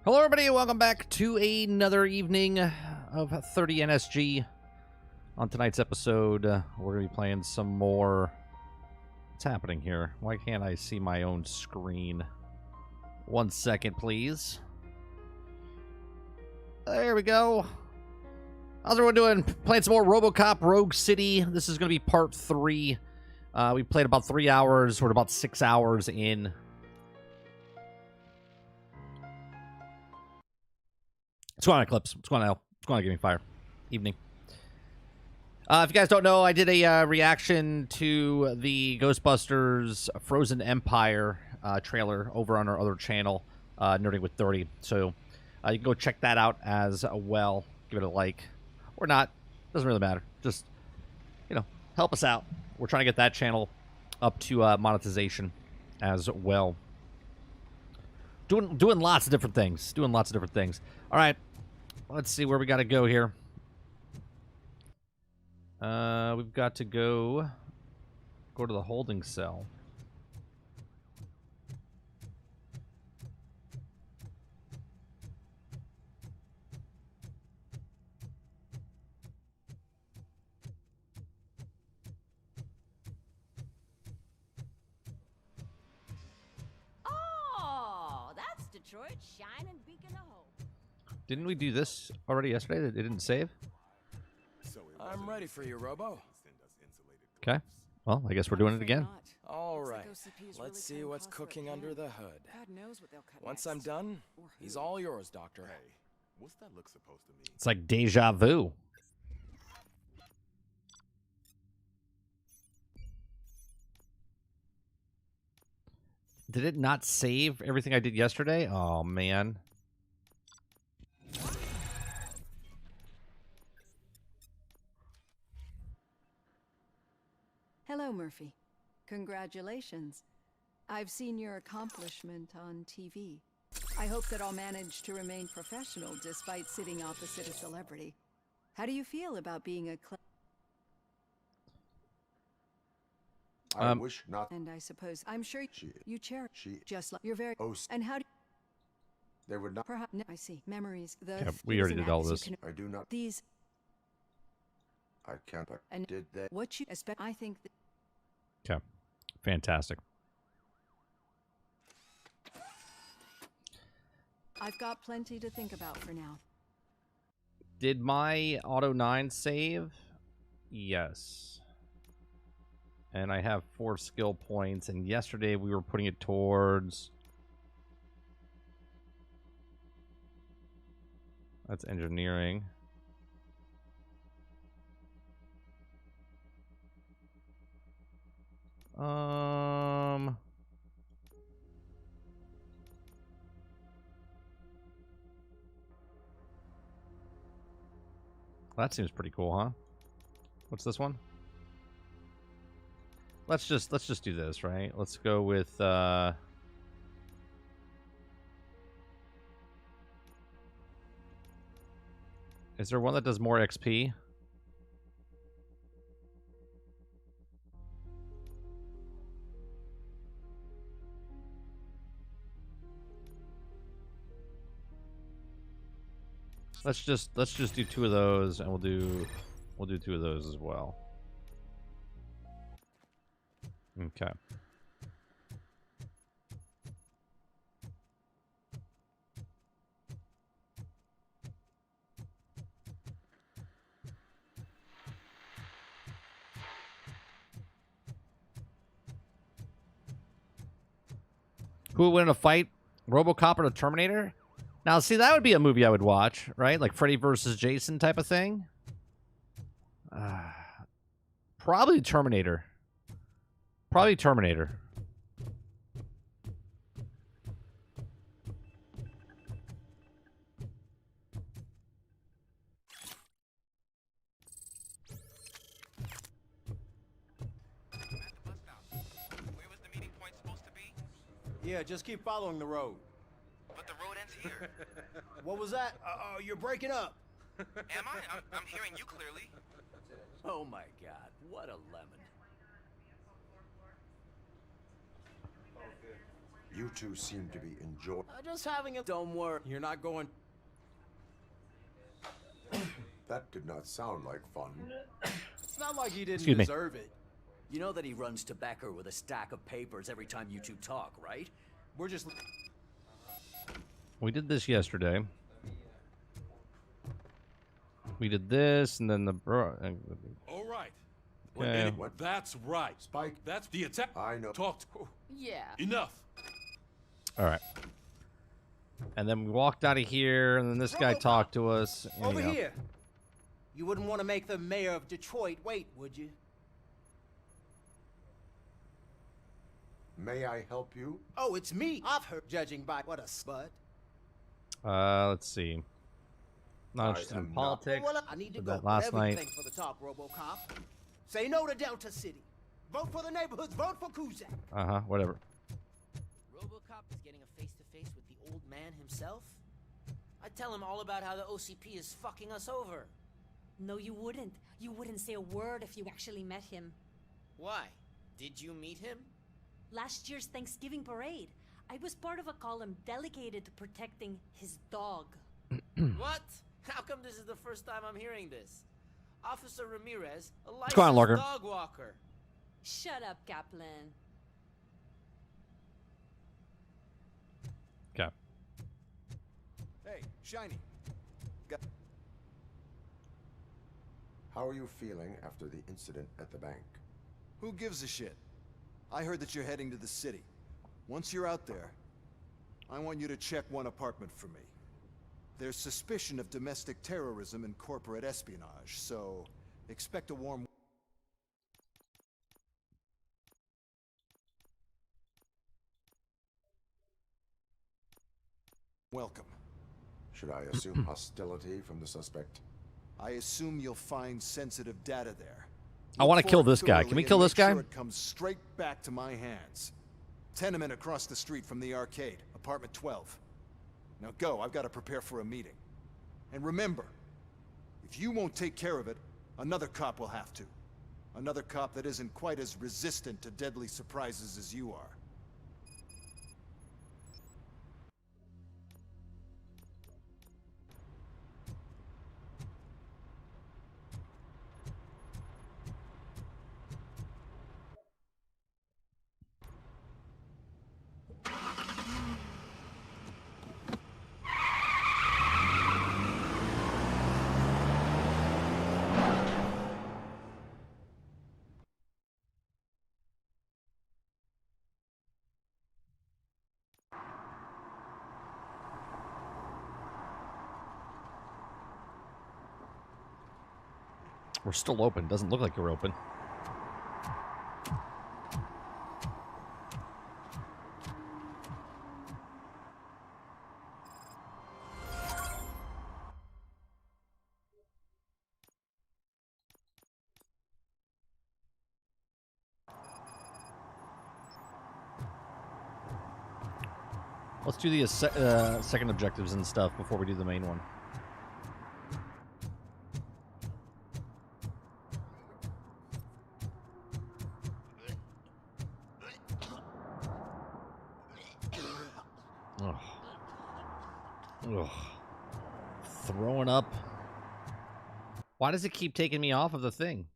Hello everybody, welcome back to another evening of 30 NSG. On tonight's episode, we're going to be playing some more... What's happening here? Why can't I see my own screen? 1 second, please. There we go. How's everyone doing? Playing some more RoboCop Rogue City. This is going to be part 3. We played about 3 hours. We're about 6 hours in. What's going on, Eclipse? What's going on, L? What's going on, Gaming Fire? Evening. If you guys don't know, I did a reaction to the Ghostbusters Frozen Empire trailer over on our other channel, Nerding with 30. So you can go check that out as well. Give it a like. Or not. Doesn't really matter. Just, you know, help us out. We're trying to get that channel up to monetization as well. Doing lots of different things. All right. Let's see where we got to go here. We've got to go to the holding cell. Oh, that's Detroit, shining beacon of hope. Didn't we do this already yesterday? It didn't save? I'm ready for you, Robo. Okay. Well, I guess we're doing it again. All right. Let's see what's cooking under the hood. Once I'm done, he's all yours, Doctor. Hey, what's that look supposed to mean? It's like deja vu. Did it not save everything I did yesterday? Oh, man. Hello, Murphy. Congratulations. I've seen your accomplishment on TV. I hope that I'll manage to remain professional despite sitting opposite a celebrity. How do you feel about being a I wish not. And I suppose I'm sure you cherish She just like you're very oh, and how do they would not. perhaps no, I see memories the Yeah, we already did all this. I do not. These I can't. and Did they? what you expect I think Okay. Fantastic. I've got plenty to think about for now. Did my Auto 9 save? Yes. And I have 4 skill points. And yesterday we were putting it towards... That's engineering. That seems pretty cool, huh? What's this one? Let's just do this, right? Let's go with Is there one that does more XP? Let's just do 2 of those, and we'll do 2 of those as well. Okay. Who would win in a fight? RoboCop or the Terminator? Now, see, that would be a movie I would watch, right? Like Freddy versus Jason type of thing. Probably Terminator. Probably Terminator. Yeah, just keep following the road. But the road ends here. What was that? You're breaking up. Am I? I'm hearing you clearly. Oh my God, what a lemon. You two seem to be enjoying. Just having a... Don't worry. You're not going... That did not sound like fun. It's not like he didn't Excuse me. deserve it. You know that he runs tobacco with a stack of papers every time you two talk, right? We're just... We did this yesterday. We did this, and then the... All right. Okay. What? That's right. Spike, That's the attack. I know. Talked. Yeah. Enough. All right. And then we walked out of here, and then this guy RoboCop. talked to us. and, Over you know. here. You wouldn't want to make the mayor of Detroit wait, would you? May I help you? Oh, it's me. I've heard, judging by what a spud. Let's see. Not interested in am not. politics. Well, I need to Did go. that last Whatever night. you think for the top, RoboCop. Say no to Delta City. Vote for the neighborhoods. Vote for Kuzak. Whatever. RoboCop is getting a face-to-face with the old man himself? I'd tell him all about how the OCP is fucking us over. No, you wouldn't. You wouldn't say a word if you actually met him. Why? Did you meet him? Last year's Thanksgiving parade, I was part of a column dedicated to protecting his dog. What? How come this is the first time I'm hearing this? Officer Ramirez, a licensed going on, Lorker? dog walker. Shut up, Kaplan. Okay. Hey, Shiny. How are you feeling after the incident at the bank? Who gives a shit? I heard that you're heading to the city. Once you're out there, I want you to check one apartment for me. There's suspicion of domestic terrorism and corporate espionage, so expect a warm... welcome. Should I assume hostility from the suspect? I assume you'll find sensitive data there. I wanna Look for kill it this guy. Can thoroughly we and kill make this guy? sure it comes straight back to my hands. Tenement across the street from the arcade, apartment 12. Now go, I've got to prepare for a meeting. And remember, if you won't take care of it, another cop will have to. Another cop that isn't quite as resistant to deadly surprises as you are. We're still open. Doesn't look like you're open. Let's do the second objectives and stuff before we do the main one. Ugh. Ugh. Throwing up. Why does it keep taking me off of the thing?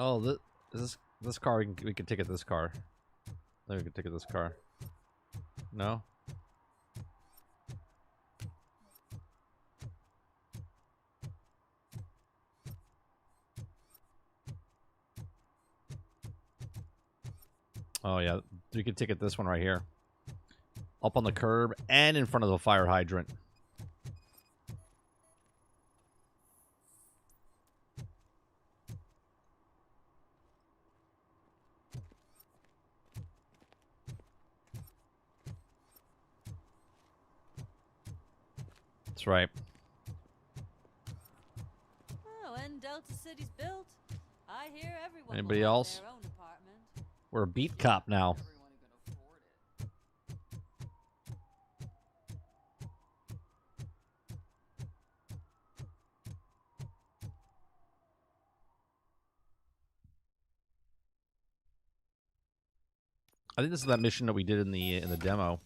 Oh, this car we could ticket this car. Then we could ticket this car. No? Oh yeah, we could ticket this one right here. Up on the curb and in front of the fire hydrant. That's right. Oh, when Delta City's built, I hear everyone Anybody will have else? their own apartment. We're a beat cop now. I think this is that mission that we did in the demo.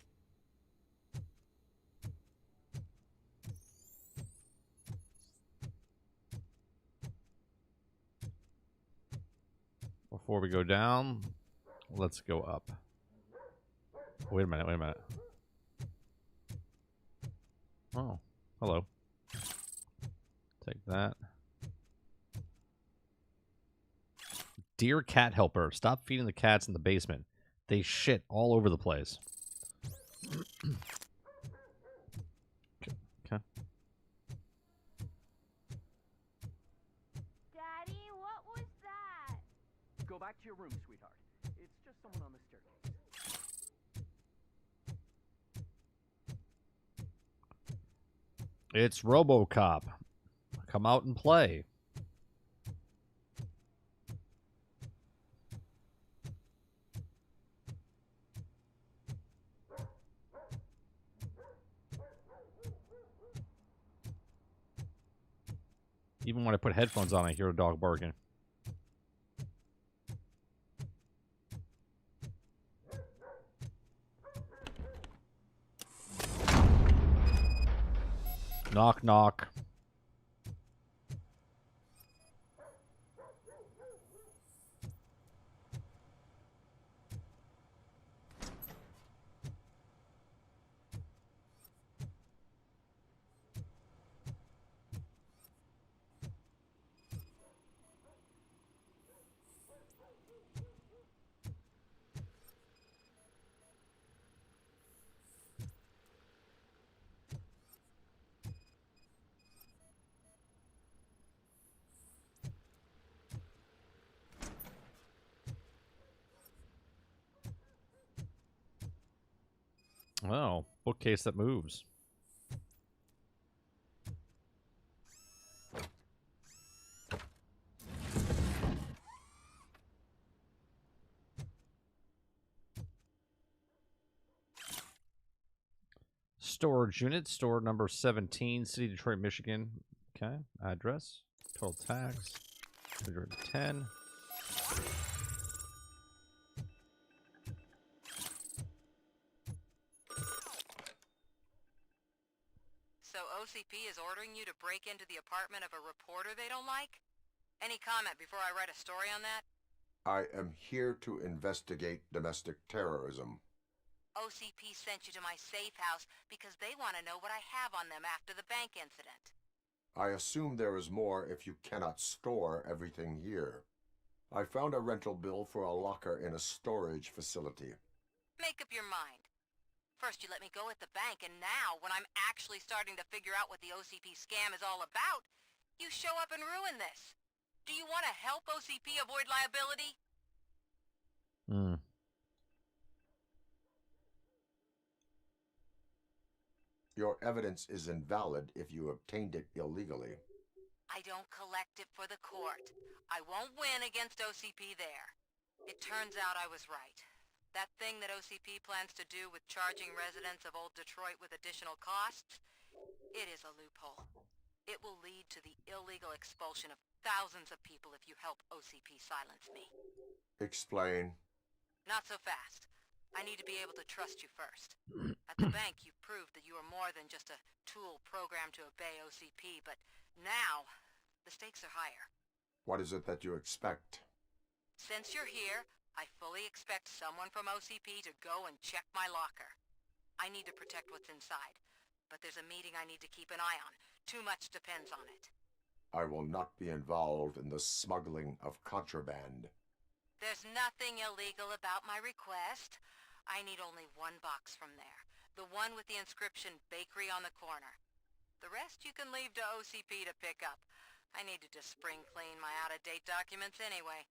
Before we go down, let's go up. Wait a minute, wait a minute. Oh, hello. Take that. Dear cat helper, stop feeding the cats in the basement. They shit all over the place. Okay. Daddy, what was that? Go back to your room, sweetheart. It's just someone on the staircase. It's RoboCop. Come out and play. Even when I put headphones on, I hear a dog barking. Knock, knock. Oh, bookcase that moves. Storage unit, store number 17, City, Detroit, Michigan. Okay, address, total tax, 210. So OCP is ordering you to break into the apartment of a reporter they don't like? Any comment before I write a story on that? I am here to investigate domestic terrorism. OCP sent you to my safe house because they want to know what I have on them after the bank incident. I assume there is more if you cannot store everything here. I found a rental bill for a locker in a storage facility. Make up your mind. First you let me go at the bank, and now, when I'm actually starting to figure out what the OCP scam is all about, you show up and ruin this. Do you want to help OCP avoid liability? Your evidence is invalid if you obtained it illegally. I don't collect it for the court. I won't win against OCP there. It turns out I was right. That thing that OCP plans to do with charging residents of Old Detroit with additional costs, it is a loophole. It will lead to the illegal expulsion of thousands of people if you help OCP silence me. Explain. Not so fast. I need to be able to trust you first. At the bank, you proved that you are more than just a tool programmed to obey OCP, but now, the stakes are higher. What is it that you expect? Since you're here, I fully expect someone from OCP to go and check my locker. I need to protect what's inside, but there's a meeting I need to keep an eye on. Too much depends on it. I will not be involved in the smuggling of contraband. There's nothing illegal about my request. I need only one box from there. The one with the inscription Bakery on the corner. The rest you can leave to OCP to pick up. I need to just spring clean my out-of-date documents anyway.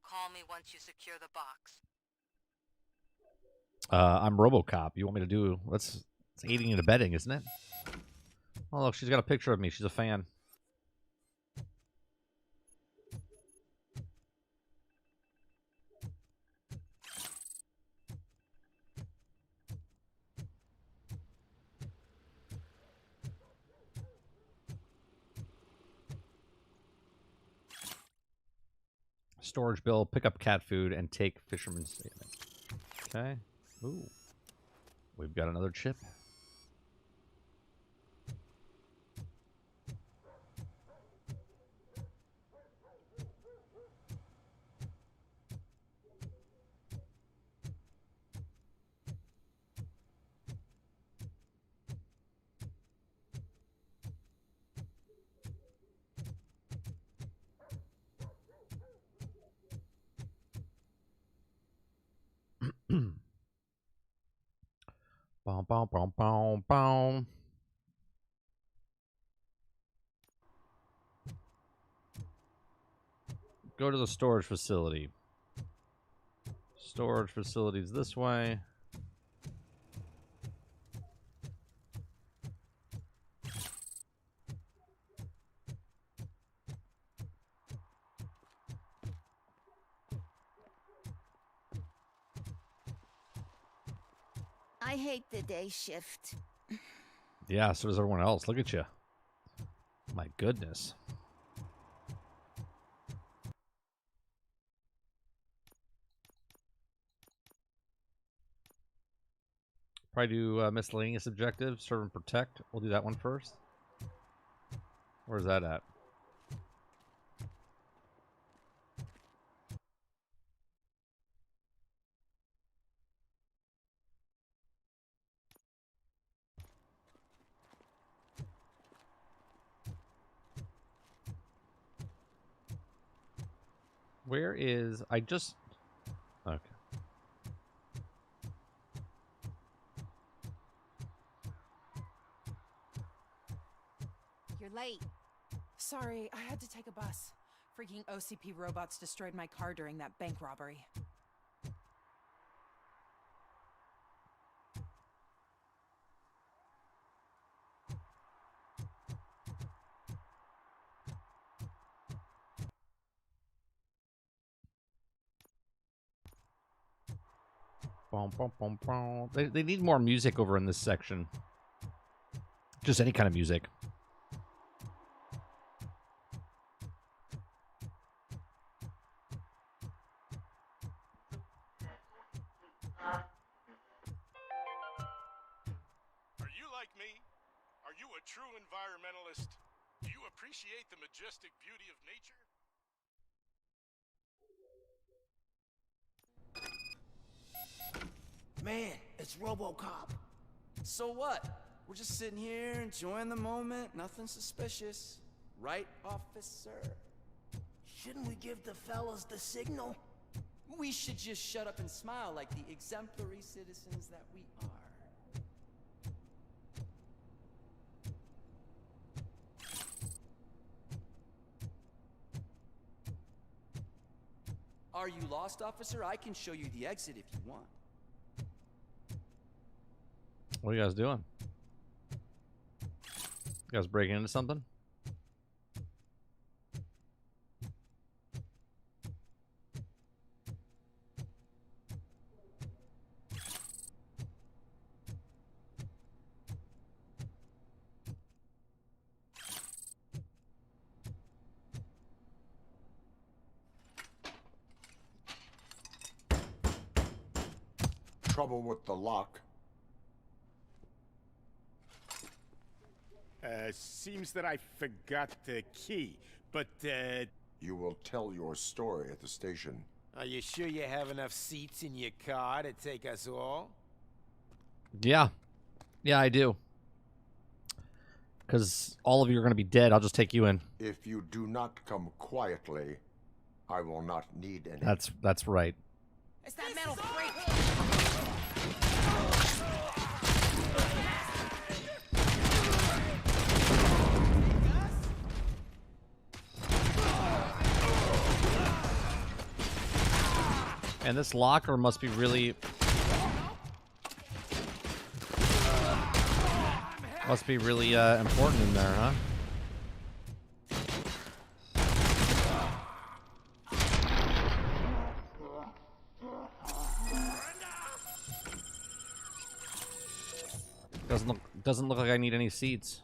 Call me once you secure the box. I'm RoboCop. You want me to do... It's aiding and abetting, isn't it? Oh, look, she's got a picture of me. She's a fan. storage bill, pick up cat food, and take fisherman's statement. Okay. Ooh. We've got another chip. Bow, bow, bow, bow, bow. Go to the storage facility. Storage facilities this way. I hate the day shift. Yeah, so does everyone else. Look at you. My goodness. Probably do miscellaneous objectives, serve and protect. We'll do that one first. Where's that at? Where is... I just... Okay. You're late. Sorry, I had to take a bus. Freaking OCP robots destroyed my car during that bank robbery. Bum, bum, bum, bum. They need more music over in this section. Just any kind of music. Are you like me? Are you a true environmentalist? Do you appreciate the majestic beauty of nature? Man, it's RoboCop. So what? We're just sitting here enjoying the moment, nothing suspicious. Right, officer? Shouldn't we give the fellas the signal? We should just shut up and smile like the exemplary citizens that we are. Are you lost, officer? I can show you the exit if you want. What are you guys doing? You guys breaking into something? Trouble with the lock. Seems that I forgot the key, but, You will tell your story at the station. Are you sure you have enough seats in your car to take us all? Yeah. Yeah, I do. Because all of you are going to be dead. I'll just take you in. If you do not come quietly, I will not need any. That's right. It's that metal brake! And this locker must be really... Must be really important in there, huh? Doesn't look like I need any seats.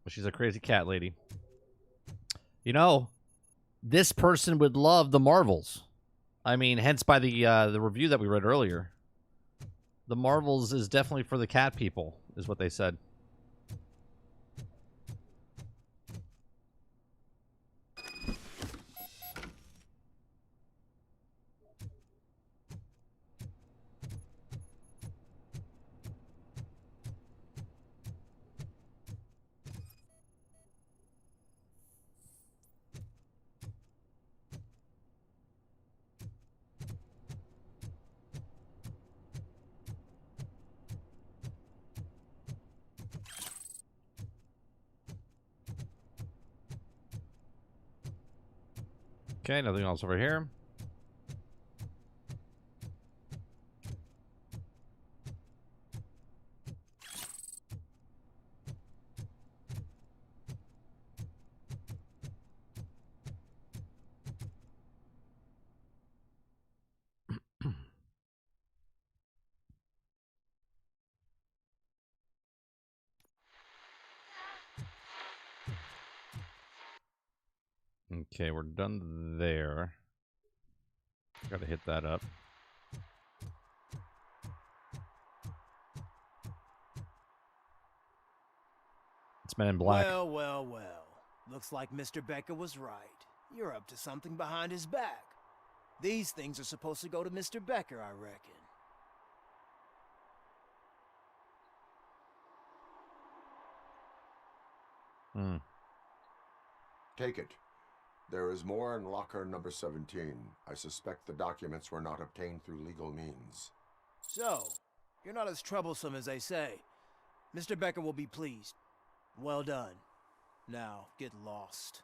She's a crazy cat lady. You know, this person would love the Marvels. I mean, hence by the review that we read earlier. The Marvels is definitely for the cat people, is what they said. Okay, nothing else over here. Okay, we're done there. Gotta hit that up. It's Men in Black. Well, well, well. Looks like Mr. Becker was right. You're up to something behind his back. These things are supposed to go to Mr. Becker, I reckon. Take it. There is more in locker number 17. I suspect the documents were not obtained through legal means. So, you're not as troublesome as they say. Mr. Becker will be pleased. Well done. Now, get lost.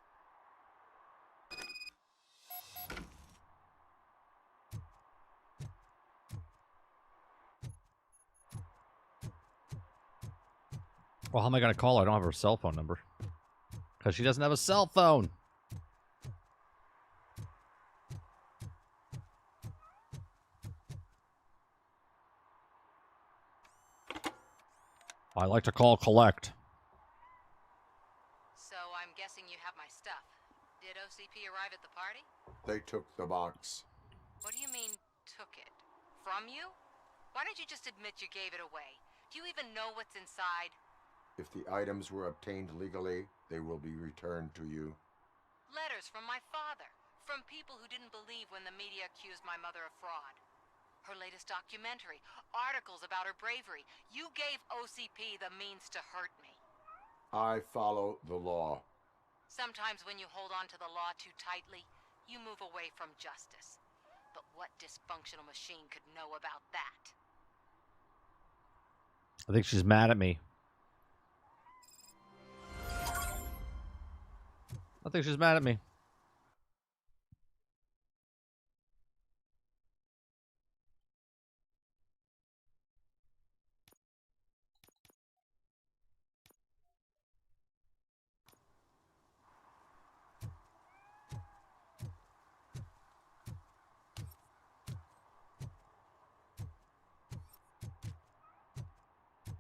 Well, how am I going to call her? I don't have her cell phone number. Because she doesn't have a cell phone. I like to call collect. So I'm guessing you have my stuff. Did OCP arrive at the party? They took the box. What do you mean, took it? From you? Why don't you just admit you gave it away? Do you even know what's inside? If the items were obtained legally, they will be returned to you. Letters from my father. From people who didn't believe when the media accused my mother of fraud. Her latest documentary. Articles about her bravery. You gave OCP the means to hurt me. I follow the law. Sometimes when you hold on to the law too tightly, you move away from justice. But what dysfunctional machine could know about that? I think she's mad at me. I think she's mad at me.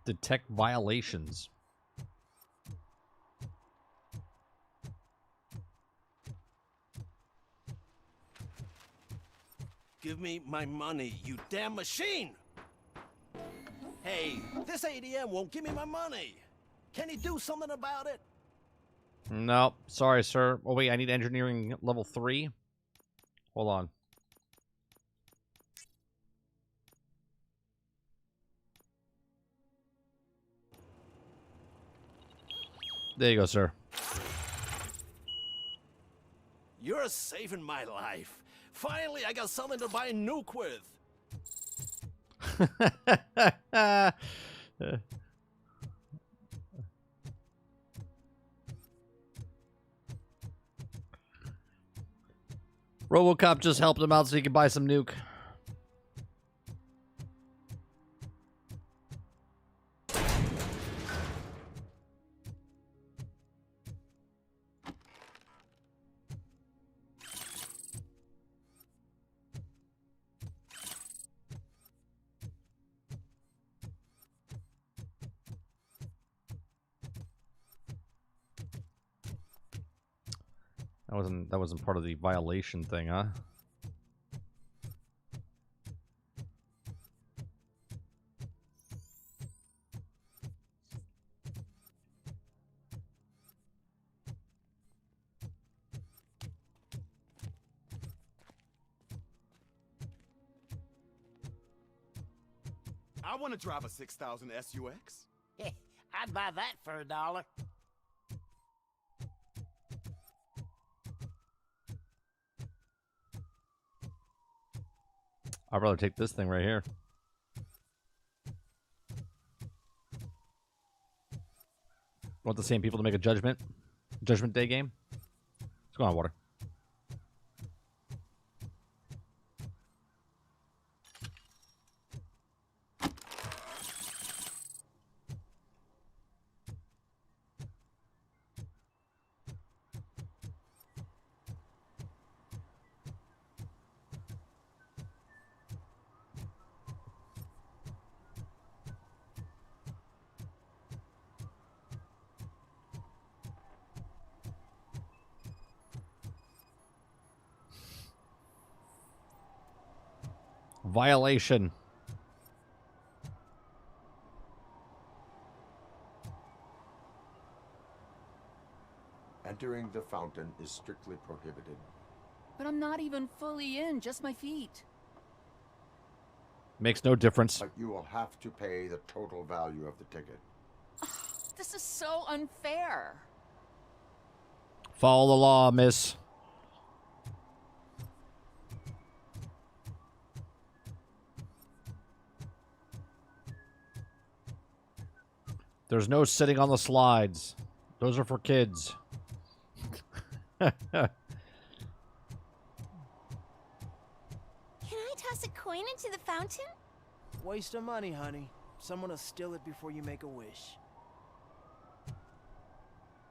Detect violations. Give me my money, you damn machine! Hey, this ADM won't give me my money. Can you do something about it? No, sorry, sir. Oh, wait, I need engineering level 3. Hold on. There you go, sir. You're saving my life. Finally, I got something to buy a nuke with. RoboCop just helped him out so he could buy some nuke. That wasn't part of the violation thing, huh? I want to drive a 6000 SUX. I'd buy that for $1. I'd rather take this thing right here. Want the same people to make a Judgment Day game? Let's go on, water. Violation. Entering the fountain is strictly prohibited. But I'm not even fully in, just my feet. Makes no difference. But you will have to pay the total value of the ticket. This is so unfair. Follow the law, miss. There's no sitting on the slides. Those are for kids. Can I toss a coin into the fountain? Waste of money, honey. Someone will steal it before you make a wish.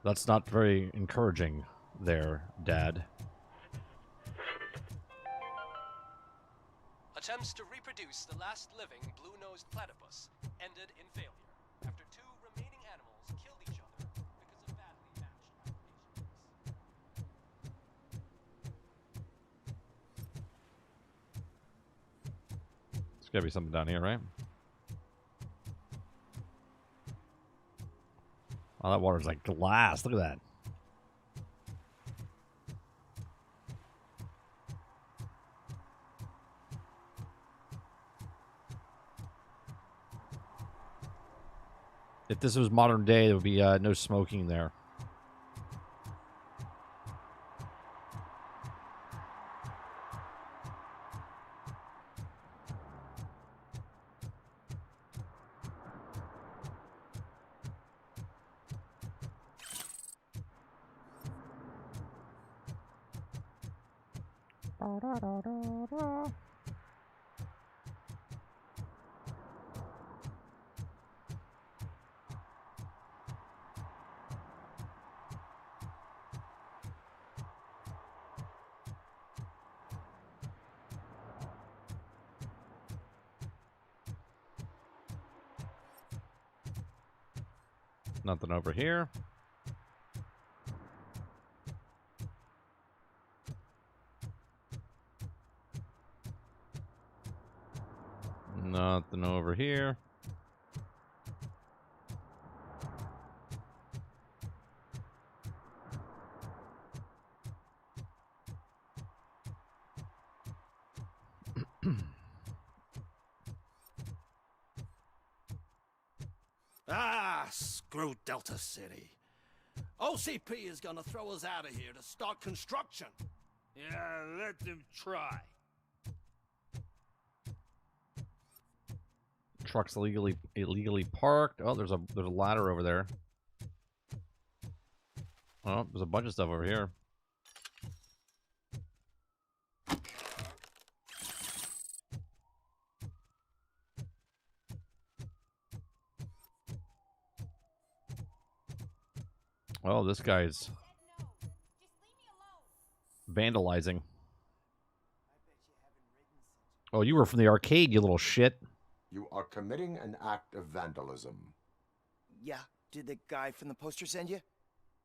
That's not very encouraging there, Dad. Attempts to reproduce the last living blue-nosed platypus ended in failure after 2 remaining animals killed each other because of badly matched applications. There's gotta be something down here, right? Oh, that water's like glass. Look at that. If this was modern day, there would be no smoking there. Nothing over here. Nothing over here. Ah, screw Delta City. OCP is gonna throw us out of here to start construction. Yeah, let them try. Trucks illegally parked. Oh, there's a ladder over there. Oh, there's a bunch of stuff over here. Oh, this guy's vandalizing. Oh, you were from the arcade, you little shit. You are committing an act of vandalism. Yeah, did the guy from the poster send you?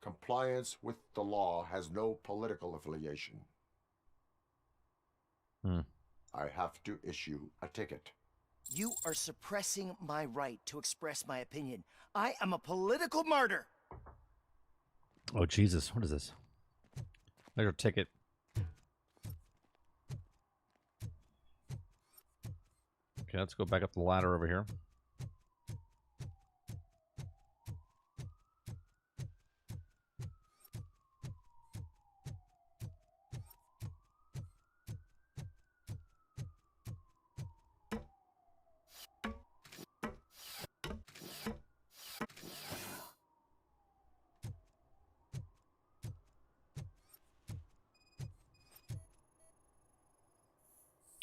Compliance with the law has no political affiliation. I have to issue a ticket. You are suppressing my right to express my opinion. I am a political martyr. Oh, Jesus. What is this? There's your ticket. Okay, let's go back up the ladder over here.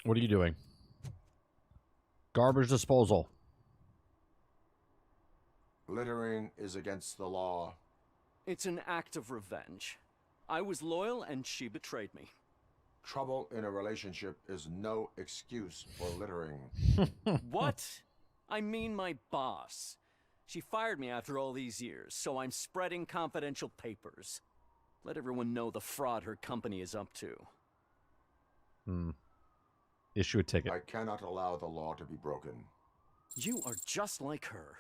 What are you doing? Garbage disposal. Littering is against the law. It's an act of revenge. I was loyal and she betrayed me. Trouble in a relationship is no excuse for littering. What? I mean my boss. She fired me after all these years, so I'm spreading confidential papers. Let everyone know the fraud her company is up to. Issue a ticket. I cannot allow the law to be broken. You are just like her.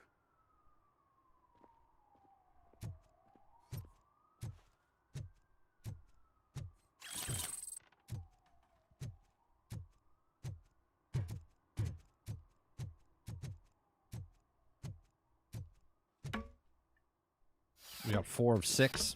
We got 4 of 6.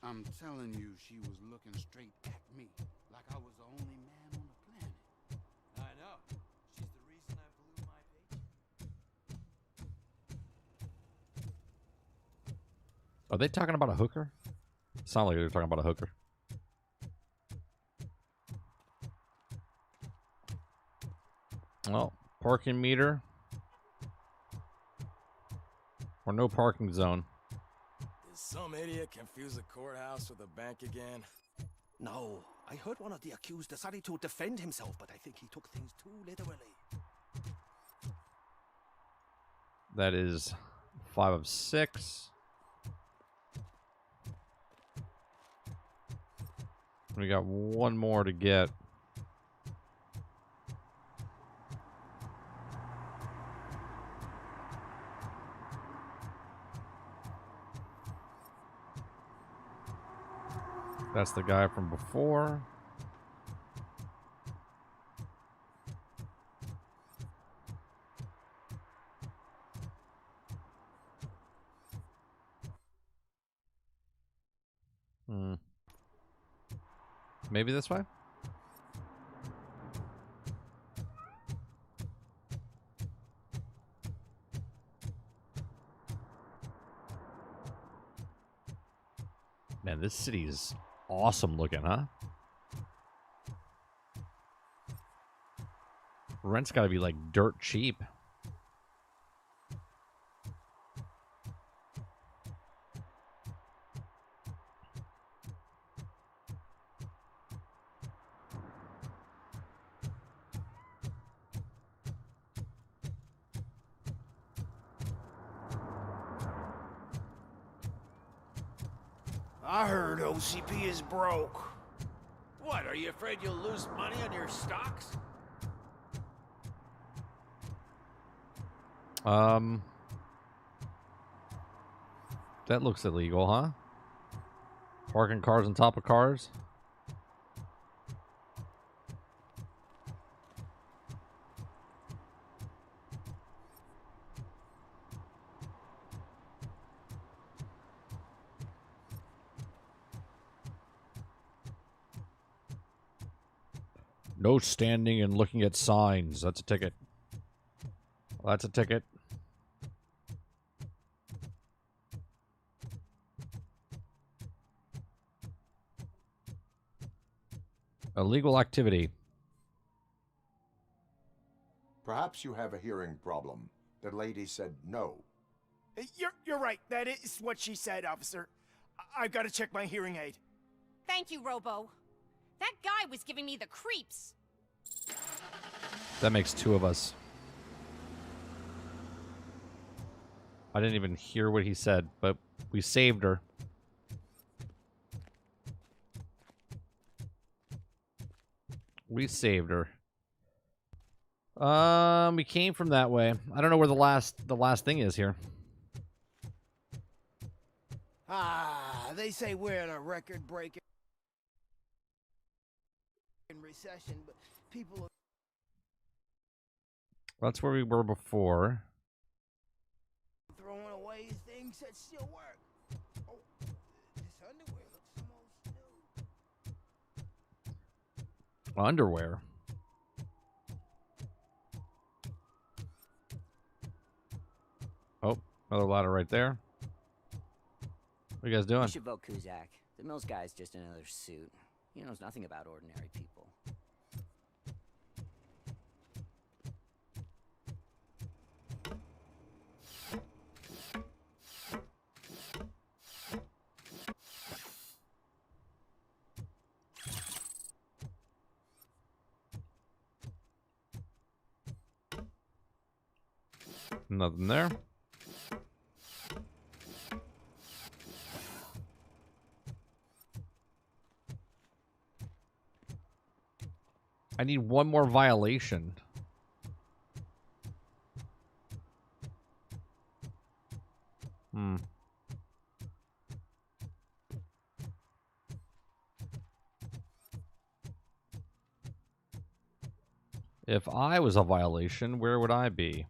I'm telling you, she was looking straight at me, like I was the only man on the planet. I know. She's the reason I blew my paycheck. Are they talking about a hooker? Sound like they're talking about a hooker. Well, parking meter. Or no parking zone. Did some idiot confuse the courthouse with a bank again? No, I heard one of the accused decided to defend himself, but I think he took things too literally. That is 5 of 6. We got one more to get. That's the guy from before. Maybe this way? Man, this city is awesome looking, huh? Rent's gotta be like dirt cheap. I heard OCP is broke. What, are you afraid you'll lose money on your stocks? That looks illegal, huh? Parking cars on top of cars? No standing and looking at signs. That's a ticket. That's a ticket. Illegal activity. Perhaps you have a hearing problem. The lady said no. You're right. That is what she said, officer. I've got to check my hearing aid. Thank you, Robo. That guy was giving me the creeps. That makes 2 of us. I didn't even hear what he said, but we saved her. We saved her. We came from that way. I don't know where the last thing is here. They say we're in a record-breaking recession, but people are... That's where we were before. throwing away things that still work. Oh, this underwear looks almost new. Underwear. Oh, another ladder right there. What are you guys doing? You should vote Kuzak. The Mills guy's just another suit. He knows nothing about ordinary people. Nothing there. I need one more violation. If I was a violation, where would I be?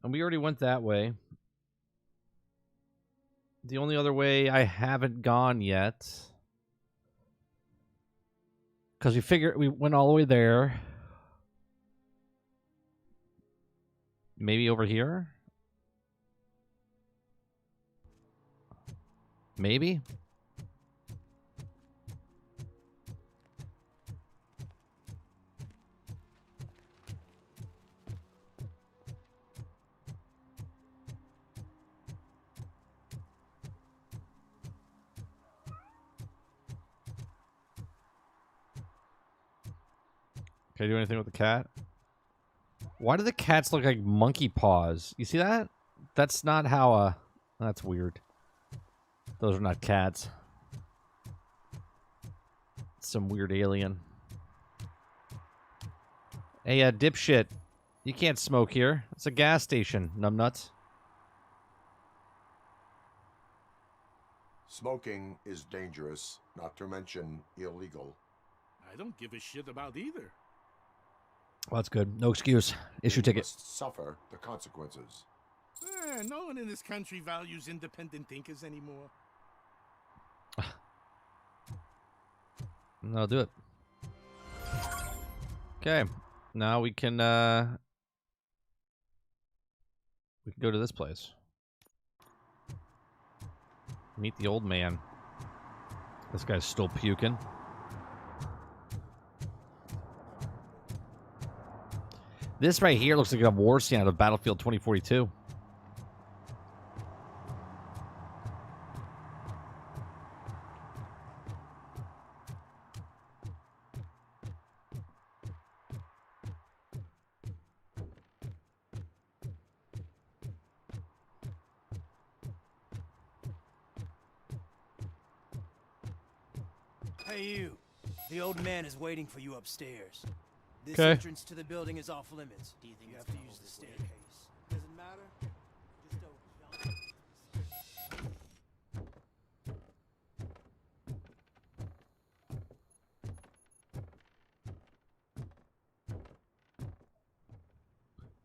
And we already went that way. The only other way I haven't gone yet, because we went all the way there. Maybe over here? Maybe? Can I do anything with the cat? Why do the cats look like monkey paws? You see that? That's not how that's weird. Those are not cats. Some weird alien. Hey, dipshit. You can't smoke here. It's a gas station, numbnuts. Smoking is dangerous, not to mention illegal. I don't give a shit about either. Well, that's good. No excuse. Issue ticket. Must suffer the consequences. No one in this country values independent thinkers anymore. No, do it. Okay. Now we can go to this place. Meet the old man. This guy's still puking. This right here looks like a war scene out of Battlefield 2042. Hey, you. The old man is waiting for you upstairs. This 'Kay. entrance to the building is off limits. Do you think you have to use the staircase? Doesn't matter. Just don't jump.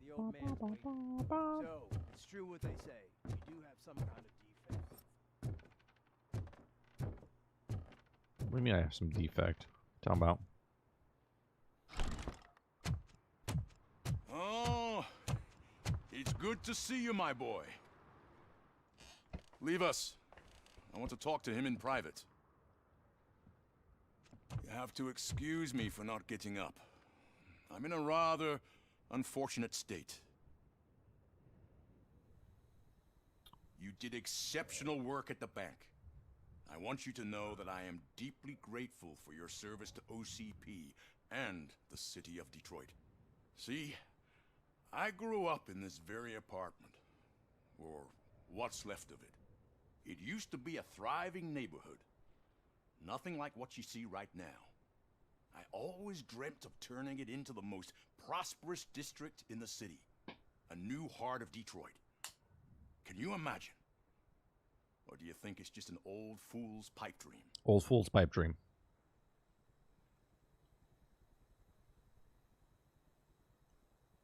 The old man's waiting. So, it's true what they say. You do have some kind of defect. What do you mean I have some defect? Talking about. Oh, it's good to see you, my boy. Leave us. I want to talk to him in private. You have to excuse me for not getting up. I'm in a rather unfortunate state. You did exceptional work at the bank. I want you to know that I am deeply grateful for your service to OCP and the city of Detroit. See, I grew up in this very apartment, or what's left of it. It used to be a thriving neighborhood. Nothing like what you see right now. I always dreamt of turning it into the most prosperous district in the city. A new heart of Detroit. Can you imagine? Or do you think it's just an old fool's pipe dream? Old fool's pipe dream.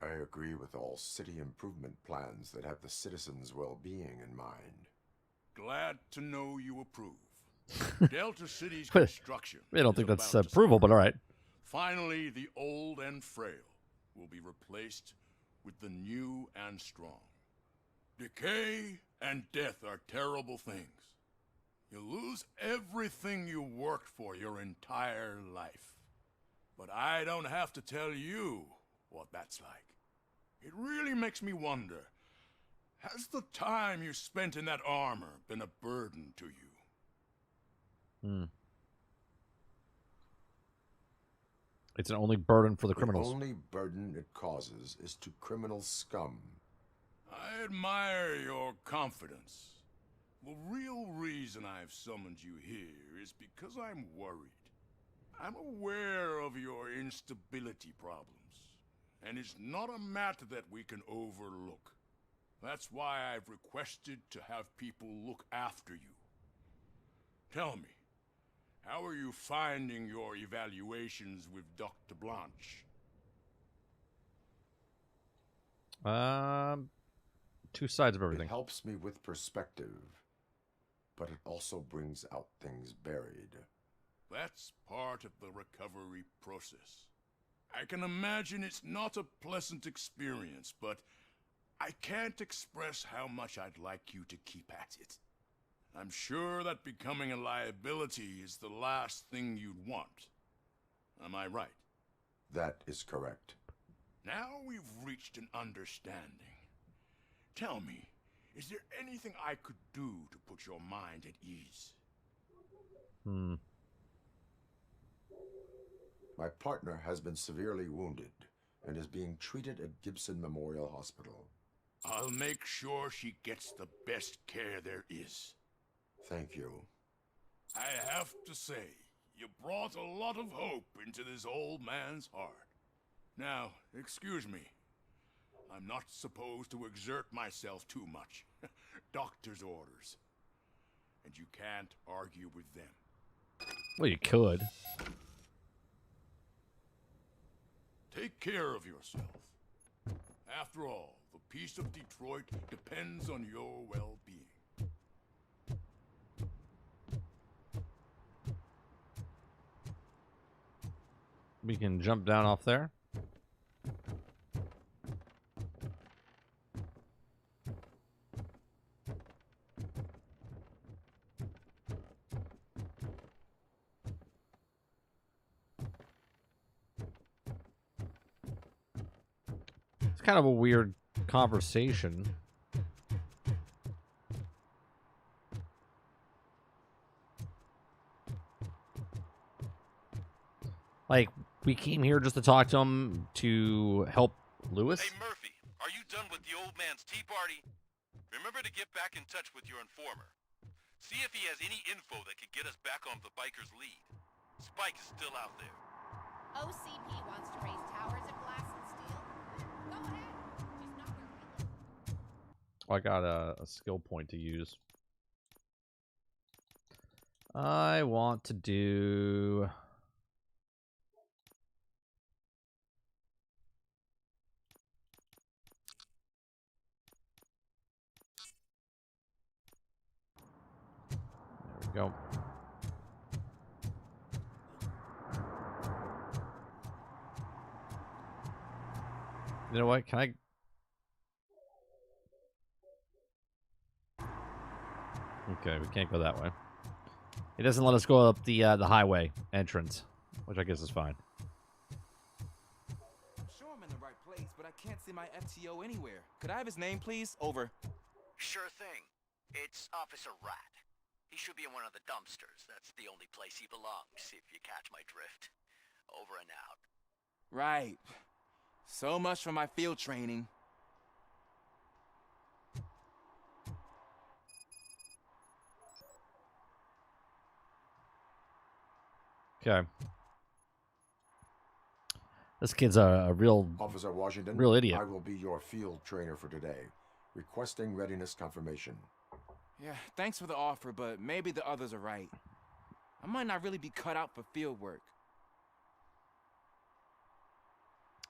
I agree with all city improvement plans that have the citizens' well-being in mind. Glad to know you approve. Delta City's construction. I don't think that's approval, but all right. Finally, the old and frail will be replaced with the new and strong. Decay and death are terrible things. You lose everything you worked for your entire life. But I don't have to tell you what that's like. It really makes me wonder, has the time you spent in that armor been a burden to you? It's an only burden for the criminals. The only burden it causes is to criminal scum. I admire your confidence. The real reason I've summoned you here is because I'm worried. I'm aware of your instability problems, and it's not a matter that we can overlook. That's why I've requested to have people look after you. Tell me, how are you finding your evaluations with Dr. Blanche? Two sides of everything. It helps me with perspective, but it also brings out things buried. That's part of the recovery process. I can imagine it's not a pleasant experience, but I can't express how much I'd like you to keep at it. I'm sure that becoming a liability is the last thing you'd want. Am I right? That is correct. Now we've reached an understanding. Tell me, is there anything I could do to put your mind at ease? My partner has been severely wounded and is being treated at Gibson Memorial Hospital. I'll make sure she gets the best care there is. Thank you. I have to say, you brought a lot of hope into this old man's heart. Now, excuse me. I'm not supposed to exert myself too much. Doctor's orders. And you can't argue with them. Well, you could. Take care of yourself. After all, the peace of Detroit depends on your well-being. We can jump down off there. It's kind of a weird conversation. Like, we came here just to talk to him to help Lewis. Hey, Murphy, are you done with the old man's tea party? Remember to get back in touch with your informer. See if he has any info that could get us back on the biker's lead. Spike is still out there. OCP wants to raise towers of glass and steel. Go ahead. Just not where we live. Oh, I got a skill point to use. I want to do... Go. You know what? Can I? Okay, we can't go that way. It doesn't let us go up the highway entrance, which I guess is fine. I'm sure I'm in the right place, but I can't see my FTO anywhere. Could I have his name, please? Over. Sure thing. It's Officer Rat. He should be in one of the dumpsters. That's the only place he belongs, if you catch my drift. Over and out. Right. So much for my field training. Okay. This kid's a real Officer Washington, real idiot. I will be your field trainer for today. Requesting readiness confirmation. Yeah, thanks for the offer, but maybe the others are right. I might not really be cut out for field work.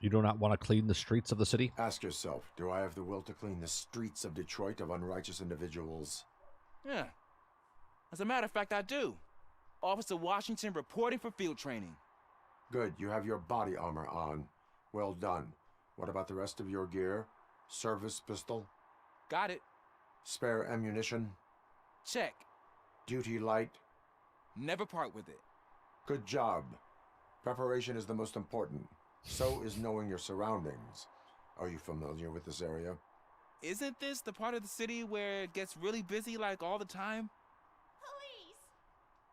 You do not want to clean the streets of the city? Ask yourself, do I have the will to clean the streets of Detroit of unrighteous individuals? Yeah. As a matter of fact, I do. Officer Washington reporting for field training. Good, you have your body armor on. Well done. What about the rest of your gear? Service pistol? Got it. Spare ammunition? Check. Duty light? Never part with it. Good job. Preparation is the most important. So is knowing your surroundings. Are you familiar with this area? Isn't this the part of the city where it gets really busy like all the time? Police!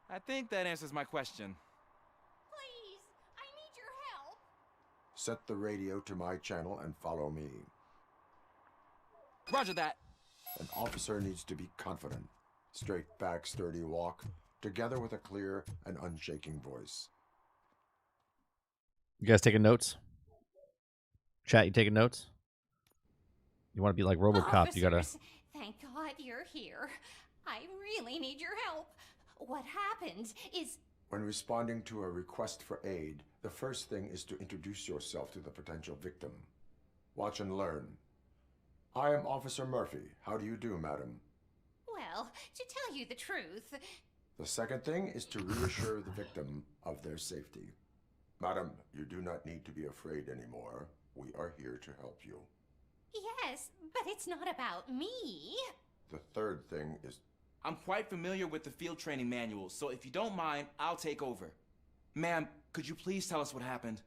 I think that answers my question. Please! I need your help! Set the radio to my channel and follow me. Roger that. An officer needs to be confident. Straight back, sturdy walk, together with a clear and unshaking voice. You guys taking notes? Chat, you taking notes? You want to be like RoboCop, Officers, you gotta... Thank God you're here. I really need your help. What happened is... When responding to a request for aid, the first thing is to introduce yourself to the potential victim. Watch and learn. I am Officer Murphy. How do you do, madam? Well, to tell you the truth... The second thing is to reassure the victim of their safety. Madam, you do not need to be afraid anymore. We are here to help you. Yes, but it's not about me. The third thing is... I'm quite familiar with the field training manual, so if you don't mind, I'll take over. Ma'am, could you please tell us what happened?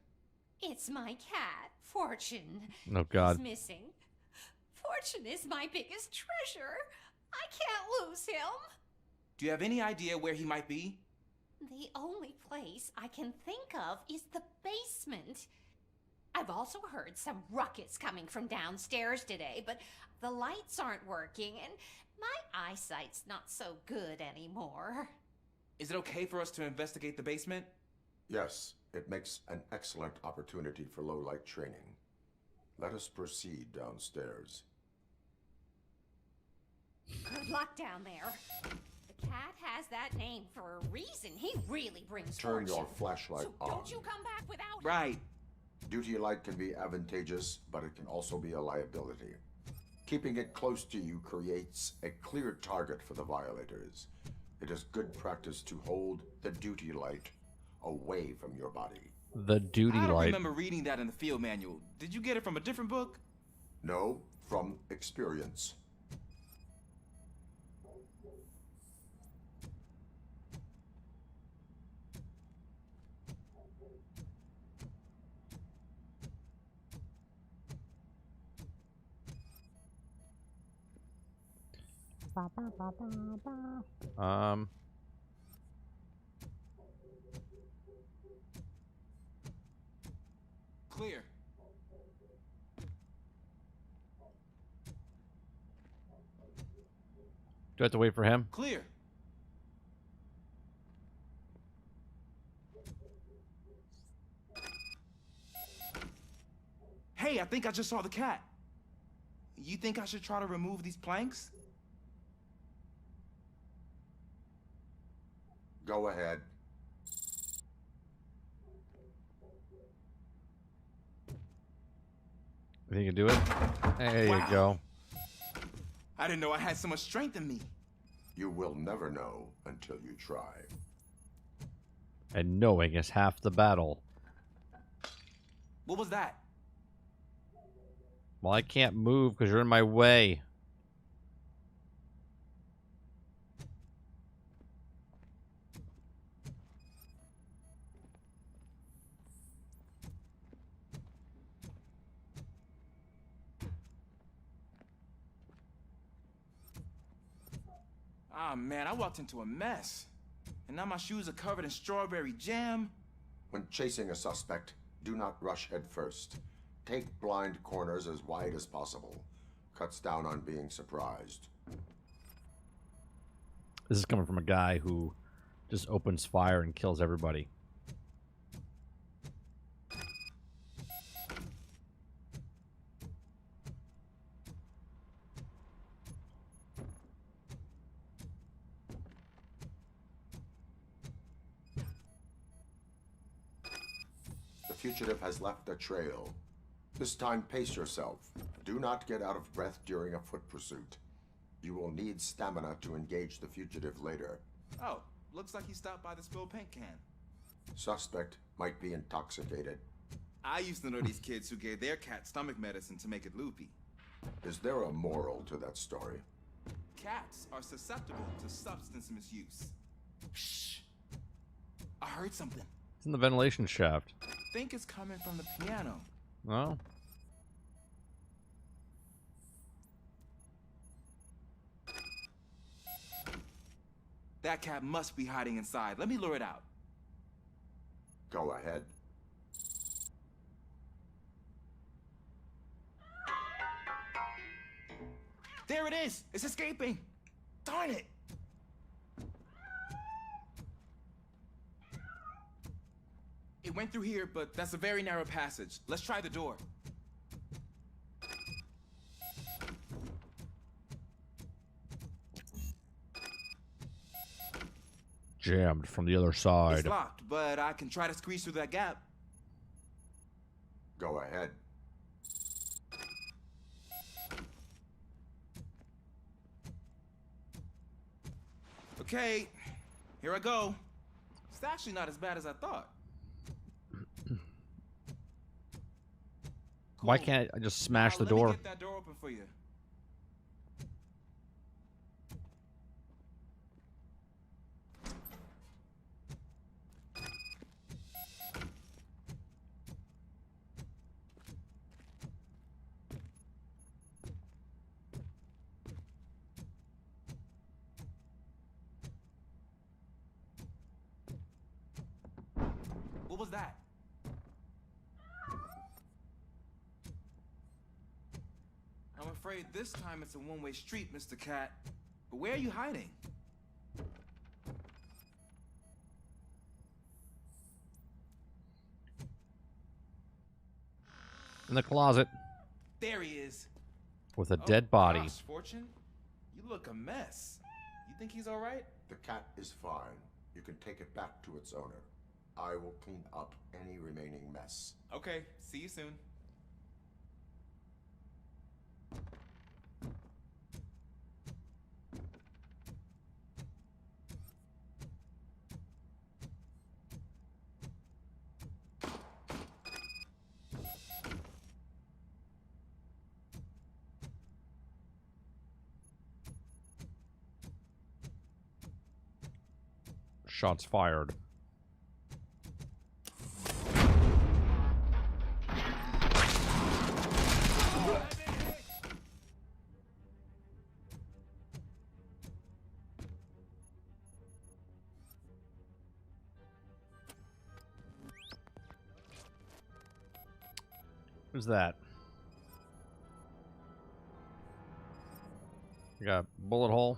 It's my cat, Fortune. Oh, God. He's missing. Fortune is my biggest treasure. I can't lose him. Do you have any idea where he might be? The only place I can think of is the basement. I've also heard some ruckus coming from downstairs today, but the lights aren't working and my eyesight's not so good anymore. Is it okay for us to investigate the basement? Yes, it makes an excellent opportunity for low-light training. Let us proceed downstairs. Good luck down there. The cat has that name for a reason. He really brings Turn fortune. your flashlight So on. don't you come back without Right. Duty light can be advantageous, but it can also be a liability. Keeping it close to you creates a clear target for the violators. It is good practice to hold the duty light away from your body. The duty I don't light. remember reading that in the field manual. Did you get it from a different book? No, from experience. Clear. Do I have to wait for him? Clear. Hey, I think I just saw the cat. You think I should try to remove these planks? Go ahead. You think you can do it? There Wow. you go. I didn't know I had so much strength in me. You will never know until you try. And knowing is half the battle. What was that? Well, I can't move because you're in my way. Ah, man, I walked into a mess. And now my shoes are covered in strawberry jam. When chasing a suspect, do not rush head first. Take blind corners as wide as possible. Cuts down on being surprised. This is coming from a guy who just opens fire and kills everybody. The fugitive has left a trail. This time, pace yourself. Do not get out of breath during a foot pursuit. You will need stamina to engage the fugitive later. Oh, looks like he stopped by the spilled paint can. Suspect might be intoxicated. I used to know these kids who gave their cat stomach medicine to make it loopy. Is there a moral to that story? Cats are susceptible to substance misuse. Shh! I heard something. It's in the ventilation shaft. I think it's coming from the piano. Well. That cat must be hiding inside. Let me lure it out. Go ahead. There it is! It's escaping! Darn it! It went through here, but that's a very narrow passage. Let's try the door. Jammed from the other side. It's locked, but I can try to squeeze through that gap. Go ahead. Okay, here I go. It's actually not as bad as I thought. Why can't I just smash the door? Let me get that door open for you. What was that? I'm afraid this time it's a one-way street, Mr. Cat. But where are you hiding? In the closet. There he is. With a dead body. Gosh, Fortune, you look a mess. You think he's all right? The cat is fine. You can take it back to its owner. I will clean up any remaining mess. Okay, see you soon. Shots fired. Who's that? You got a bullet hole.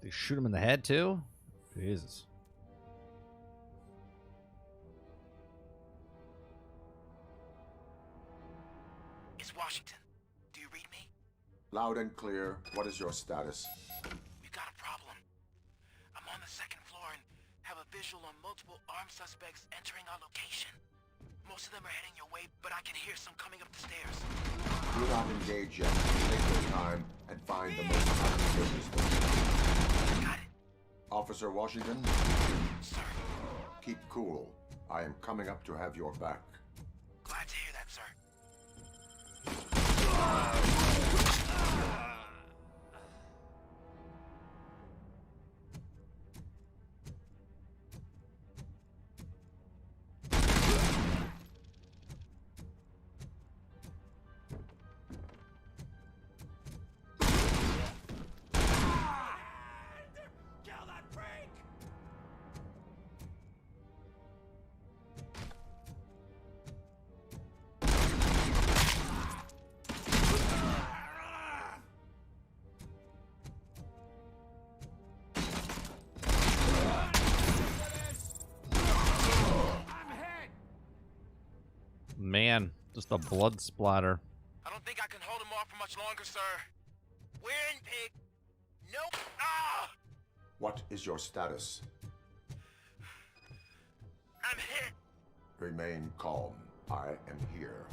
They shoot him in the head too? Jesus. It's Washington. Do you read me? Loud and clear. What is your status? We've got a problem. I'm on the second floor and have a visual on multiple armed suspects entering our location. Most of them are heading your way, but I can hear some coming up the stairs. Do not engage yet. Take your time and find the most advantageous position. Got it. Officer Washington? Sir. Keep cool. I am coming up to have your back. Glad to hear that, sir. man, just a blood splatter. I don't think I can hold him off for much longer, sir. We're in, pig. Nope. Ah! What is your status? I'm hit. Remain calm. I am here.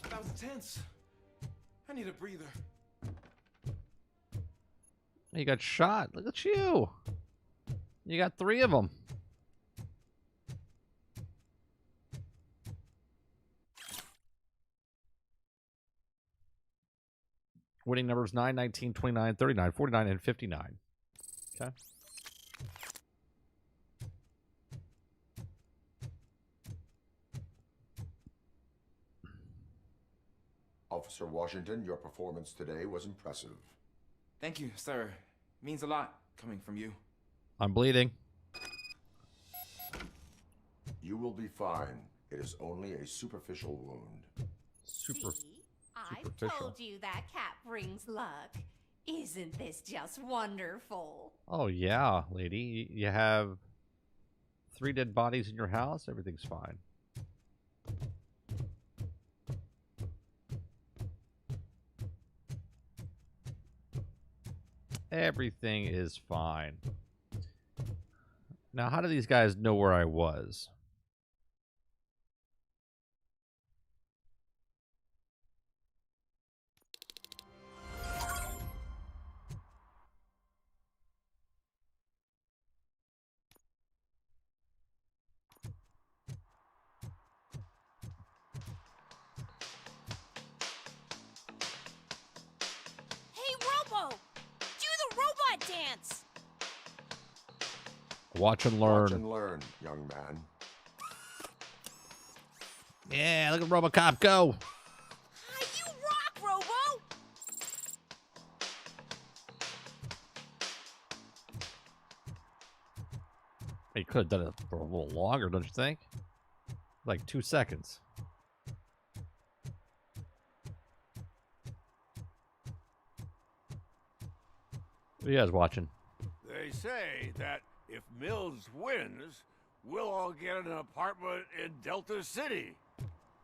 That was tense. I need a breather. You got shot. Look at you. You got 3 of them. Winning numbers 9, 19, 29, 39, 49, and 59. Okay. Officer Washington, your performance today was impressive. Thank you, sir. Means a lot coming from you. I'm bleeding. You will be fine. It is only a superficial wound. I've told you that cat brings luck. Isn't this just wonderful? Oh, yeah, lady. You have 3 dead bodies in your house. Everything's fine. Everything is fine. Now, how do these guys know where I was? Hey, Robo! Do the robot dance! Watch and learn. Watch and learn, young man. Yeah, look at RoboCop go. You rock, Robo! You could have done it for a little longer, don't you think? Like 2 seconds. What are you guys watching? They say that if Mills wins, we'll all get an apartment in Delta City.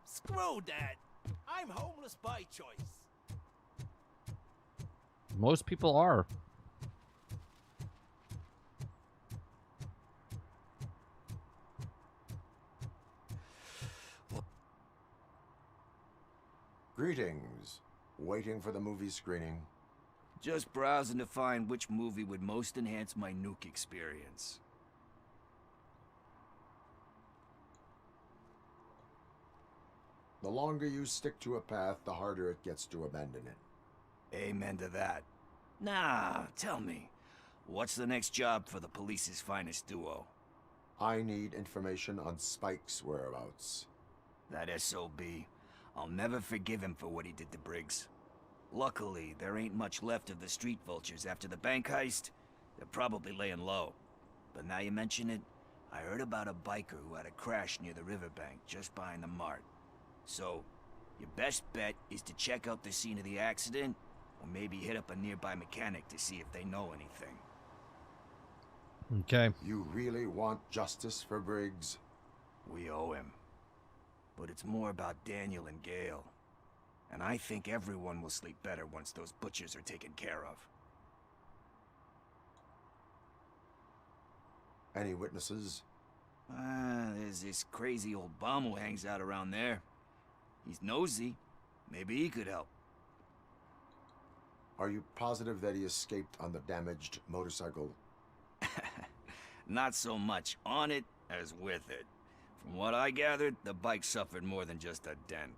Screw that. I'm homeless by choice. Most people are. Greetings. Waiting for the movie screening. Just browsing to find which movie would most enhance my nuke experience. The longer you stick to a path, the harder it gets to abandon it. Amen to that. Now, tell me, what's the next job for the police's finest duo? I need information on Spike's whereabouts. That SOB. I'll never forgive him for what he did to Briggs. Luckily, there ain't much left of the street vultures after the bank heist. They're probably laying low. But now you mention it, I heard about a biker who had a crash near the riverbank just behind the mart. So, your best bet is to check out the scene of the accident, or maybe hit up a nearby mechanic to see if they know anything. Okay. You really want justice for Briggs? We owe him. But it's more about Daniel and Gale. And I think everyone will sleep better once those butchers are taken care of. Any witnesses? There's this crazy old bum who hangs out around there. He's nosy. Maybe he could help. Are you positive that he escaped on the damaged motorcycle? Not so much on it as with it. From what I gathered, the bike suffered more than just a dent.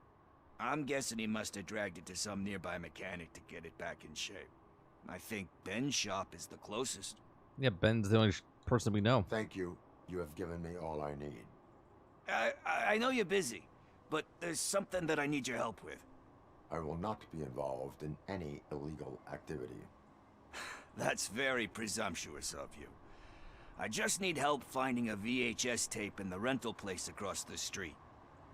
I'm guessing he must have dragged it to some nearby mechanic to get it back in shape. I think Ben's shop is the closest. Yeah, Ben's the only person we know. Thank you. You have given me all I need. I know you're busy, but there's something that I need your help with. I will not be involved in any illegal activity. That's very presumptuous of you. I just need help finding a VHS tape in the rental place across the street.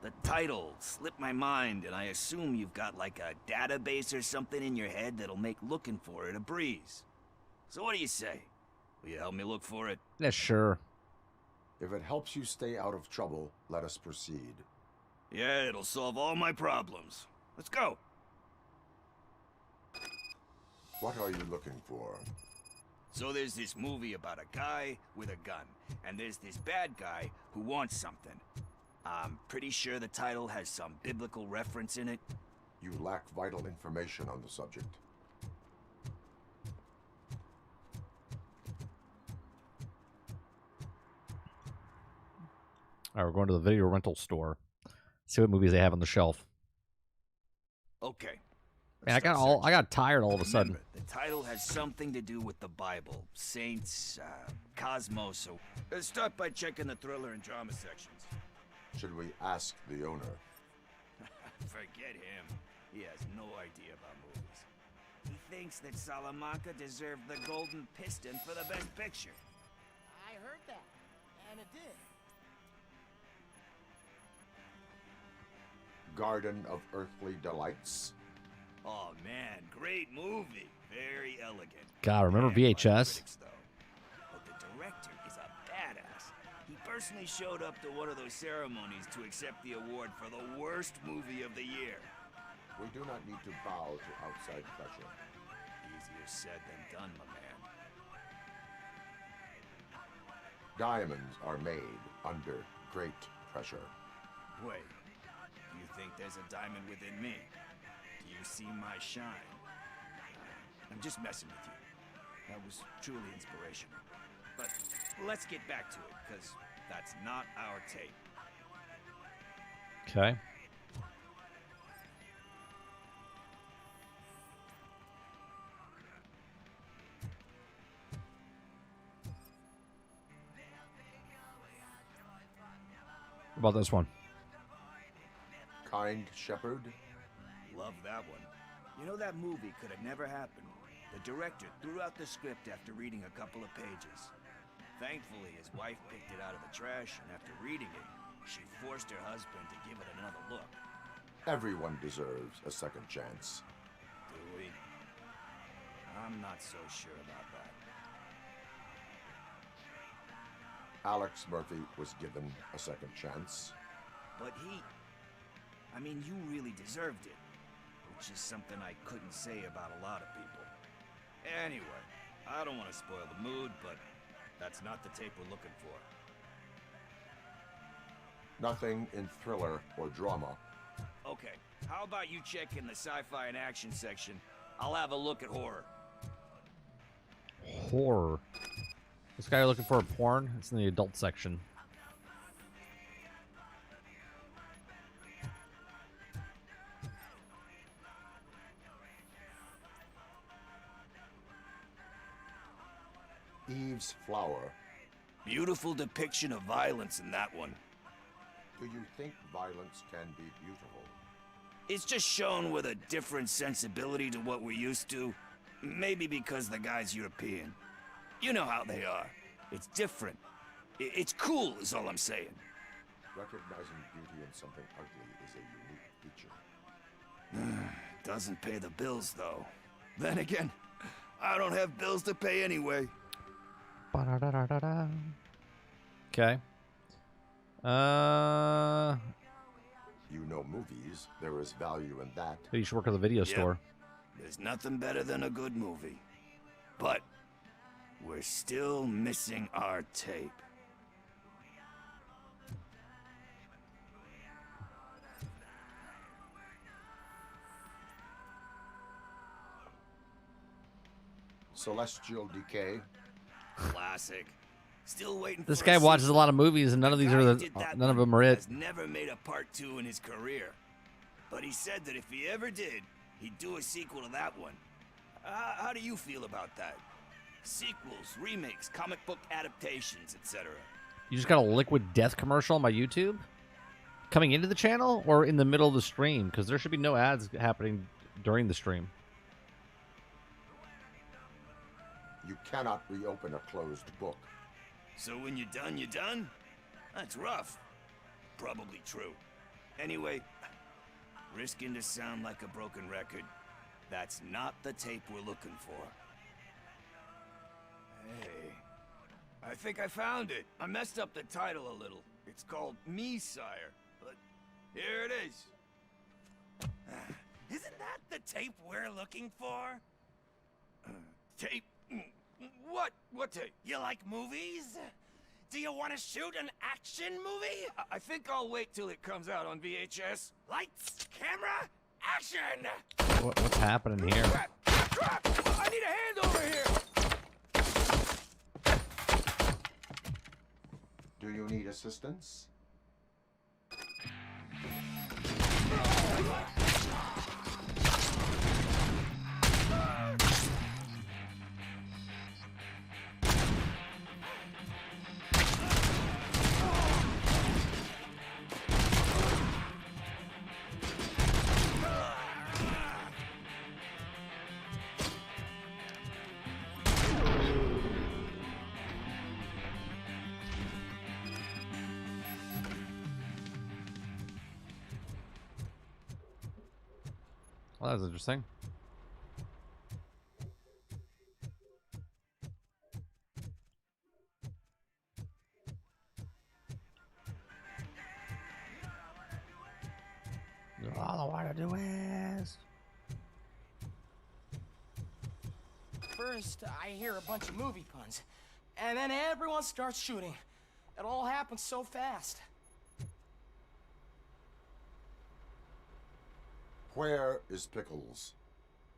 The title slipped my mind, and I assume you've got like a database or something in your head that'll make looking for it a breeze. So what do you say? Will you help me look for it? Yeah, sure. If it helps you stay out of trouble, let us proceed. Yeah, it'll solve all my problems. Let's go. What are you looking for? So there's this movie about a guy with a gun, and there's this bad guy who wants something. I'm pretty sure the title has some biblical reference in it. You lack vital information on the subject. All right, we're going to the video rental store. See what movies they have on the shelf. Okay. Man, I got tired all of a sudden. Remember, the title has something to do with the Bible, saints, cosmos. So let's start by checking the thriller and drama sections. Should we ask the owner? Forget him. He has no idea about movies. He thinks that Salamanca deserved the Golden Piston for the Best Picture. I heard that, and it did. Garden of Earthly Delights. Oh man, great movie. Very elegant. God, remember VHS? But the director is a badass. He personally showed up to one of those ceremonies to accept the award for the worst movie of the year. We do not need to bow to outside pressure. Easier said than done, my man. Diamonds are made under great pressure. Wait, do you think there's a diamond within me? Do you see my shine? I'm just messing with you. That was truly inspirational. But let's get back to it, because that's not our tape. Okay. What about this one? Kind Shepherd? Love that one. You know, that movie could have never happened. The director threw out the script after reading a couple of pages. Thankfully, his wife picked it out of the trash, and after reading it, she forced her husband to give it another look. Everyone deserves a second chance. Do we? I'm not so sure about that. Alex Murphy was given a second chance. But I mean, you really deserved it. Which is something I couldn't say about a lot of people. Anyway, I don't want to spoil the mood, but that's not the tape we're looking for. Nothing in thriller or drama. Okay, how about you check in the sci-fi and action section? I'll have a look at horror. Horror. This guy looking for a porn? It's in the adult section. Eve's Flower. Beautiful depiction of violence in that one. Do you think violence can be beautiful? It's just shown with a different sensibility to what we're used to. Maybe because the guy's European. You know how they are. It's different. It's cool, is all I'm saying. Recognizing beauty in something ugly is a unique feature. Doesn't pay the bills, though. Then again, I don't have bills to pay anyway. Okay. You know movies. There is value in that. You should work at the video store. There's nothing better than a good movie. But we're still missing our tape. Celestial Decay. Classic. Still waiting This for guy a watches a sequel. lot of movies, and none of these are none of them are it. Has never made a part 2 in his career. But he said that if he ever did, he'd do a sequel to that one. How do you feel about that? Sequels, remakes, comic book adaptations, etc. You just got a Liquid Death commercial on my YouTube? Coming into the channel or in the middle of the stream? Because there should be no ads happening during the stream. You cannot reopen a closed book. So when you're done, you're done? That's rough. Probably true. Anyway, risking to sound like a broken record, that's not the tape we're looking for. Hey, I think I found it. I messed up the title a little. It's called Me, Sire, but here it is. Isn't that the tape we're looking for? Tape? What tape? You like movies? Do you want to shoot an action movie? I think I'll wait till it comes out on VHS. Lights, camera, action! What's happening here? Crap! I need a hand over here! Do you need assistance? Well, that was interesting. All I want to do is... First, I hear a bunch of movie puns, and then everyone starts shooting. It all happens so fast. Where is Pickles?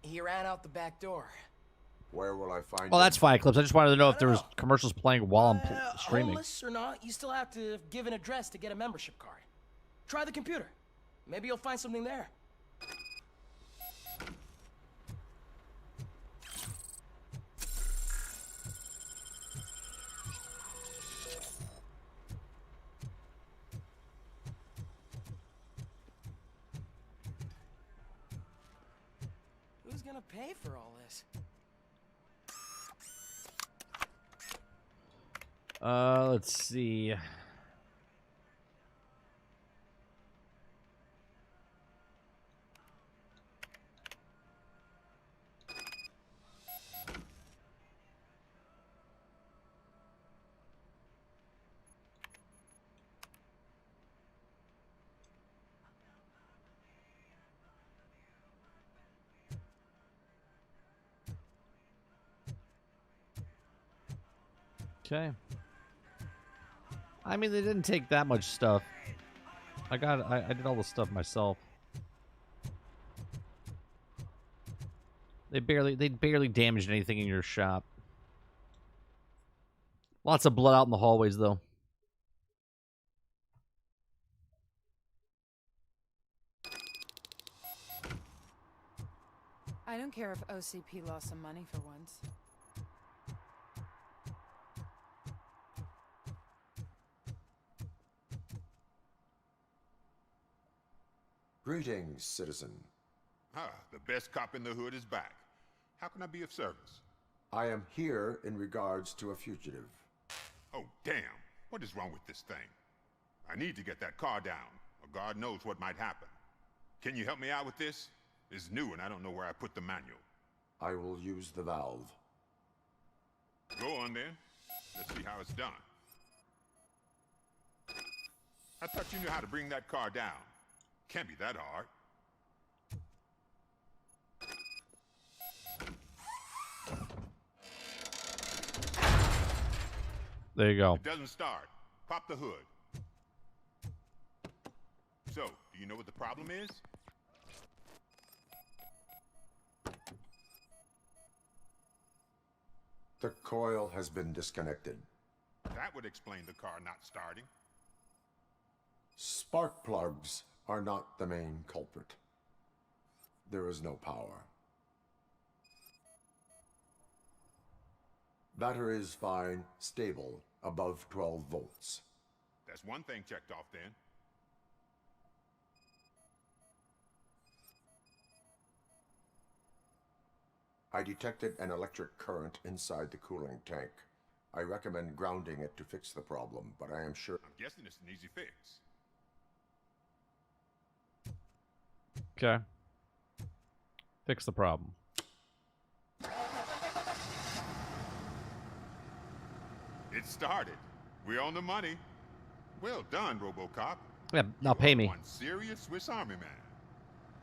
He ran out the back door. Where will I find Well, him? that's fine, Clips. I just wanted to know if there was commercials playing while I'm streaming. Homeless or not, you still have to give an address to get a membership card. Try the computer. Maybe you'll find something there. Who's gonna pay for all this? Let's see. Okay. I mean, they didn't take that much stuff. I did all the stuff myself. They barely damaged anything in your shop. Lots of blood out in the hallways, though. I don't care if OCP lost some money for once. Greetings, citizen. Ah, the best cop in the hood is back. How can I be of service? I am here in regards to a fugitive. Oh, damn. What is wrong with this thing? I need to get that car down, or God knows what might happen. Can you help me out with this? It's new and I don't know where I put the manual. I will use the valve. Go on then. Let's see how it's done. I thought you knew how to bring that car down. Can't be that hard. There you go. It doesn't start. Pop the hood. So, do you know what the problem is? The coil has been disconnected. That would explain the car not starting. Spark plugs are not the main culprit. There is no power. Battery is fine, stable, above 12 volts. That's one thing checked off then. I detected an electric current inside the cooling tank. I recommend grounding it to fix the problem, but I am sure... I'm guessing it's an easy fix. Okay. Fix the problem. It started. We're on the money. Well done, RoboCop. Yeah, now pay me. One serious Swiss Army man.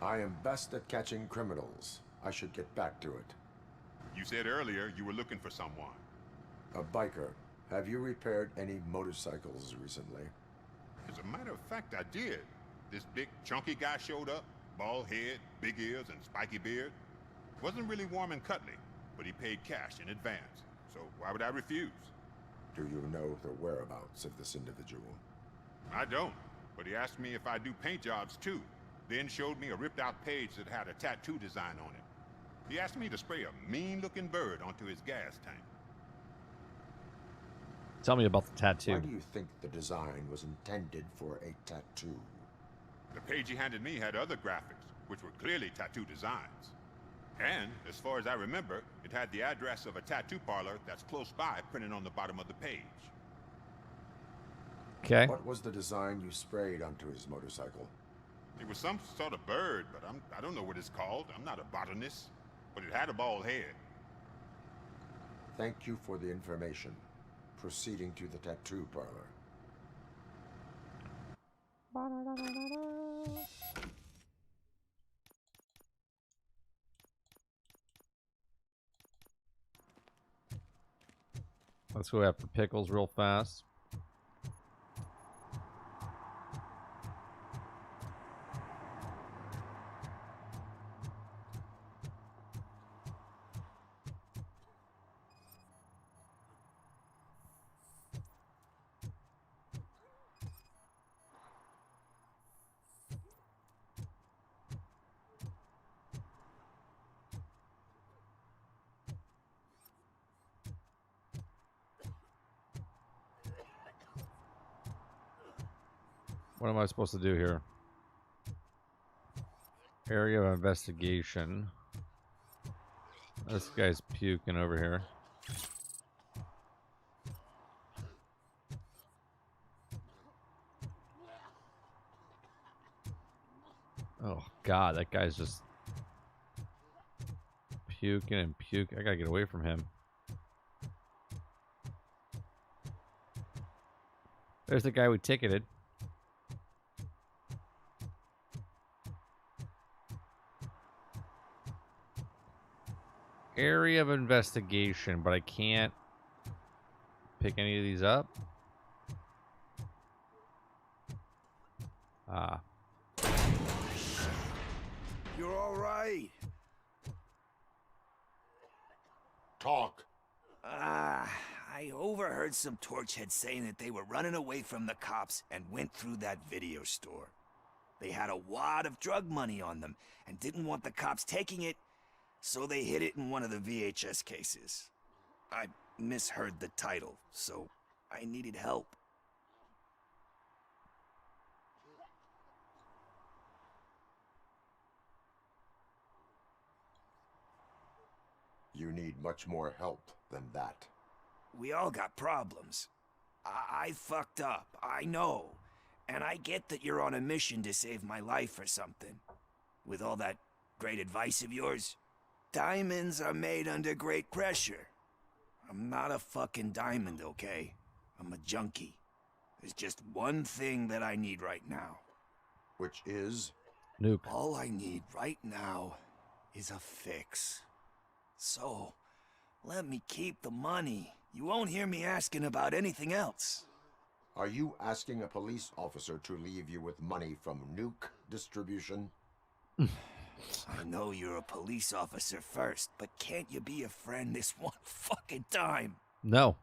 I am best at catching criminals. I should get back to it. You said earlier you were looking for someone. A biker. Have you repaired any motorcycles recently? As a matter of fact, I did. This big, chunky guy showed up. Bald head, big ears, and spiky beard. Wasn't really warm and cuddly, but he paid cash in advance. So why would I refuse? Do you know the whereabouts of this individual? I don't, but he asked me if I do paint jobs too. Then showed me a ripped out page that had a tattoo design on it. He asked me to spray a mean-looking bird onto his gas tank. Tell me about the tattoo. Why do you think the design was intended for a tattoo? The page he handed me had other graphics, which were clearly tattoo designs. And, as far as I remember, it had the address of a tattoo parlor that's close by printed on the bottom of the page. Okay. What was the design you sprayed onto his motorcycle? It was some sort of bird, but I don't know what it's called. I'm not a botanist. But it had a bald head. Thank you for the information. Proceeding to the tattoo parlor. Let's go after Pickles real fast. What am I supposed to do here? Area of investigation. This guy's puking over here. Oh God, that guy's just puking and puking. I gotta get away from him. There's the guy we ticketed. Area of investigation, but I can't pick any of these up. Ah. You're all right. Talk. I overheard some torchheads saying that they were running away from the cops and went through that video store. They had a wad of drug money on them and didn't want the cops taking it, so they hid it in one of the VHS cases. I misheard the title, so I needed help. You need much more help than that. We all got problems. I fucked up, I know. And I get that you're on a mission to save my life or something. With all that great advice of yours, diamonds are made under great pressure. I'm not a fucking diamond, okay? I'm a junkie. There's just one thing that I need right now. Which is? Nuke. All I need right now is a fix. So, let me keep the money. You won't hear me asking about anything else. Are you asking a police officer to leave you with money from nuke distribution? I know you're a police officer first, but can't you be a friend this one fucking time? No.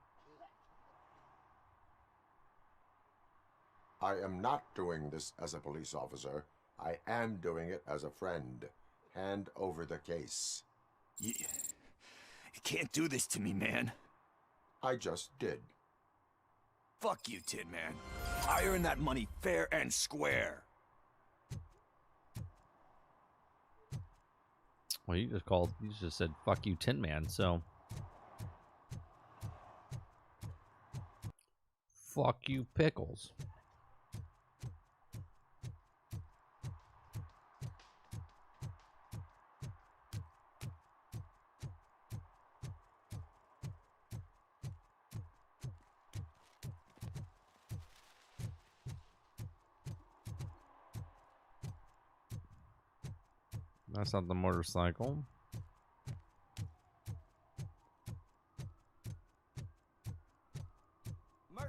I am not doing this as a police officer. I am doing it as a friend. Hand over the case. You can't do this to me, man. I just did. Fuck you, Tin Man. I earned that money fair and square. Well, you just said fuck you, Tin Man, so. Fuck you, Pickles. That's not the motorcycle.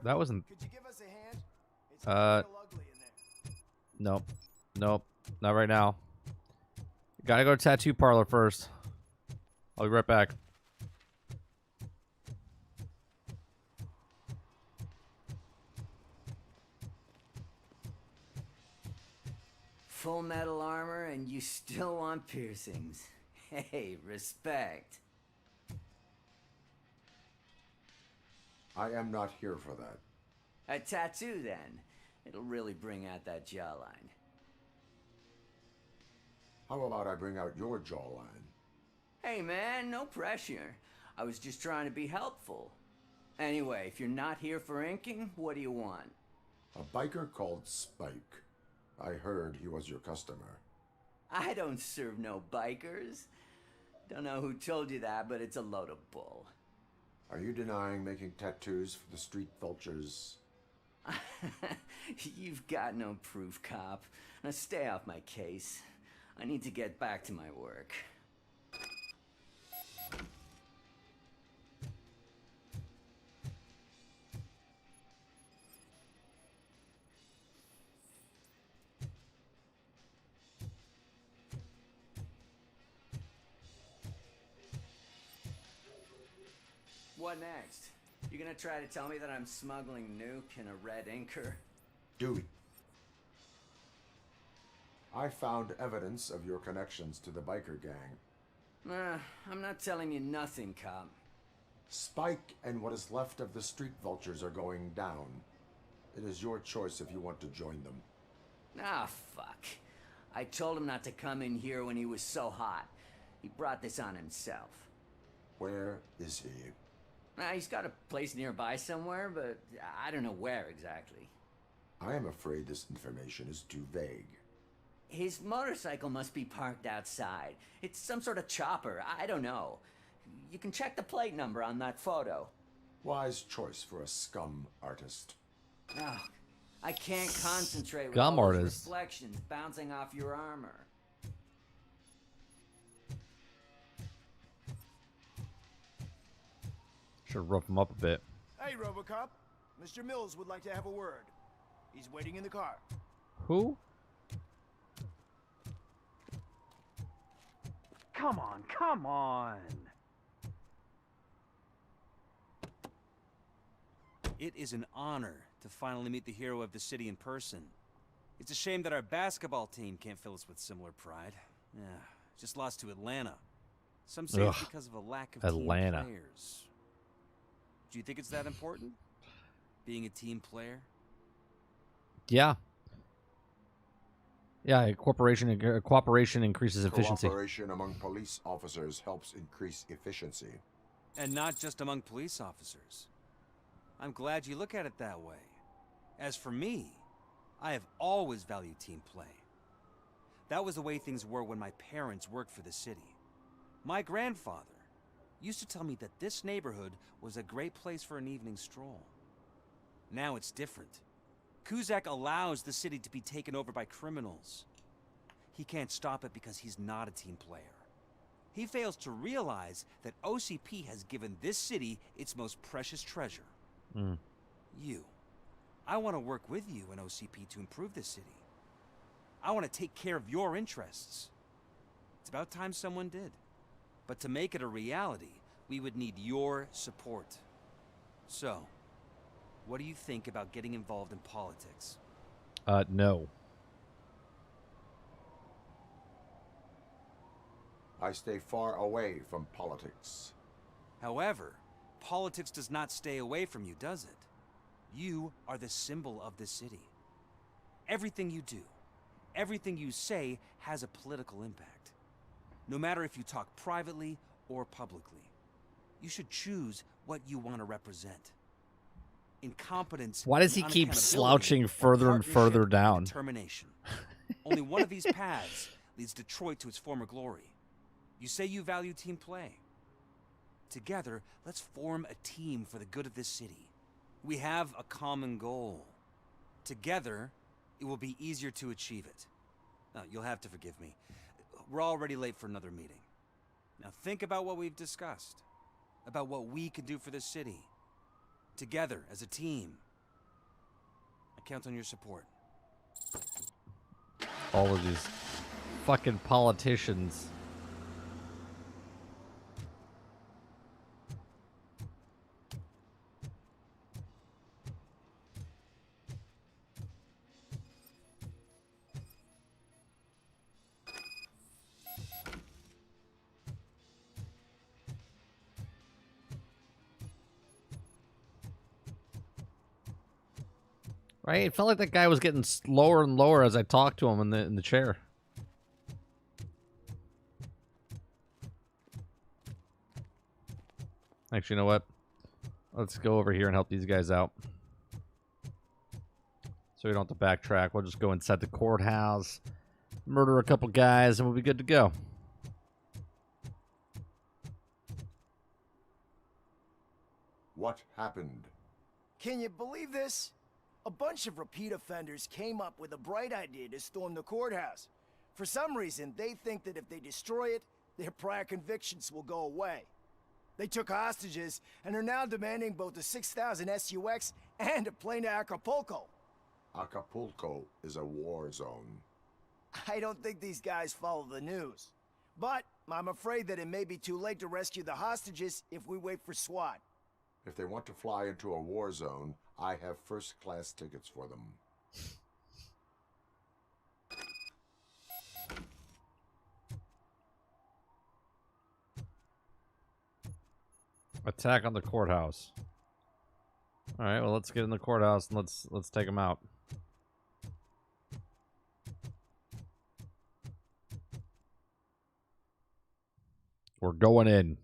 That wasn't. Could you give us a hand? It's Nope. Nope. Not right now. Gotta go to tattoo parlor first. I'll be right back. Full metal armor and you still want piercings. Hey, respect. I am not here for that. A tattoo, then. It'll really bring out that jawline. How about I bring out your jawline? Hey, man, no pressure. I was just trying to be helpful. Anyway, if you're not here for inking, what do you want? A biker called Spike. I heard he was your customer. I don't serve no bikers. Don't know who told you that, but it's a load of bull. Are you denying making tattoos for the street vultures? You've got no proof, cop. Now stay off my case. I need to get back to my work. What next? You gonna try to tell me that I'm smuggling Nuke in a red inker? Dewey. I found evidence of your connections to the biker gang. I'm not telling you nothing, cop. Spike and what is left of the street vultures are going down. It is your choice if you want to join them. Ah, fuck. I told him not to come in here when he was so hot. He brought this on himself. Where is he? He's got a place nearby somewhere, but I don't know where exactly. I am afraid this information is too vague. His motorcycle must be parked outside. It's some sort of chopper. I don't know. You can check the plate number on that photo. Wise choice for a scum artist. Oh, I can't concentrate with Scum all those artist. reflections bouncing off your armor. Should rough him up a bit. Hey, RoboCop. Mr. Mills would like to have a word. He's waiting in the car. Who? Come on, come on. It is an honor to finally meet the hero of the city in person. It's a shame that our basketball team can't fill us with similar pride. Yeah, just lost to Atlanta. Some say it's because of a lack of Atlanta. team players. Do you think it's that important? Being a team player? Yeah. Yeah, cooperation increases efficiency. Cooperation among police officers helps increase efficiency. And not just among police officers. I'm glad you look at it that way. As for me, I have always valued team play. That was the way things were when my parents worked for the city. My grandfather used to tell me that this neighborhood was a great place for an evening stroll. Now it's different. Kuzak allows the city to be taken over by criminals. He can't stop it because he's not a team player. He fails to realize that OCP has given this city its most precious treasure. You. I want to work with you in OCP to improve this city. I want to take care of your interests. It's about time someone did. But to make it a reality, we would need your support. So, what do you think about getting involved in politics? No. I stay far away from politics. However, politics does not stay away from you, does it? You are the symbol of the city. Everything you do, everything you say has a political impact. No matter if you talk privately or publicly. You should choose what you want to represent. Incompetence. Why does he keep slouching further and further down? Determination. Only one of these paths leads Detroit to its former glory. You say you value team play. Together, let's form a team for the good of this city. We have a common goal. Together, it will be easier to achieve it. Now, you'll have to forgive me. we're already late for another meeting. Now think about what we've discussed. About what we can do for the city. Together, as a team. I count on your support. All of these fucking politicians. Right? It felt like that guy was getting lower and lower as I talked to him in the chair. Actually, you know what? Let's go over here and help these guys out. So we don't have to backtrack. We'll just go inside the courthouse, murder a couple guys, and we'll be good to go. What happened? Can you believe this? A bunch of repeat offenders came up with a bright idea to storm the courthouse. For some reason, they think that if they destroy it, their prior convictions will go away. They took hostages and are now demanding both a 6,000 SUX and a plane to Acapulco. Acapulco is a war zone. I don't think these guys follow the news. But I'm afraid that it may be too late to rescue the hostages if we wait for SWAT. If they want to fly into a war zone, I have first-class tickets for them. Attack on the courthouse. All right, well, let's get in the courthouse and let's take them out. We're going in.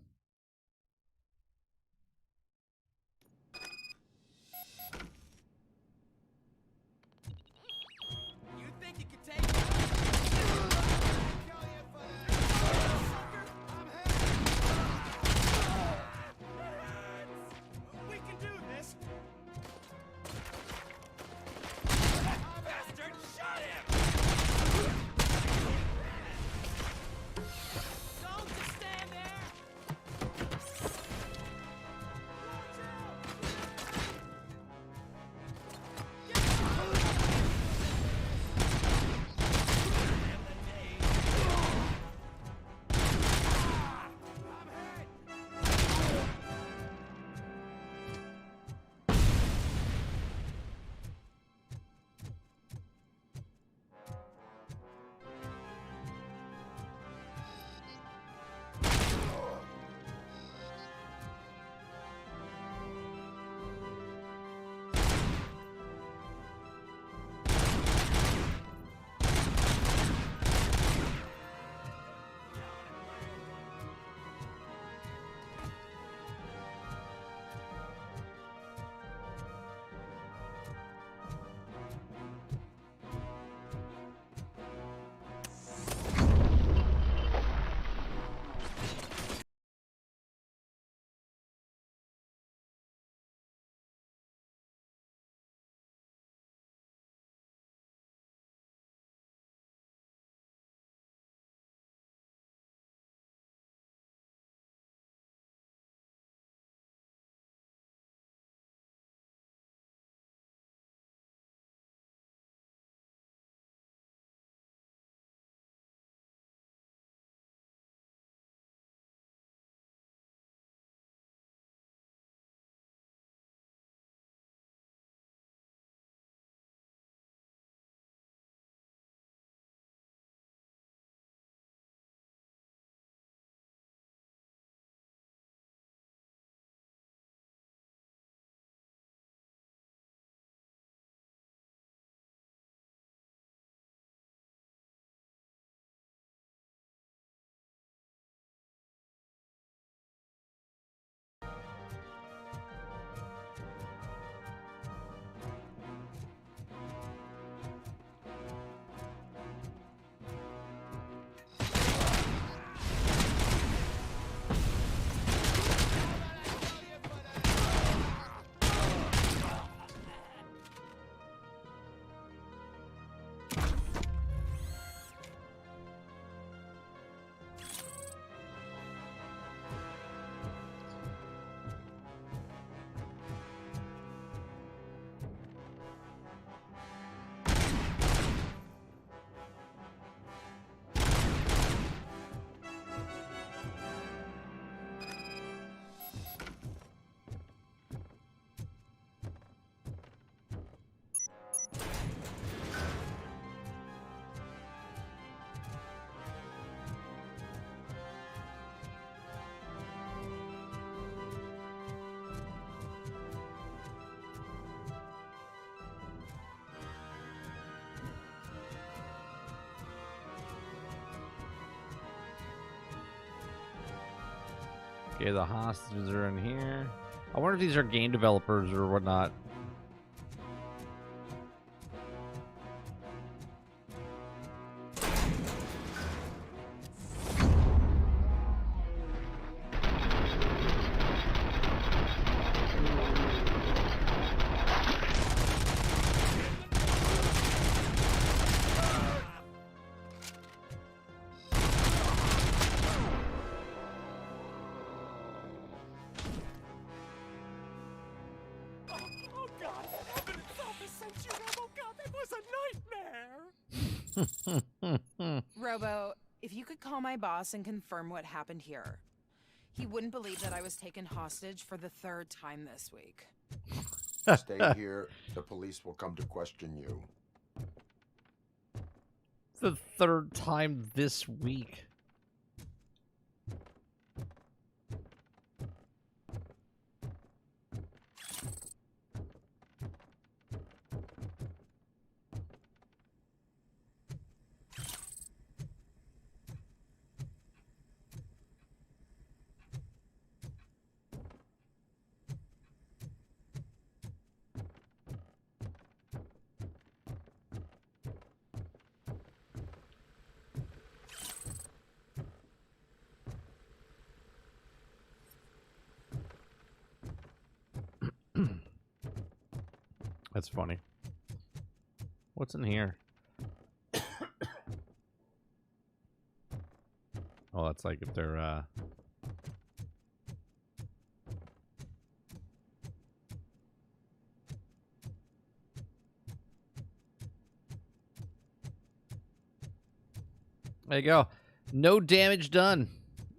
Okay, the hostages are in here. I wonder if these are game developers or whatnot. Oh God! I've been in office since you RoboCop. It was a nightmare. Robo, if you could call my boss and confirm what happened here. He wouldn't believe that I was taken hostage for the 3rd time this week. Stay here. The police will come to question you. The 3rd time this week. That's funny. What's in here? Oh, that's like if they're There you go. No damage done.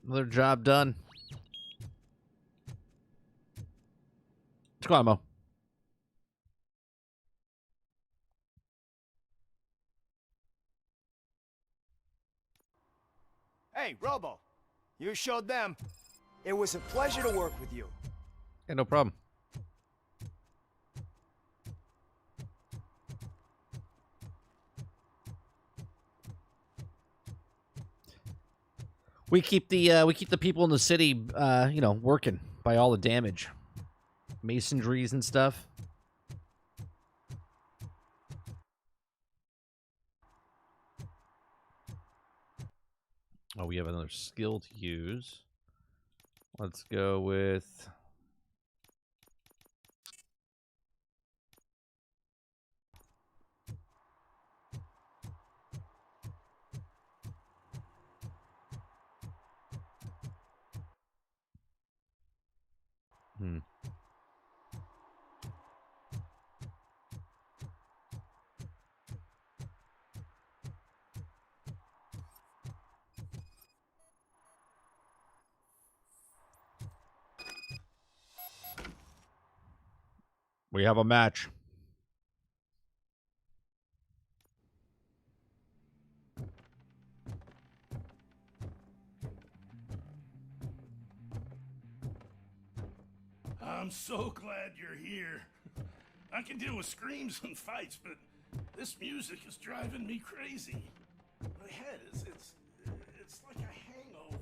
Another job done. Let's go on, Mo. Hey, Robo. You showed them. It was a pleasure to work with you. Hey, no problem. We keep the people in the city, you know, working by all the damage, masonries and stuff. Oh, we have another skill to use. Let's go with. We have a match. I'm so glad you're here. I can deal with screams and fights, but this music is driving me crazy. My head is, it's like a hangover.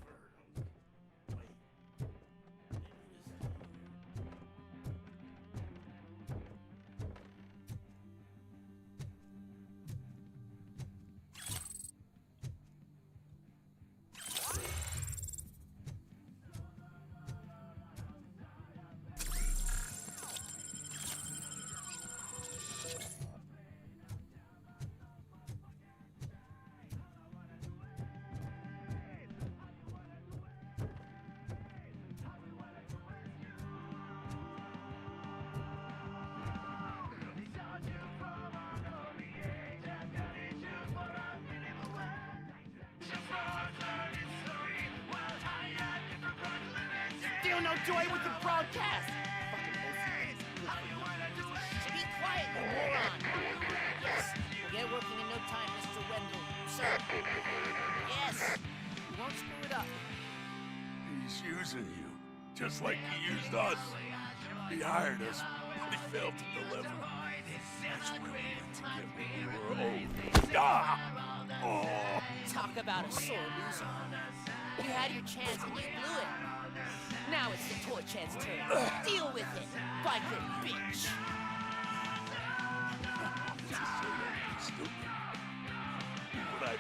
Still no joy with the broadcast. Fucking be quiet, you moron. Yes, we'll get working in no time, Mr. Wendell. Sir. Yes. You won't screw it up. He's using you, just like he used us. He hired us, but he failed to deliver. That's where we went to get when we were old. Ah! Oh! Talk about a sore loser. You had your chance and you blew it. Now it's the torch head's turn. Deal with it, biker bitch. Stupid. But I...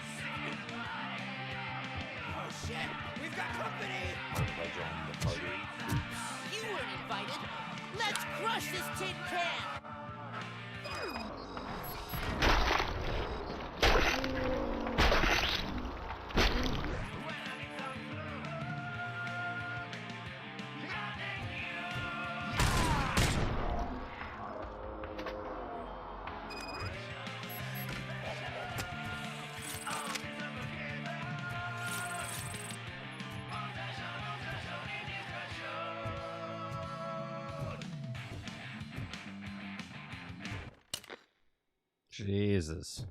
Oh shit, we've got company! You weren't invited. Let's crush this tin can! Jesus.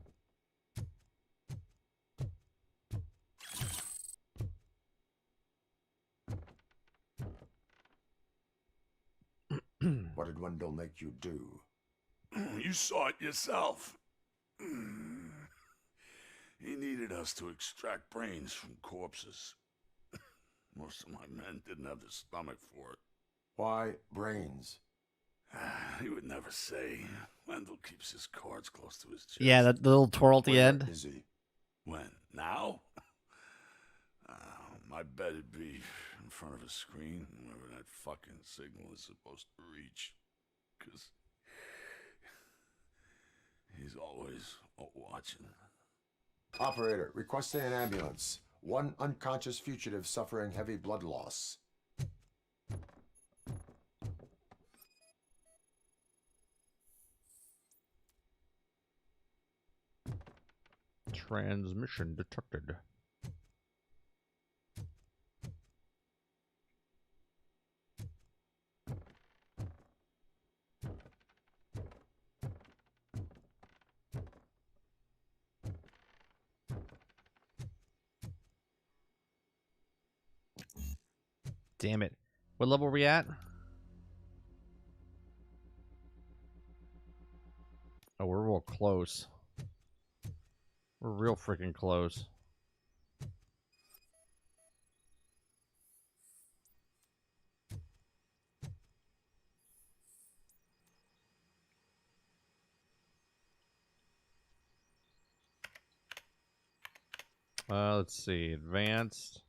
What did Wendell make you do? You saw it yourself. He needed us to extract brains from corpses. Most of my men didn't have the stomach for it. Why brains? He would never say. Wendell keeps his cards close to his chest. Yeah, that little twirl at the Where end. is he? When? Now? My bet it'd be in front of a screen, wherever that fucking signal is supposed to reach. 'Cause he's always watching. Operator, requesting an ambulance. One unconscious fugitive suffering heavy blood loss. Transmission detected. Damn it. What level are we at? Oh, we're real close. We're real freaking close. Let's see. Advanced.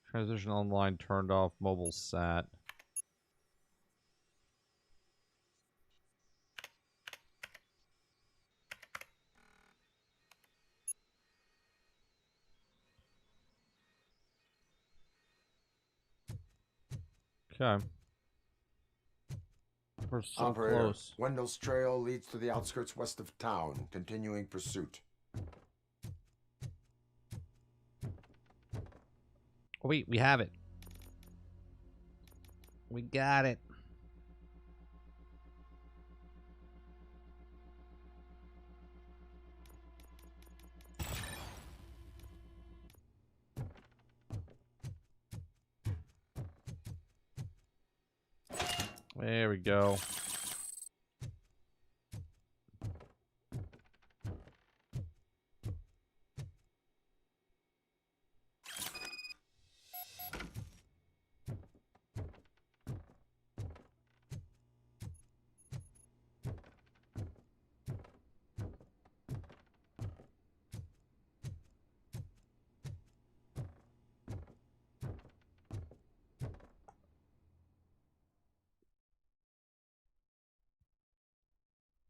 Transition online turned off. Mobile sat. Okay. We're so Operator, close. Wendell's trail leads to the outskirts west of town. Continuing pursuit. Oh, wait, we have it. We got it. There we go.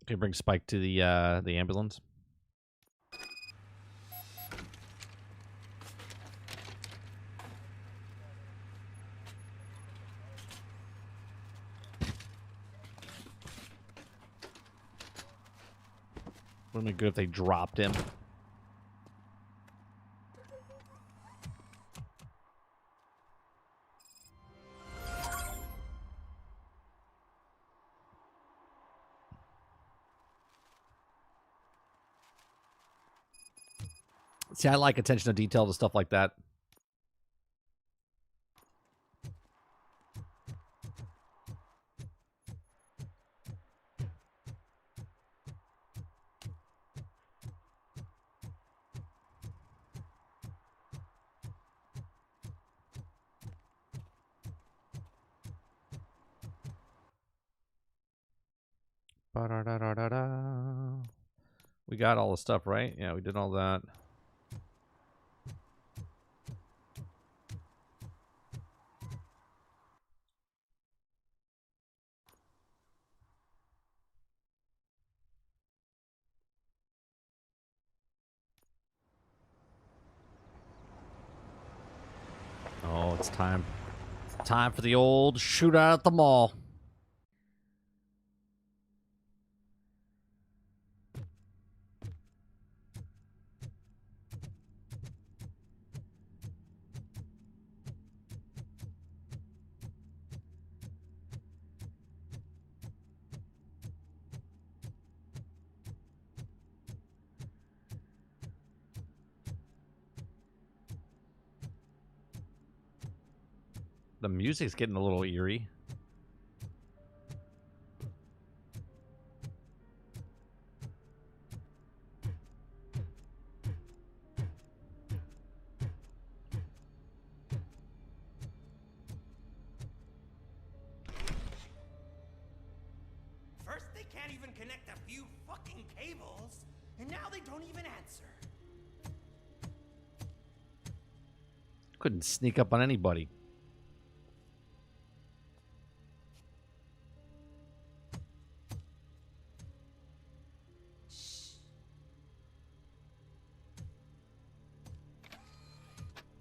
Okay, bring Spike to the ambulance. Wouldn't it be good if they dropped him? See, I like attention to detail to stuff like that. Ba-da-da-da-da-da. We got all the stuff, right? Yeah, we did all that. Oh, it's time. Time for the old shootout at the mall. The music's getting a little eerie. First they can't even connect a few fucking cables, and now they don't even answer. Couldn't sneak up on anybody.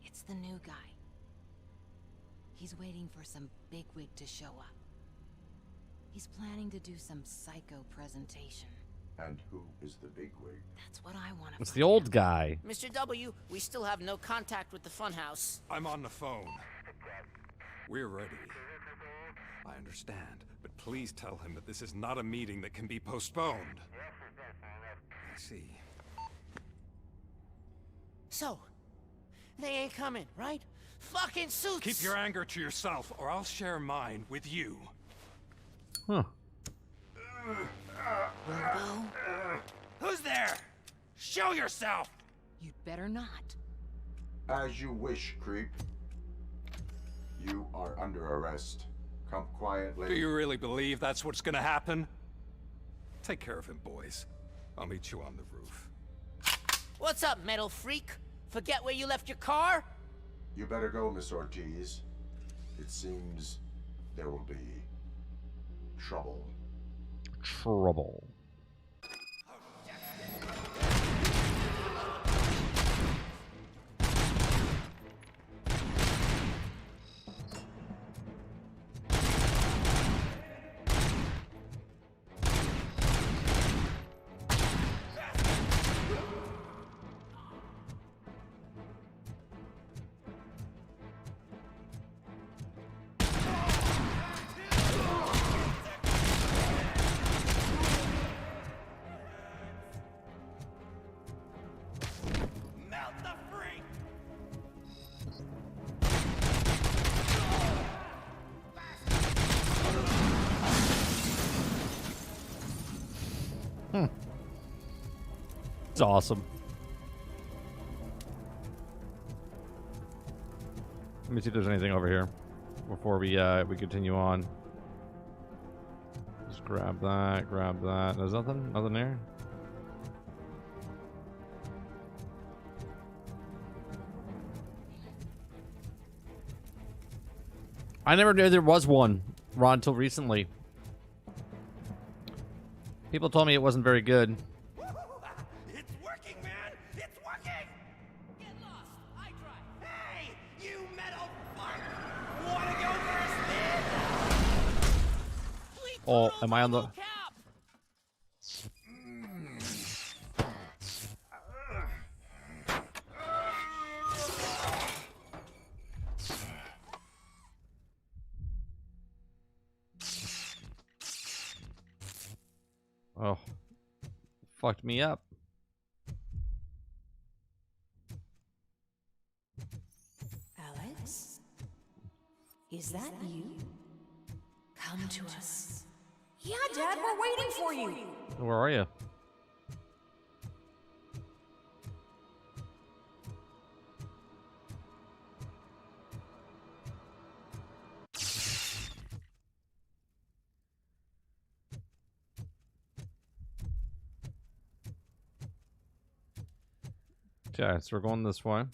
It's the new guy. He's waiting for some bigwig to show up. He's planning to do some psycho presentation. And who is the bigwig? That's what I want to It's the old guy. Mr. W, we still have no contact with the funhouse. I'm on the phone. We're ready. I understand, but please tell him that this is not a meeting that can be postponed. I see. So, they ain't coming, right? Fucking suits! Keep your anger to yourself, or I'll share mine with you. Huh. Robo? Who's there? Show yourself! You'd better not. As you wish, creep. You are under arrest. Come quietly. Do you really believe that's what's gonna happen? Take care of him, boys. I'll meet you on the roof. What's up, metal freak? Forget where you left your car? You better go, Miss Ortiz. It seems there will be trouble. Trouble. It's awesome. Let me see if there's anything over here before we continue on. Just grab that, grab that. There's nothing there. I never knew there was one, Ron, until recently. People told me it wasn't very good. It's working, man! It's working! Get lost! I drive! Hey! You metal fuck! Wanna go first, man? Oh, am I on the... Oh, fucked me up. Alex? Is that you? Come to us. Yeah, Dad, we're waiting for you. Where are you? Okay, so we're going this way.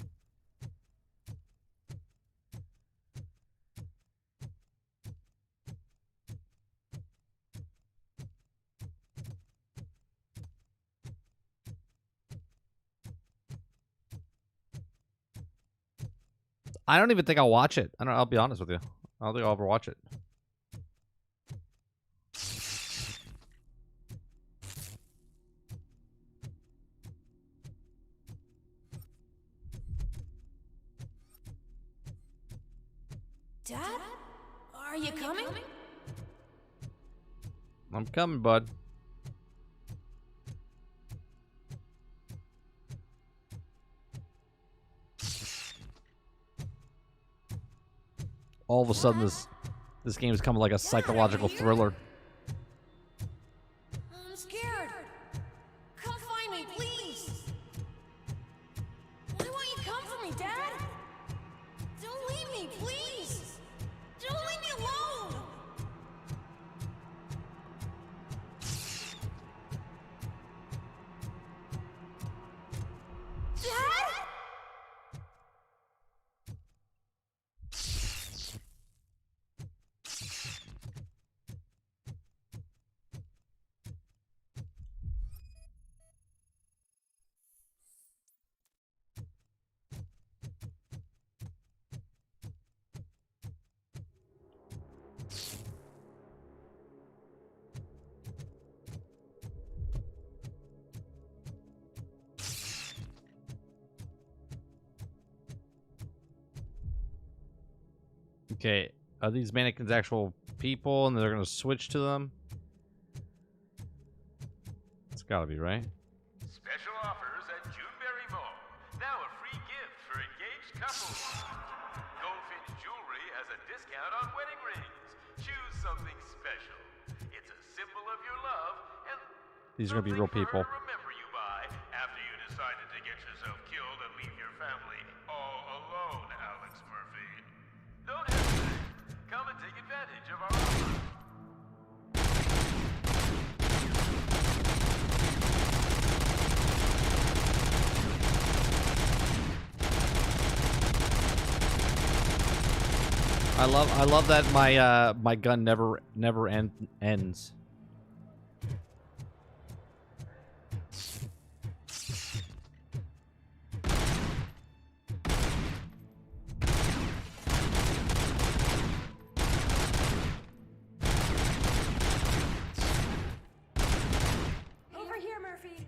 I don't even think I'll watch it. I'll be honest with you. I don't think I'll ever watch it. Dad? Are you coming? I'm coming, bud. All of a sudden, this game is becoming like a psychological thriller. I'm scared. Come find me, please. Why won't you come for me, Dad? Don't leave me, please. Don't leave me alone. Dad? Okay, are these mannequins actual people and they're gonna switch to them? It's gotta be, right? Special offers at Juneberry Mall. Now a free gift for engaged couples. Goldfinch Jewelry has a discount on wedding rings. Choose something special. It's a symbol of your love and These are gonna be real people. remember you by after you decided to get yourself killed and leave your family all alone, Alex Murphy. Don't hesitate. Come and take advantage of our offer. I love that my gun never ends. Over here, Murphy.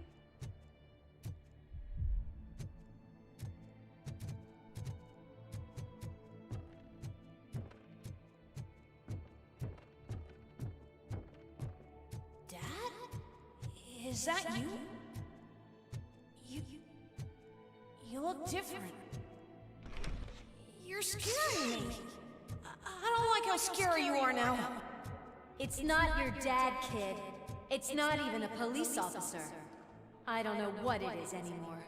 Dad? Is that you? You look different. You're scaring me. I don't like how scary you are now. It's not your dad, kid. It's not even a police officer. I don't know what it is anymore.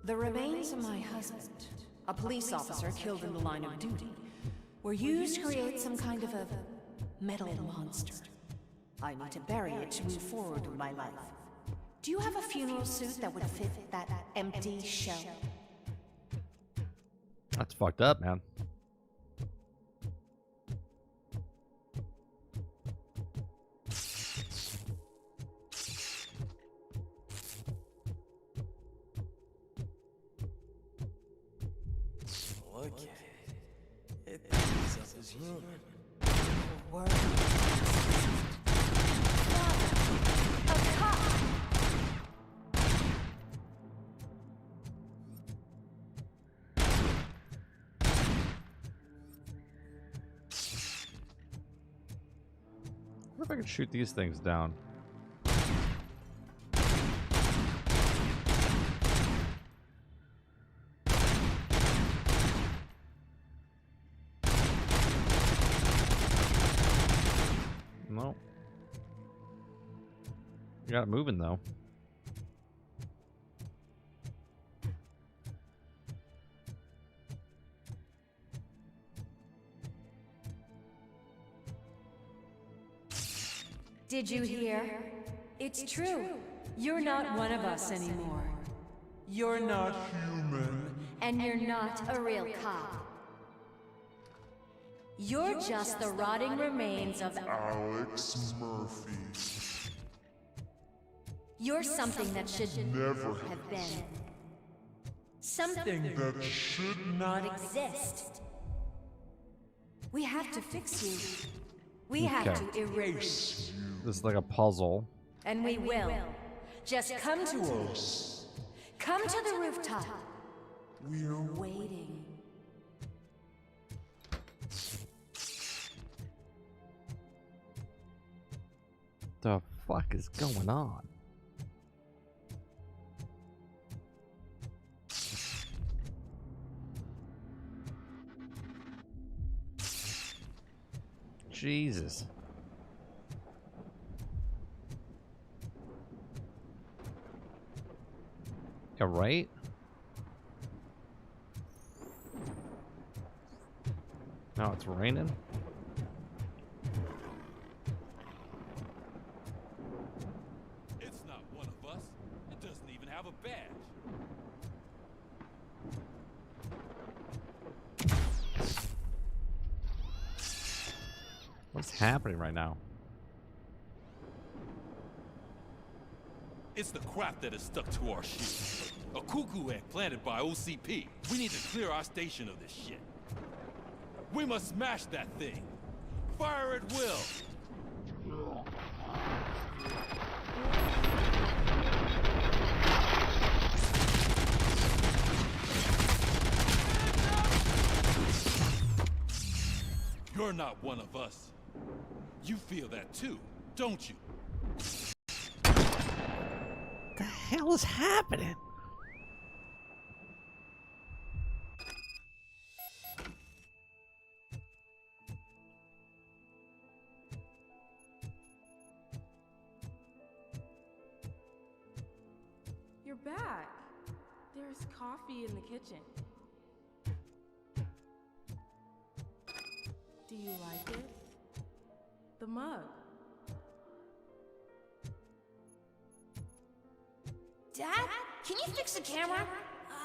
The remains of my husband, a police officer killed in the line of duty, were used to create some kind of a metal monster. I need to bury it to move forward with my life. Do you have a funeral suit that would fit that empty shell? That's fucked up, man. Look at it. It thinks up as human. Word. if I can shoot these things down. No. You got it moving though. Did you hear? It's true. You're not one of us anymore. You're not human. And you're not a real cop. You're just the rotting remains of Alex Murphy. You're something that should never have been. Something that should not exist. We have to fix you. We have to erase you. This is like a puzzle. And we will. Just come to us. Come to the rooftop. We're waiting. The fuck is going on? Jesus. Yeah, right? Now it's raining. It's not one of us. It doesn't even have a badge. What's happening right now? It's the crap that is stuck to our shit. A cuckoo egg planted by OCP. We need to clear our station of this shit. We must smash that thing. Fire at will. You're not one of us. You feel that too, don't you? What the hell is happening? You're back. There's coffee in the kitchen. Do you like it? The mug. Dad, can you fix the camera?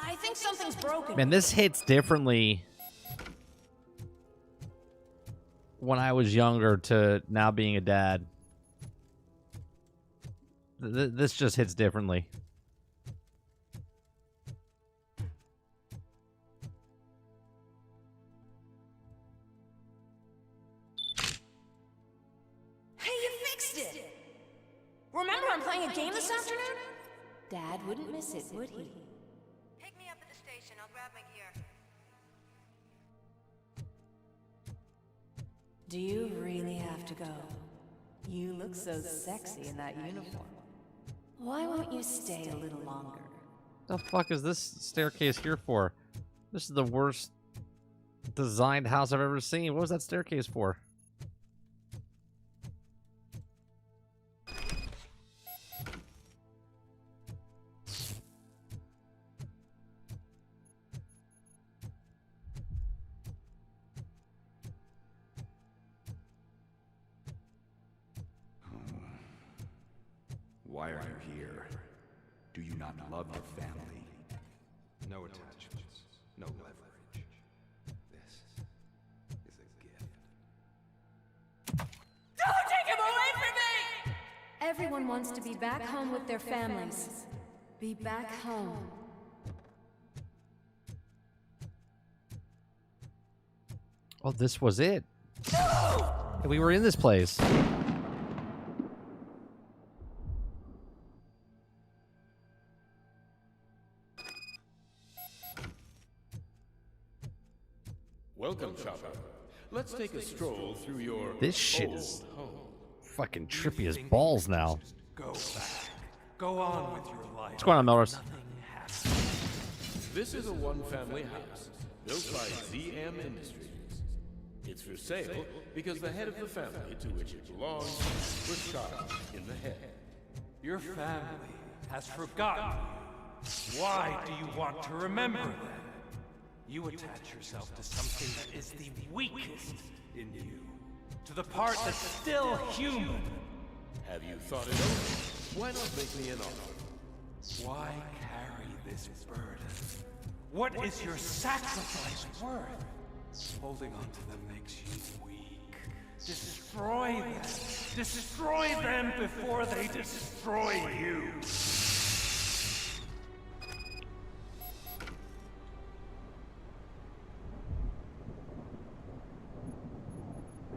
I think something's broken. Man, this hits differently when I was younger to now being a dad. This just hits differently. Hey, you fixed it! Remember I'm playing a game this afternoon? Dad wouldn't miss it, would he? Pick me up at the station. I'll grab my gear. Do you really have to go? You look so sexy in that uniform. Why won't you stay a little longer? The fuck is this staircase here for? This is the worst designed house I've ever seen. What was that staircase for? Why are you here? Do you not love your family? No attachments, no leverage. This is a gift. Don't take him away from me! Everyone wants to be back home with their families. Be back home. Oh, this was it. We were in this place. Welcome, Chopper. Let's take a stroll through your This shit is old home. Fucking trippy as balls now. Go back. Go on with your life. What's going on, Melrose? This is a one-family house built by ZM Industries. It's for sale because the head of the family to which it belongs was shot in the head. Your family has forgotten you. Why do you want to remember them? You attach yourself to something that is the weakest in you. To the part that's still human. Have you thought it over? Why not make me an offer? Why carry this burden? What is your sacrifice worth? Holding on to them makes you weak. Destroy them. Destroy them before they destroy you.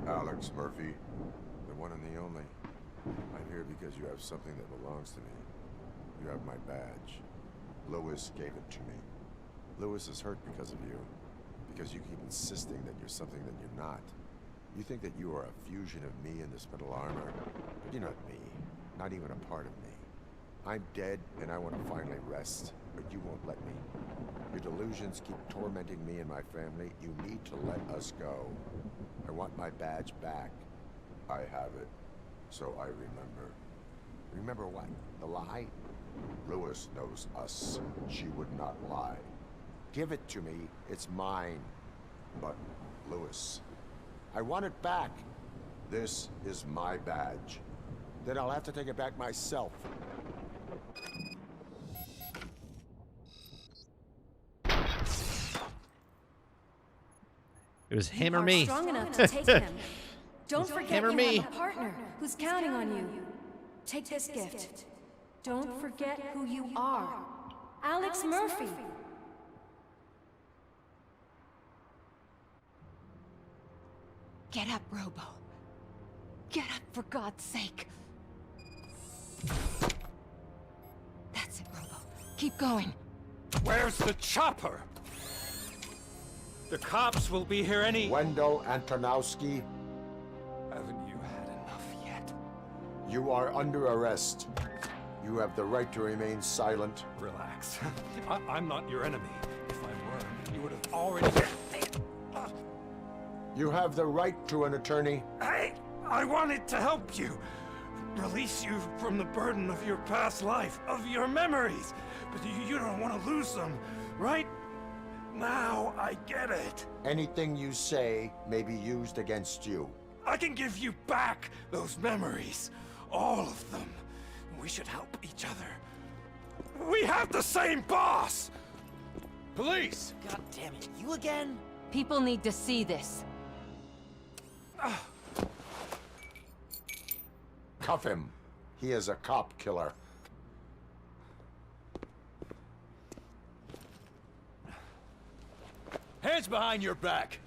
Alex Murphy, the one and the only. I'm here because you have something that belongs to me. You have my badge. Lewis gave it to me. Lewis is hurt because of you. Because you keep insisting that you're something that you're not. You think that you are a fusion of me in this metal armor, but you're not me. Not even a part of me. I'm dead, and I want to finally rest, but you won't let me. Your delusions keep tormenting me and my family. You need to let us go. I want my badge back. I have it, so I remember. Remember what? The lie? Lewis knows us. She would not lie. Give it to me. It's mine. But, Lewis, I want it back. This is my badge. Then I'll have to take it back myself. It was him or me. Strong enough to take him. Don't forget him or you me. have a partner who's counting on you. Take this gift. Don't forget who you are. Alex Murphy. Get up, Robo. Get up, for God's sake. That's it, Robo. Keep going. Where's the chopper? The cops will be here any... Wendell Antonowski, Haven't you had enough yet? you are under arrest. You have the right to remain silent. Relax. I'm not your enemy. If I were, you would have already... You have the right to an attorney. I wanted to help you. Release you from the burden of your past life, of your memories. But you don't want to lose them, right? Now I get it. Anything you say may be used against you. I can give you back those memories. All of them. We should help each other. We have the same boss! Police! God damn it, you again? People need to see this. Cuff him. He is a cop killer. Hands behind your back.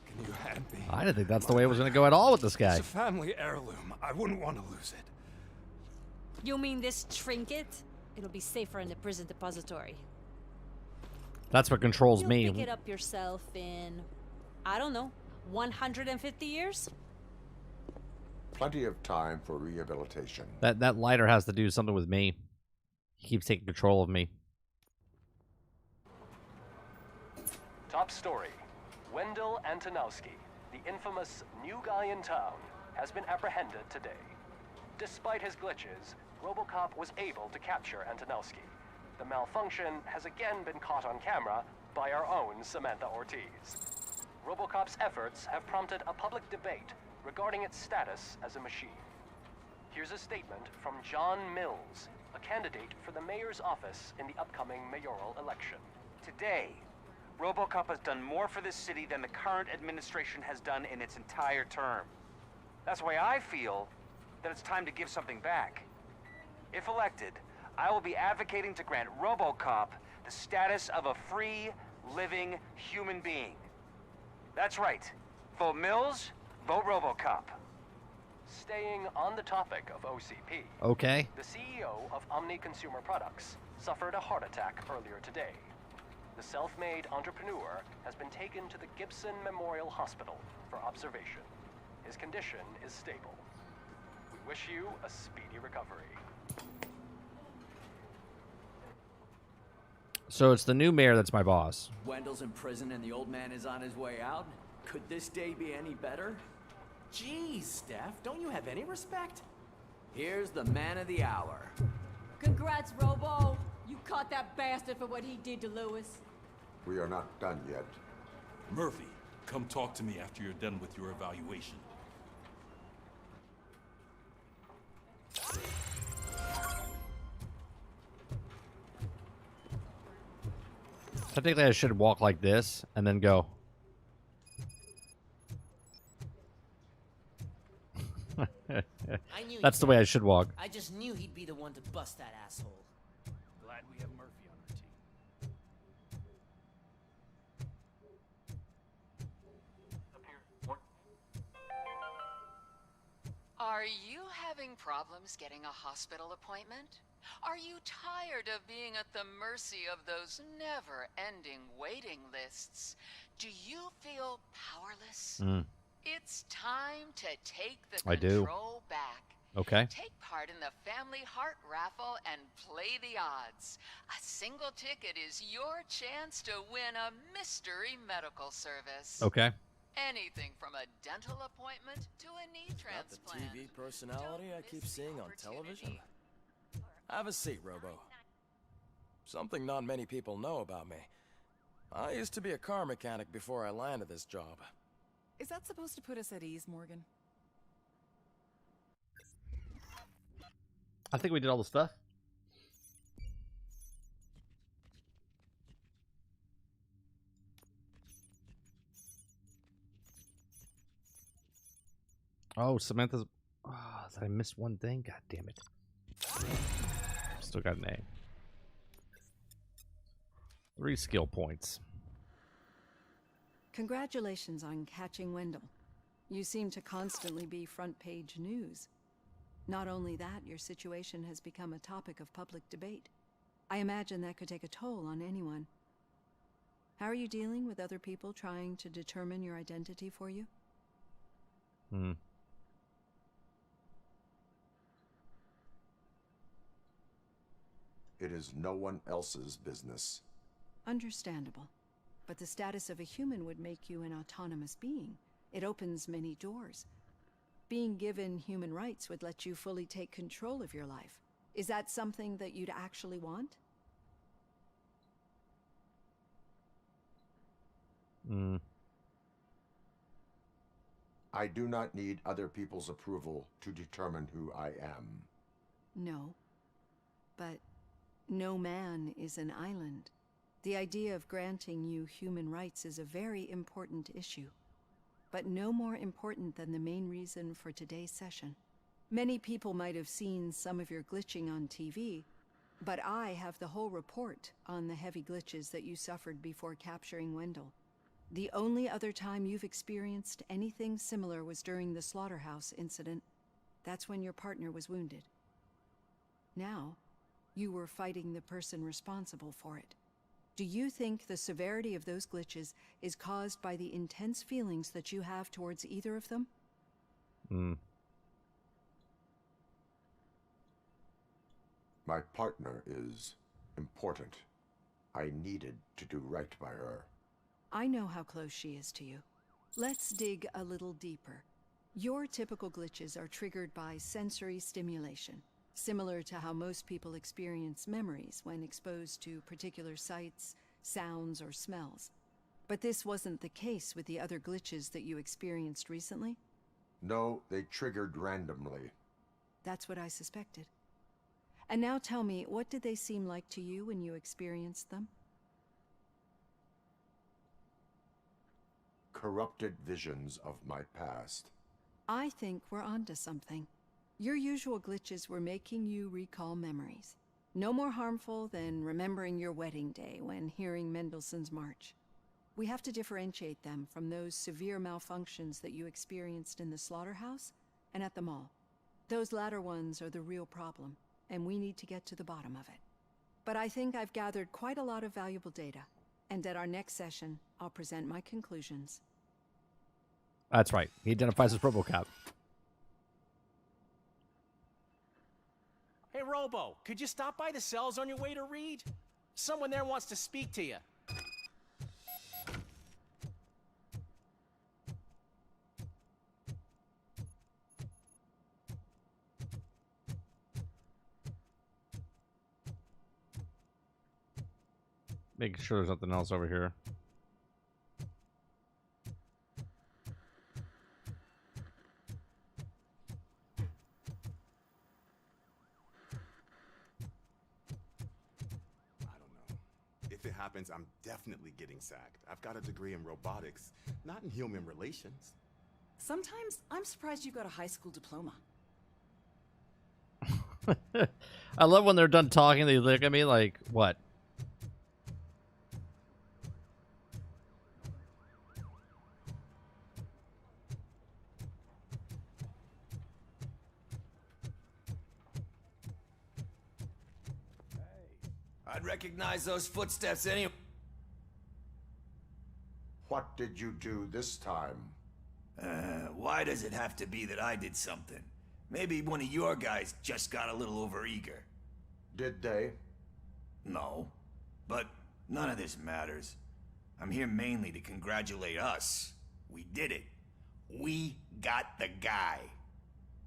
Can you hand me? I didn't think that's the way it was going to go at all with this guy. It's a family heirloom. I wouldn't want to lose it. You mean this trinket? It'll be safer in the prison depository. That's what controls You'll me. pick it up yourself in, I don't know, 150 years? Plenty of time for rehabilitation. That lighter has to do something with me. He keeps taking control of me. Top story. Wendell Antonowski, the infamous new guy in town, has been apprehended today. Despite his glitches, RoboCop was able to capture Antonowski. The malfunction has again been caught on camera by our own Samantha Ortiz. RoboCop's efforts have prompted a public debate regarding its status as a machine. Here's a statement from John Mills, a candidate for the mayor's office in the upcoming mayoral election. Today, RoboCop has done more for this city than the current administration has done in its entire term. That's why I feel that it's time to give something back. If elected, I will be advocating to grant RoboCop the status of a free, living human being. That's right. Vote Mills, vote RoboCop. Staying on the topic of OCP, Okay. the CEO of Omni Consumer Products suffered a heart attack earlier today. The self-made entrepreneur has been taken to the Gibson Memorial Hospital for observation. His condition is stable. We wish you a speedy recovery. So it's the new mayor that's my boss. Wendell's in prison and the old man is on his way out? Could this day be any better? Jeez, Steph, don't you have any respect? Here's the man of the hour. Congrats, Robo. You caught that bastard for what he did to Lewis. We are not done yet. Murphy, come talk to me after you're done with your evaluation. Technically, I should walk like this and then go. That's the way I should walk. I just knew he'd be the one to bust that asshole. Glad we have Murphy on our team. Are you having problems getting a hospital appointment? Are you tired of being at the mercy of those never-ending waiting lists? Do you feel powerless? It's time to take the control back. Okay. Take part in the Family Heart Raffle and play the odds. A single ticket is your chance to win a mystery medical service. Okay. Anything from a dental appointment to a knee transplant. The TV personality I keep seeing on television? Have a seat, Robo. Something not many people know about me. I used to be a car mechanic before I landed this job. Is that supposed to put us at ease, Morgan? I think we did all the stuff. Oh, Samantha's... Oh, did I miss one thing? God damn it. Still got an A. 3 skill points. Congratulations on catching Wendell. You seem to constantly be front-page news. Not only that, your situation has become a topic of public debate. I imagine that could take a toll on anyone. How are you dealing with other people trying to determine your identity for you? It is no one else's business. Understandable. But the status of a human would make you an autonomous being. It opens many doors. Being given human rights would let you fully take control of your life. Is that something that you'd actually want? I do not need other people's approval to determine who I am. No. But no man is an island. The idea of granting you human rights is a very important issue, but no more important than the main reason for today's session. Many people might have seen some of your glitching on TV, but I have the whole report on the heavy glitches that you suffered before capturing Wendell. The only other time you've experienced anything similar was during the slaughterhouse incident. That's when your partner was wounded. Now, you were fighting the person responsible for it. Do you think the severity of those glitches is caused by the intense feelings that you have towards either of them? My partner is important. I needed to do right by her. I know how close she is to you. Let's dig a little deeper. Your typical glitches are triggered by sensory stimulation, similar to how most people experience memories when exposed to particular sights, sounds, or smells. But this wasn't the case with the other glitches that you experienced recently? No, they triggered randomly. That's what I suspected. And now tell me, what did they seem like to you when you experienced them? Corrupted visions of my past. I think we're onto something. Your usual glitches were making you recall memories. No more harmful than remembering your wedding day when hearing Mendelssohn's March. We have to differentiate them from those severe malfunctions that you experienced in the slaughterhouse and at the mall. Those latter ones are the real problem, and we need to get to the bottom of it. But I think I've gathered quite a lot of valuable data, and at our next session, I'll present my conclusions. That's right. He identifies as RoboCop. Hey, Robo, could you stop by the cells on your way to Reed? Someone there wants to speak to you. Making sure there's nothing else over here. If it happens, I'm definitely getting sacked. I've got a degree in robotics, not in human relations. Sometimes I'm surprised you got a high school diploma. I love when they're done talking, they look at me like, what? I'd recognize those footsteps anyway. What did you do this time? Why does it have to be that I did something? Maybe one of your guys just got a little overeager. Did they? No. But none of this matters. I'm here mainly to congratulate us. We did it. We got the guy.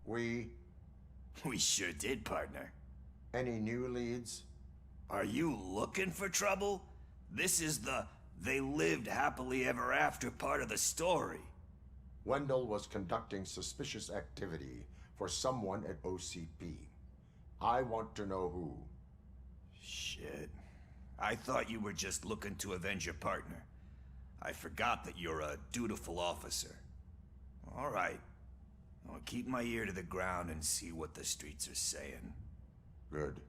We sure did, partner. Any new leads? Are you looking for trouble? This is the they lived happily ever after part of the story. Wendell was conducting suspicious activity for someone at OCP. I want to know who. Shit. I thought you were just looking to avenge your partner. I forgot that you're a dutiful officer. All right. I'll keep my ear to the ground and see what the streets are saying. Good.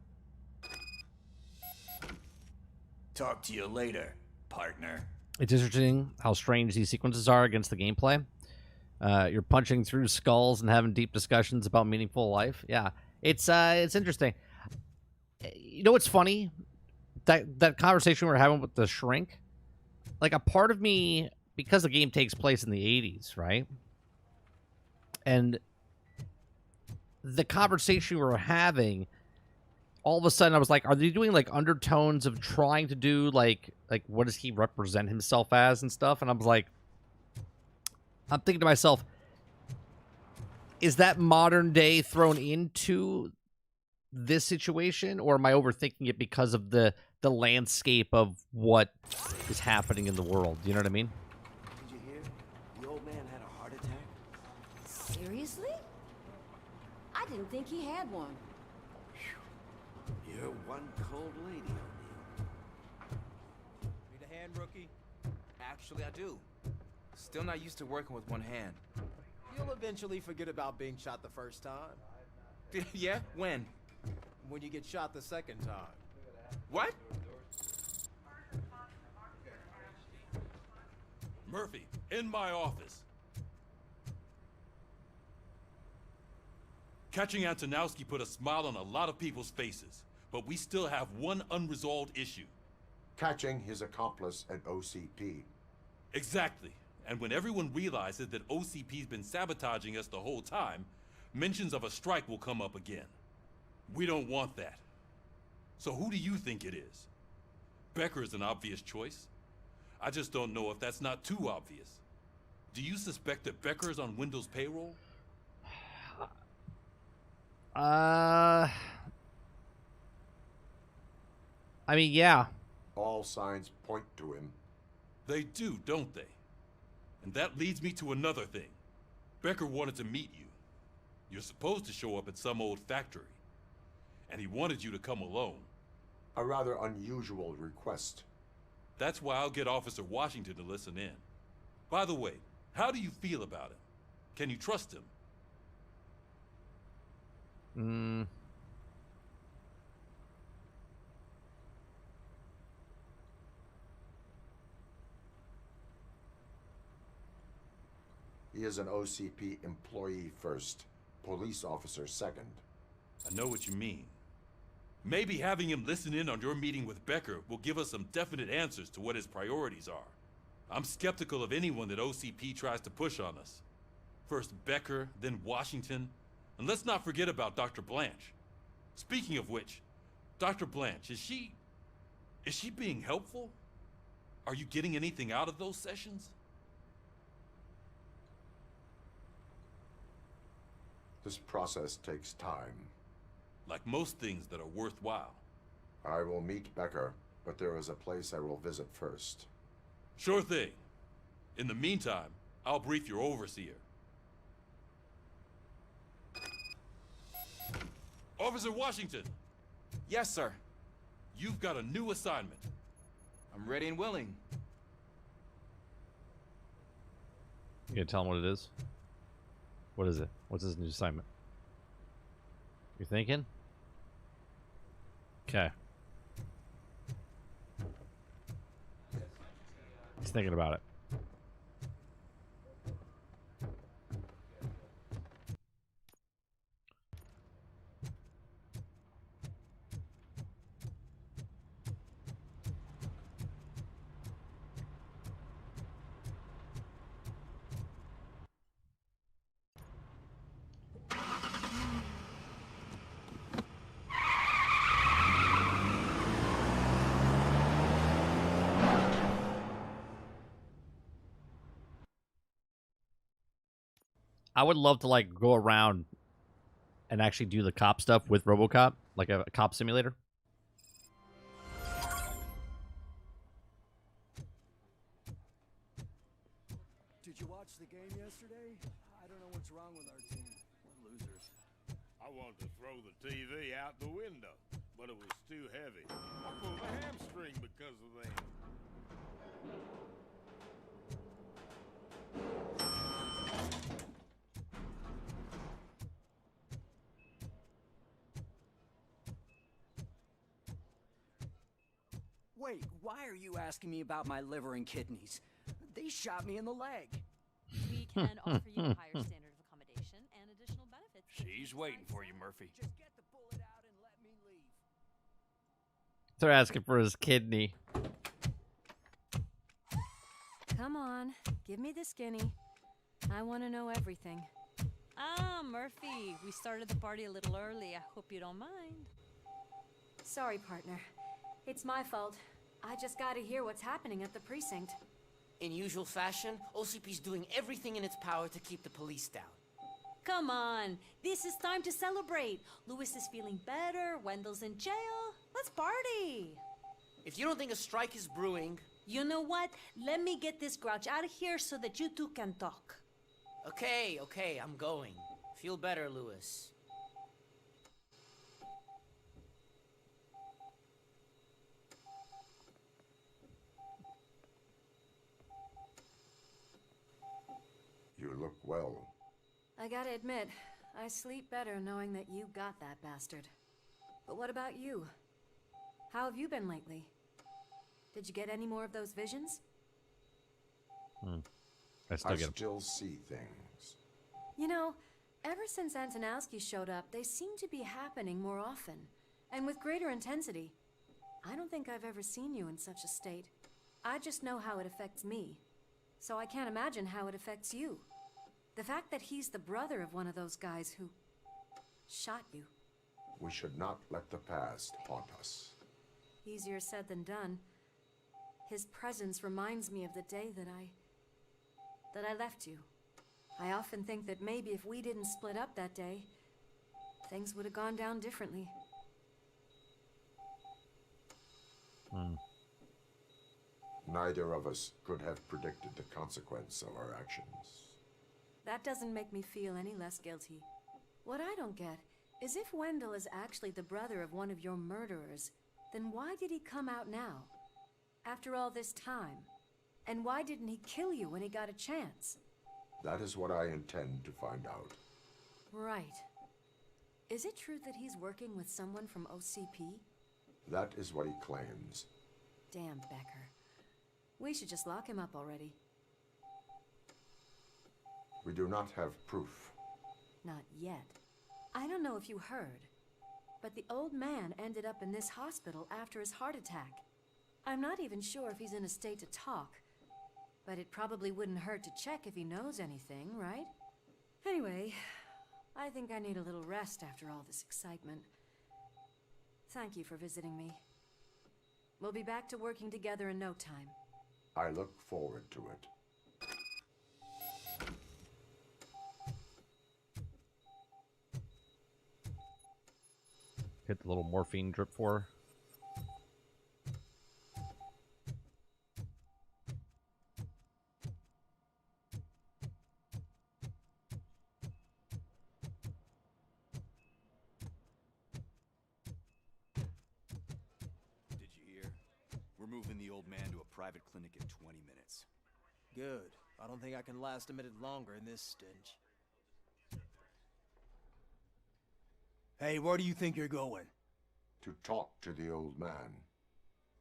Talk to you later, partner. It's interesting how strange these sequences are against the gameplay. You're punching through skulls and having deep discussions about meaningful life. Yeah, it's interesting. You know what's funny? That conversation we were having with the shrink. Like a part of me, because the game takes place in the 80s, right? And the conversation we were having, all of a sudden I was like, are they doing like undertones of trying to do like what does he represent himself as and stuff? And I was like, I'm thinking to myself, is that modern day thrown into this situation, or am I overthinking it because of the landscape of what is happening in the world? You know what I mean? Did you hear? The old man had a heart attack. Seriously? I didn't think he had one. You're one cold lady, O'Neil. Need a hand, rookie? Actually, I do. Still not used to working with one hand. You'll eventually forget about being shot the first time. Yeah? When? When you get shot the second time. What? Murphy, in my office. Catching Antonowski put a smile on a lot of people's faces, but we still have one unresolved issue. Catching his accomplice at OCP. Exactly. And when everyone realizes that OCP's been sabotaging us the whole time, mentions of a strike will come up again. We don't want that. So who do you think it is? Becker is an obvious choice. I just don't know if that's not too obvious. Do you suspect that Becker is on Wendell's payroll? I mean, yeah. All signs point to him. They do, don't they? And that leads me to another thing. Becker wanted to meet you. You're supposed to show up at some old factory. And he wanted you to come alone. A rather unusual request. That's why I'll get Officer Washington to listen in. By the way, how do you feel about him? Can you trust him? He is an OCP employee first, police officer second. I know what you mean. Maybe having him listen in on your meeting with Becker will give us some definite answers to what his priorities are. I'm skeptical of anyone that OCP tries to push on us. First Becker, then Washington, and let's not forget about Dr. Blanche. Speaking of which, Dr. Blanche, is she being helpful? Are you getting anything out of those sessions? This process takes time. Like most things that are worthwhile. I will meet Becker, but there is a place I will visit first. Sure thing. In the meantime, I'll brief your overseer. Officer Washington! Yes, sir. You've got a new assignment. I'm ready and willing. You gonna tell him what it is? What is it? What's his new assignment? You thinking? Okay. He's thinking about it. I would love to like go around and actually do the cop stuff with RoboCop, like a cop simulator. Did you watch the game yesterday? I don't know what's wrong with our team. We're losers. I wanted to throw the TV out the window, but it was too heavy. I pulled a hamstring because of that. Wait, why are you asking me about my liver and kidneys? They shot me in the leg. We can offer you a higher standard of accommodation and additional benefits. She's waiting for you, Murphy. Just get the bullet out and let me leave. They're asking for his kidney. Come on, give me the skinny. I want to know everything. Ah, Murphy, we started the party a little early. I hope you don't mind. Sorry, partner. It's my fault. I just gotta hear what's happening at the precinct. In usual fashion, OCP's doing everything in its power to keep the police down. Come on, this is time to celebrate. Lewis is feeling better, Wendell's in jail. Let's party. If you don't think a strike is brewing... You know what? Let me get this grouch out of here so that you two can talk. Okay, I'm going. Feel better, Lewis. You look well. I gotta admit, I sleep better knowing that you got that bastard. But what about you? How have you been lately? Did you get any more of those visions? I still get 'em. still see things. You know, ever since Antonowski showed up, they seem to be happening more often, and with greater intensity. I don't think I've ever seen you in such a state. I just know how it affects me, so I can't imagine how it affects you. The fact that he's the brother of one of those guys who shot you. We should not let the past haunt us. Easier said than done. His presence reminds me of the day that I left you. I often think that maybe if we didn't split up that day, things would have gone down differently. Neither of us could have predicted the consequence of our actions. That doesn't make me feel any less guilty. What I don't get is if Wendell is actually the brother of one of your murderers, then why did he come out now? After all this time? And why didn't he kill you when he got a chance? That is what I intend to find out. Right. Is it true that he's working with someone from OCP? That is what he claims. Damn Becker. We should just lock him up already. We do not have proof. Not yet. I don't know if you heard, but the old man ended up in this hospital after his heart attack. I'm not even sure if he's in a state to talk, but it probably wouldn't hurt to check if he knows anything, right? Anyway, I think I need a little rest after all this excitement. Thank you for visiting me. We'll be back to working together in no time. I look forward to it. Hit the little morphine drip for her. Did you hear? We're moving the old man to a private clinic in 20 minutes. Good. I don't think I can last a minute longer in this stench. Hey, where do you think you're going? To talk to the old man.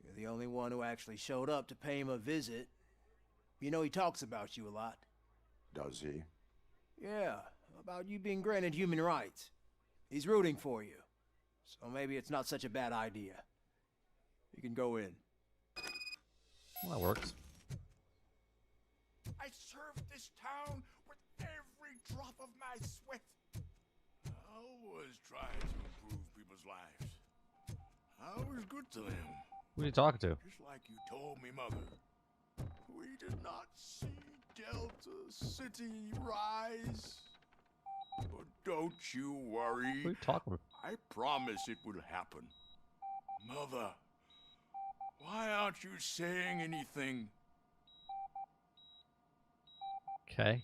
You're the only one who actually showed up to pay him a visit. You know he talks about you a lot. Does he? Yeah, about you being granted human rights. He's rooting for you. So maybe it's not such a bad idea. You can go in. Well, that works. I served this town with every drop of my sweat. Always trying to improve people's lives. I was good to them. Who are you talking to? Just like you told me, Mother. We did not see Delta City rise. But don't you worry. Who are you talking to? I promise it will happen. Mother, why aren't you saying anything? Okay.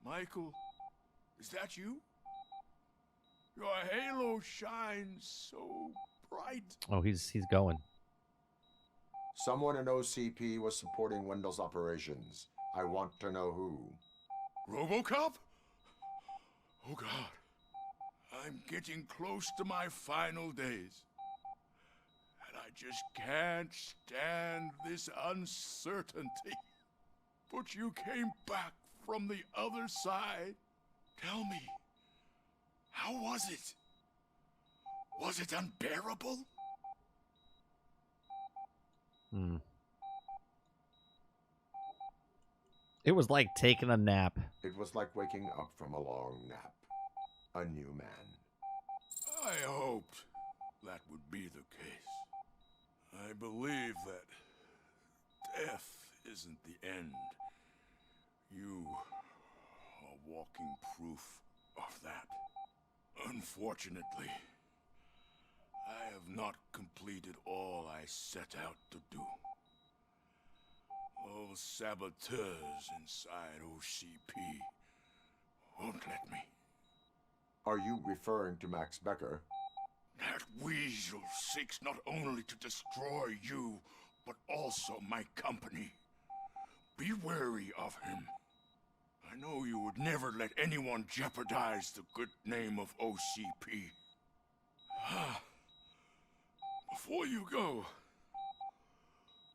Michael, is that you? Your halo shines so bright. Oh, he's going. Someone in OCP was supporting Wendell's operations. I want to know who. RoboCop? Oh God. I'm getting close to my final days. And I just can't stand this uncertainty. But you came back from the other side. Tell me, how was it? Was it unbearable? It was like taking a nap. It was like waking up from a long nap. A new man. I hoped that would be the case. I believe that death isn't the end. You are walking proof of that. Unfortunately, I have not completed all I set out to do. Those saboteurs inside OCP won't let me. Are you referring to Max Becker? That weasel seeks not only to destroy you, but also my company. Be wary of him. I know you would never let anyone jeopardize the good name of OCP. Before you go,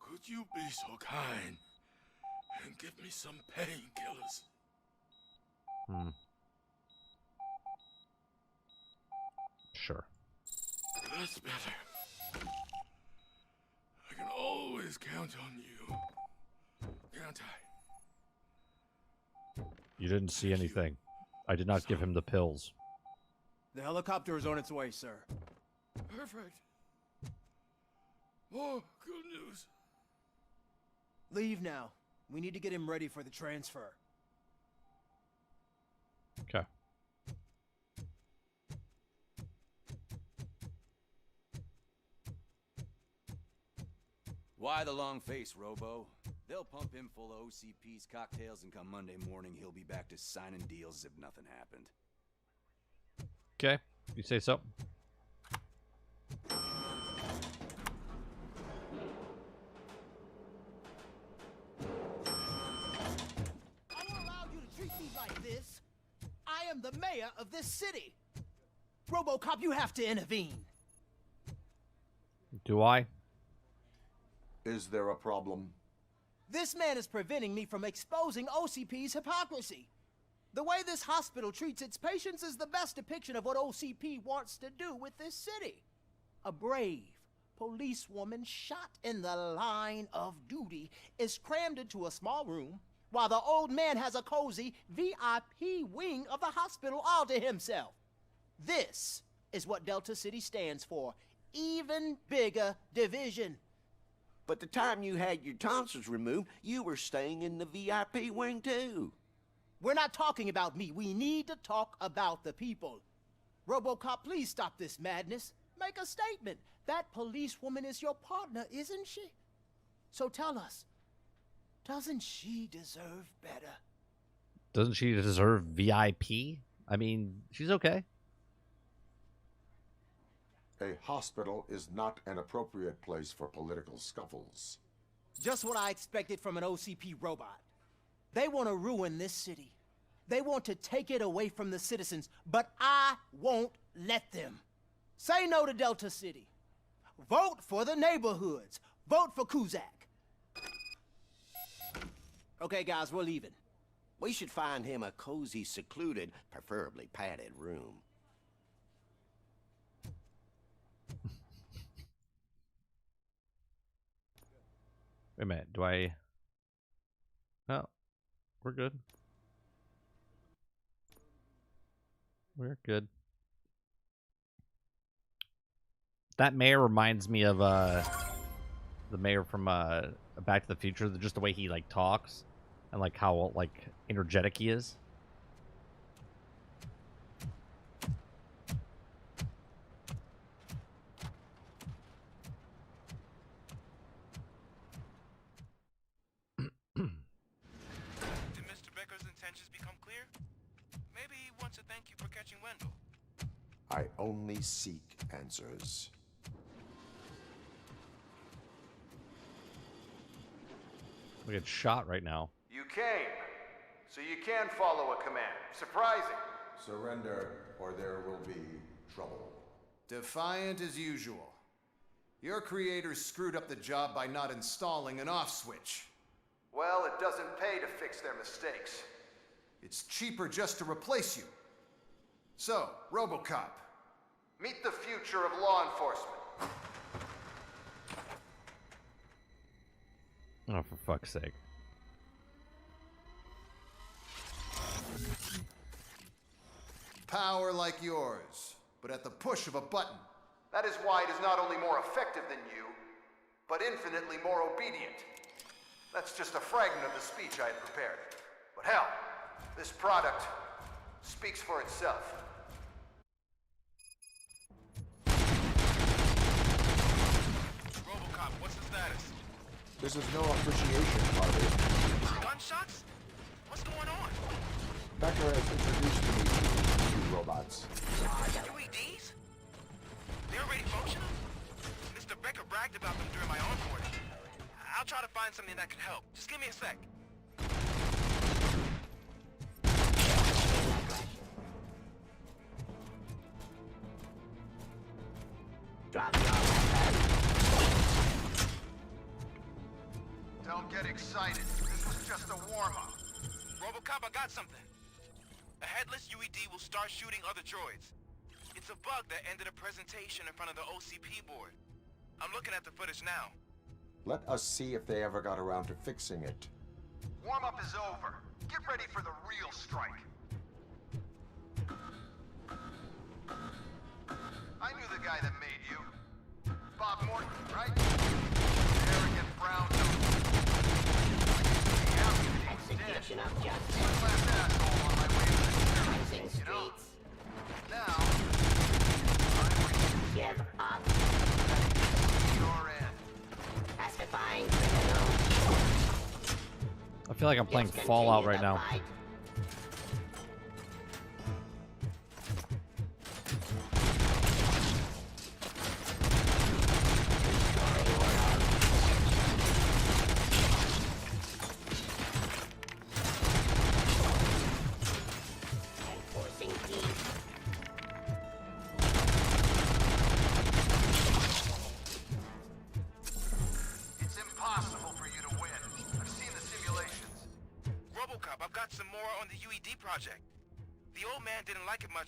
could you be so kind and give me some painkillers? Sure. That's better. I can always count on you. Can't I? You didn't see anything. I did not give him the pills. The helicopter is on its way, sir. Perfect. More good news. Leave now. We need to get him ready for the transfer. Okay. Why the long face, Robo? They'll pump him full of OCP's cocktails, and come Monday morning, he'll be back to signing deals as if nothing happened. Okay. You say so. I won't allow you to treat me like this. I am the mayor of this city. RoboCop, you have to intervene. Do I? Is there a problem? This man is preventing me from exposing OCP's hypocrisy. The way this hospital treats its patients is the best depiction of what OCP wants to do with this city. A brave policewoman shot in the line of duty is crammed into a small room, while the old man has a cozy VIP wing of the hospital all to himself. This is what Delta City stands for. Even bigger division. But the time you had your tonsils removed, you were staying in the VIP wing too. We're not talking about me. We need to talk about the people. RoboCop, please stop this madness. Make a statement. That policewoman is your partner, isn't she? So tell us, doesn't she deserve better? Doesn't she deserve VIP? I mean, she's okay. A hospital is not an appropriate place for political scuffles. Just what I expected from an OCP robot. They want to ruin this city. They want to take it away from the citizens, but I won't let them. Say no to Delta City. Vote for the neighborhoods. Vote for Kuzak. Okay, guys, we're leaving. We should find him a cozy, secluded, preferably padded room. Wait a minute, do I... Oh, we're good. We're good. That mayor reminds me of the mayor from Back to the Future. Just the way he like talks and like how like energetic he is. Did Mr. Becker's intentions become clear? Maybe he wants to thank you for catching Wendell. I only seek answers. We get shot right now. You came, so you can follow a command. Surprising. Surrender, or there will be trouble. Defiant as usual. Your creators screwed up the job by not installing an off switch. Well, it doesn't pay to fix their mistakes. It's cheaper just to replace you. So, RoboCop, meet the future of law enforcement. Oh, for fuck's sake. Power like yours, but at the push of a button. That is why it is not only more effective than you, but infinitely more obedient. That's just a fragment of the speech I had prepared. But hell, this product speaks for itself. RoboCop, what's the status? This is no appreciation party. Gunshots? What's going on? Becker has introduced to me two robots. UEDs? They're already functional? Mr. Becker bragged about them during my onboarding. I'll try to find something that could help. Just give me a sec. Don't get excited. This was just a warm-up. RoboCop, I got something. A headless UED will start shooting other droids. It's a bug that ended a presentation in front of the OCP board. I'm looking at the footage now. Let us see if they ever got around to fixing it. Warm-up is over. Get ready for the real strike. I knew the guy that made you. Bob Morton, right? Arrogant brown nose. Execution of justice. My last asshole on my way to the streets. You know? Now, give up. Your end. Pacifying criminals. I feel like I'm playing Fallout right now.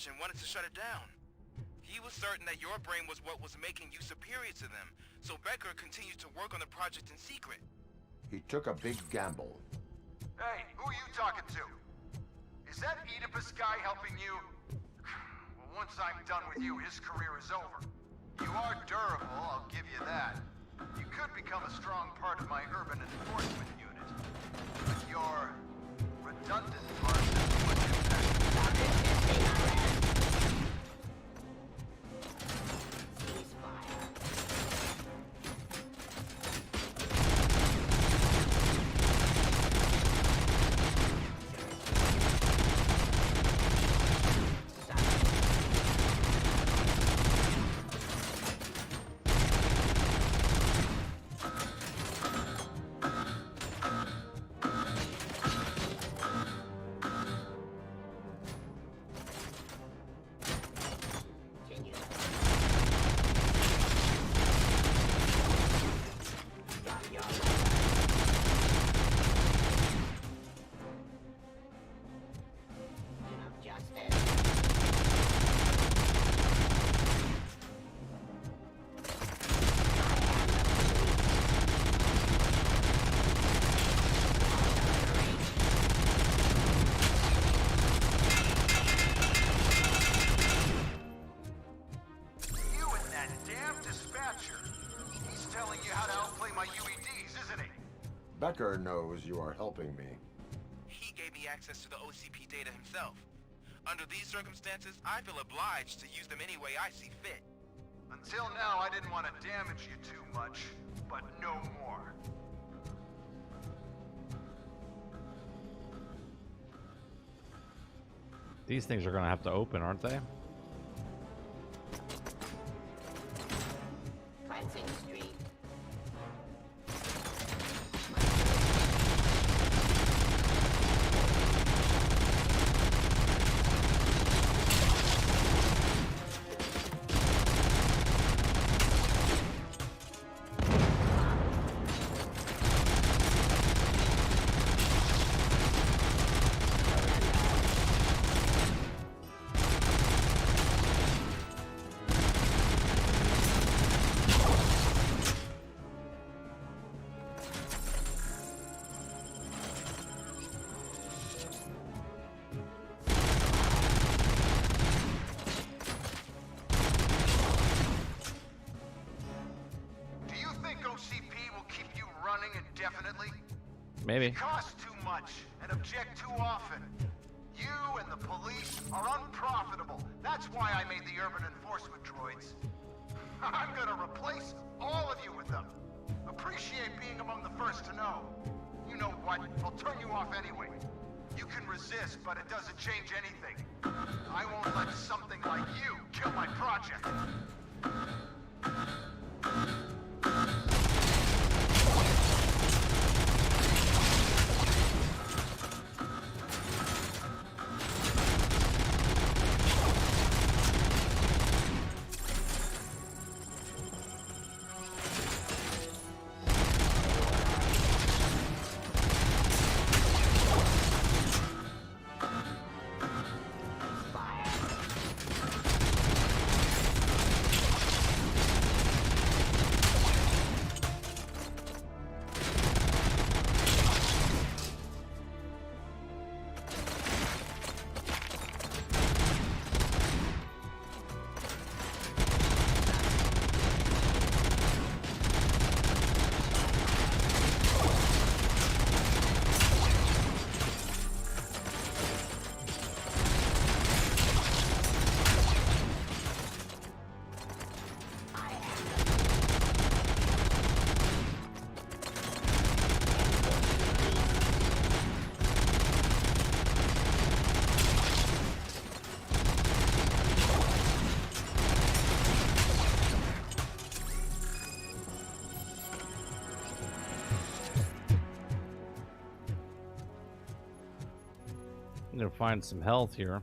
And wanted to shut it down. He was certain that your brain was what was making you superior to them, so Becker continued to work on the project in secret. He took a big gamble. Hey, who are you talking to? Is that Oedipus guy helping you? Once I'm done with you, his career is over. You are durable, I'll give you that. You could become a strong part of my urban enforcement unit. But your redundant part is what Becker knows you are helping me. He gave me access to the OCP data himself. Under these circumstances, I feel obliged to use them any way I see fit. Until now, I didn't want to damage you too much, but no more. These things are going to have to open, aren't they? Cleansing Street. Maybe. It costs too much and object too often. You and the police are unprofitable. That's why I made the urban enforcement droids. I'm gonna replace all of you with them. Appreciate being among the first to know. You know what? I'll turn you off anyway. You can resist, but it doesn't change anything. I won't let something like you kill my project. Need to find some health here.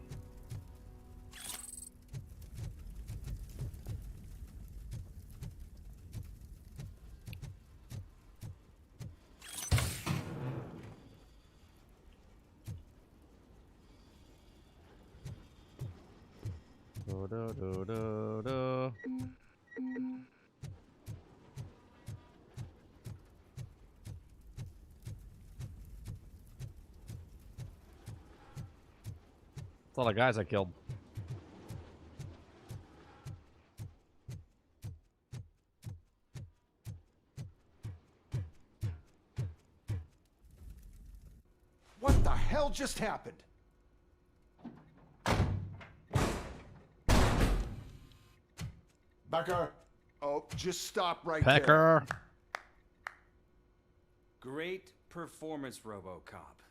Do, do, do, do, do. That's a lot of guys I killed. hell just happened? Becker! Oh, just stop right Pecker. there. Great performance, RoboCop.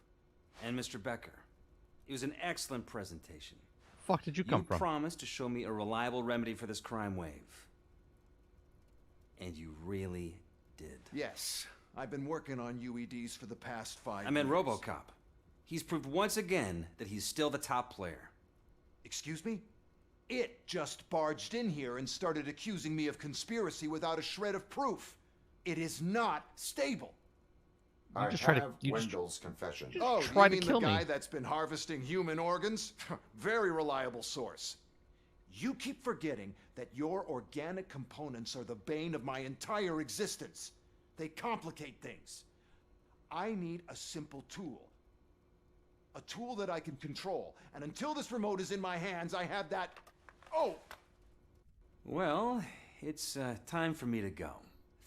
And Mr. Becker, it was an excellent presentation. Fuck did you come from? You promised to show me a reliable remedy for this crime wave. And you really did. Yes, I've been working on UEDs for the past 5 years. I meant RoboCop. He's proved once again that he's still the top player. Excuse me? It just barged in here and started accusing me of conspiracy without a shred of proof. It is not stable. I just try to- have you just- Wendell's confession. Oh, try you to mean kill the guy me. that's been harvesting human organs? Very reliable source. You keep forgetting that your organic components are the bane of my entire existence. They complicate things. I need a simple tool. A tool that I can control. And until this remote is in my hands, I have that... Oh! Well, it's time for me to go.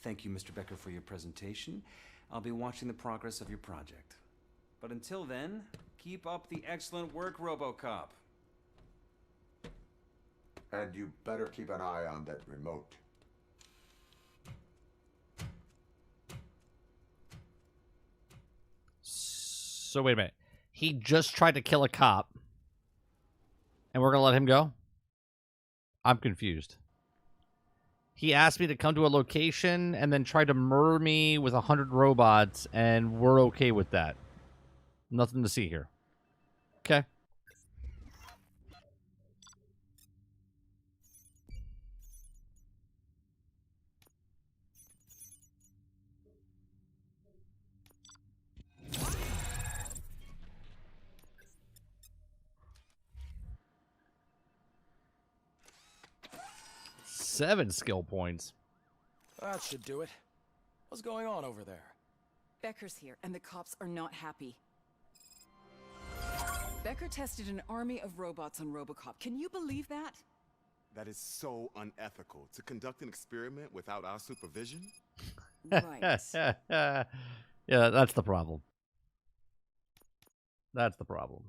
Thank you, Mr. Becker, for your presentation. I'll be watching the progress of your project. But until then, keep up the excellent work, RoboCop. And you better keep an eye on that remote. So wait a minute. He just tried to kill a cop. And we're going to let him go? I'm confused. He asked me to come to a location and then tried to murder me with 100 robots, and we're okay with that. Nothing to see here. Okay. Seven skill points. That should do it. What's going on over there? Becker's here, and the cops are not happy. Becker tested an army of robots on RoboCop. Can you believe that? That is so unethical. To conduct an experiment without our supervision? Right. Yeah, that's the problem. That's the problem.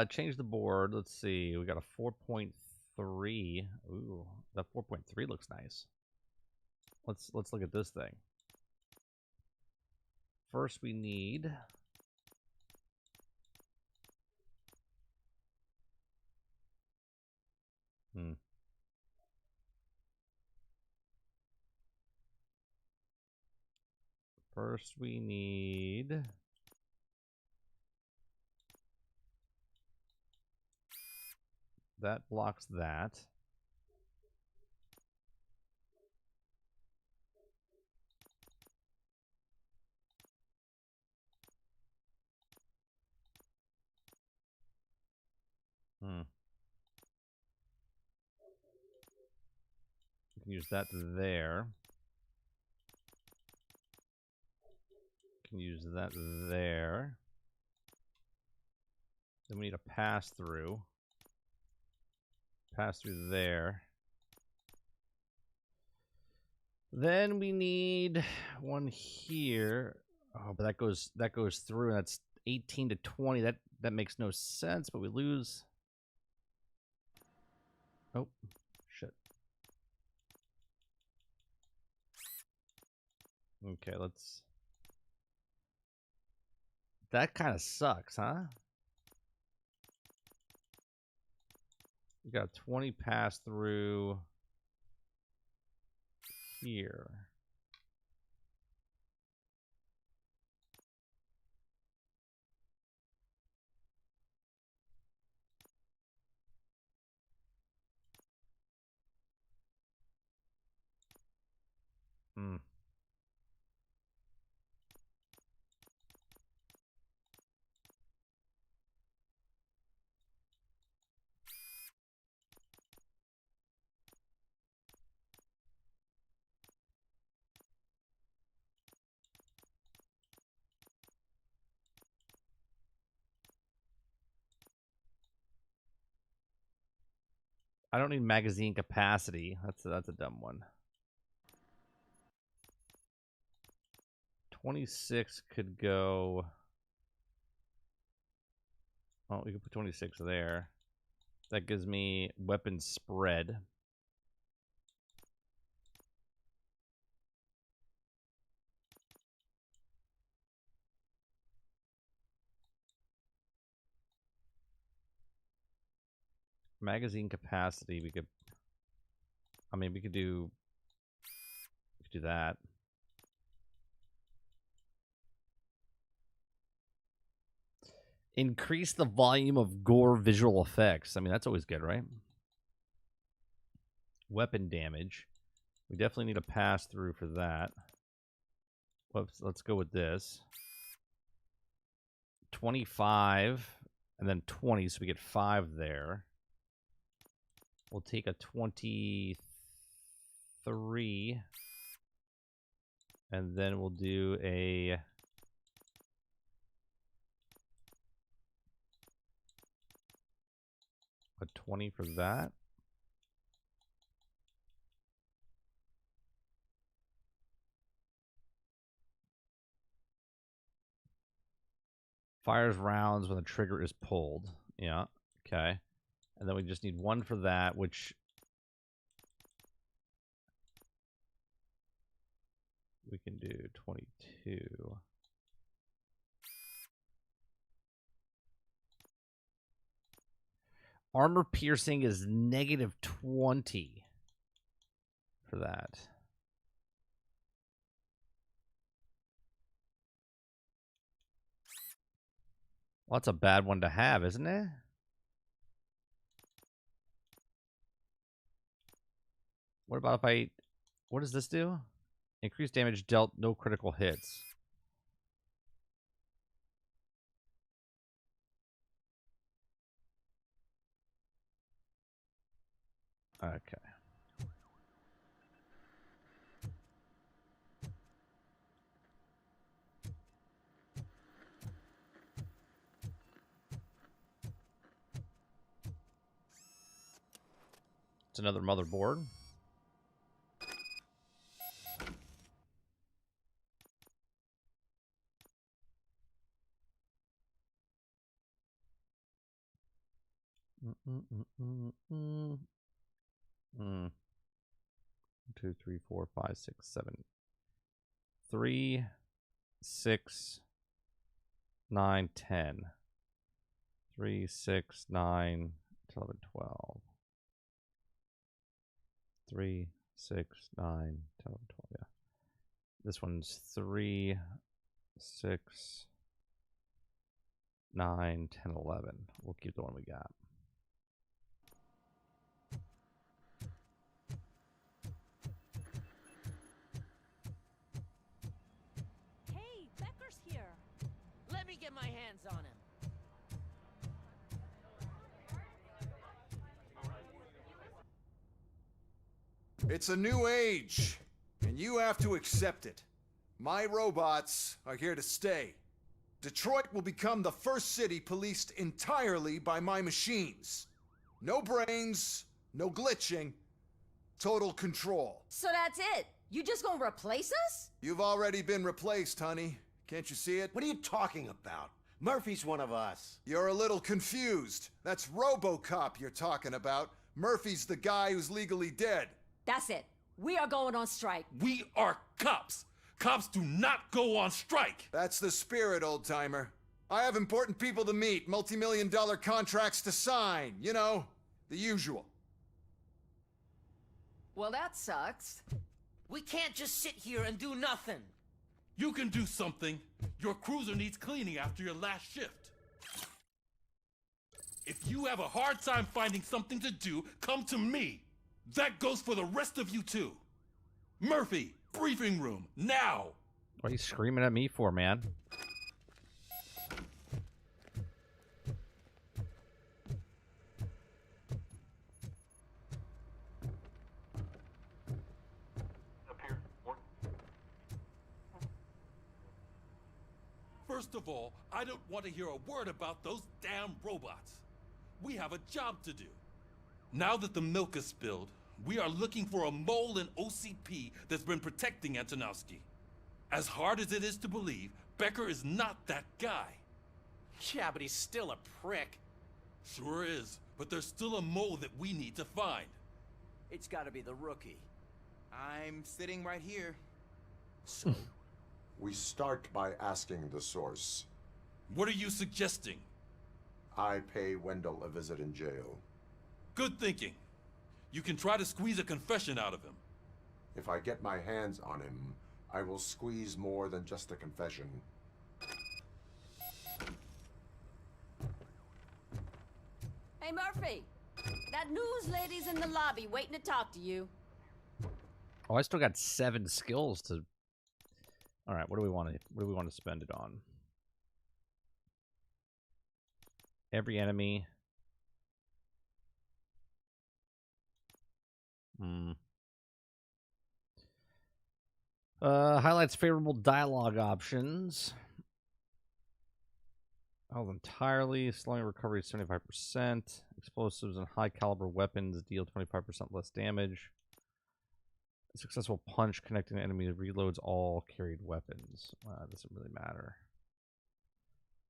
Change the board. Let's see. We got a 4.3. Ooh, that 4.3 looks nice. Let's look at this thing. First, we need First, we need that blocks that. We can use that there. Can use that there. Then we need a pass through. Pass through there. Then we need one here. Oh, but that goes through, and that's 18 to 20. That makes no sense, but we lose. Oh, shit. Okay, let's. That kind of sucks, huh? We got 20 pass through here. I don't need magazine capacity. That's a dumb one. 26 could go Well, we can put 26 there. That gives me weapon spread. Magazine capacity, we could... I mean, we could do that. Increase the volume of gore visual effects. I mean, that's always good, right? Weapon damage. We definitely need a pass through for that. Whoops, let's go with this. 25 and then 20, so we get 5 there. We'll take a 23 and then we'll do a 20 for that. Fires rounds when the trigger is pulled. Yeah, okay. And then we just need 1 for that, which we can do 22. Armor piercing is -20 for that. Well, that's a bad one to have, isn't it? What about if I... What does this do? Increased damage dealt, no critical hits. Okay. It's another motherboard. Mm. 2, 3, 4, 5, 6, 7. 3, 6, 9, 10. 3, 6, 9, 11, 12. 3, 6, 9, 10, 12, yeah. This one's 3, 6, 9, 10, 11. We'll keep the one we got. Hey, Becker's here. Let me get my hands on him. It's a new age, and you have to accept it. My robots are here to stay. Detroit will become the first city policed entirely by my machines. No brains, no glitching, total control. So that's it? You just gonna replace us? You've already been replaced, honey. Can't you see it? What are you talking about? Murphy's one of us. You're a little confused. That's RoboCop you're talking about. Murphy's the guy who's legally dead. That's it. We are going on strike. We are cops. Cops do not go on strike. That's the spirit, old-timer. I have important people to meet, multi-million-dollar contracts to sign. You know, the usual. Well, that sucks. We can't just sit here and do nothing. You can do something. Your cruiser needs cleaning after your last shift. If you have a hard time finding something to do, come to me. That goes for the rest of you too. Murphy, briefing room, now! What are you screaming at me for, man? First of all, I don't want to hear a word about those damn robots. We have a job to do. Now that the milk is spilled, we are looking for a mole in OCP that's been protecting Antonowski. As hard as it is to believe, Becker is not that guy. Yeah, but he's still a prick. Sure is, but there's still a mole that we need to find. It's gotta be the rookie. I'm sitting right here. So, we start by asking the source. What are you suggesting? I pay Wendell a visit in jail. Good thinking. You can try to squeeze a confession out of him. If I get my hands on him, I will squeeze more than just a confession. Hey, Murphy! That news lady's in the lobby waiting to talk to you. Oh, I still got 7 skills to. All right, what do we want to spend it on? Every enemy. Highlights favorable dialogue options. Held entirely. Slowing recovery 75%. Explosives and high caliber weapons deal 25% less damage. A successful punch connecting an enemy reloads all carried weapons. Doesn't really matter.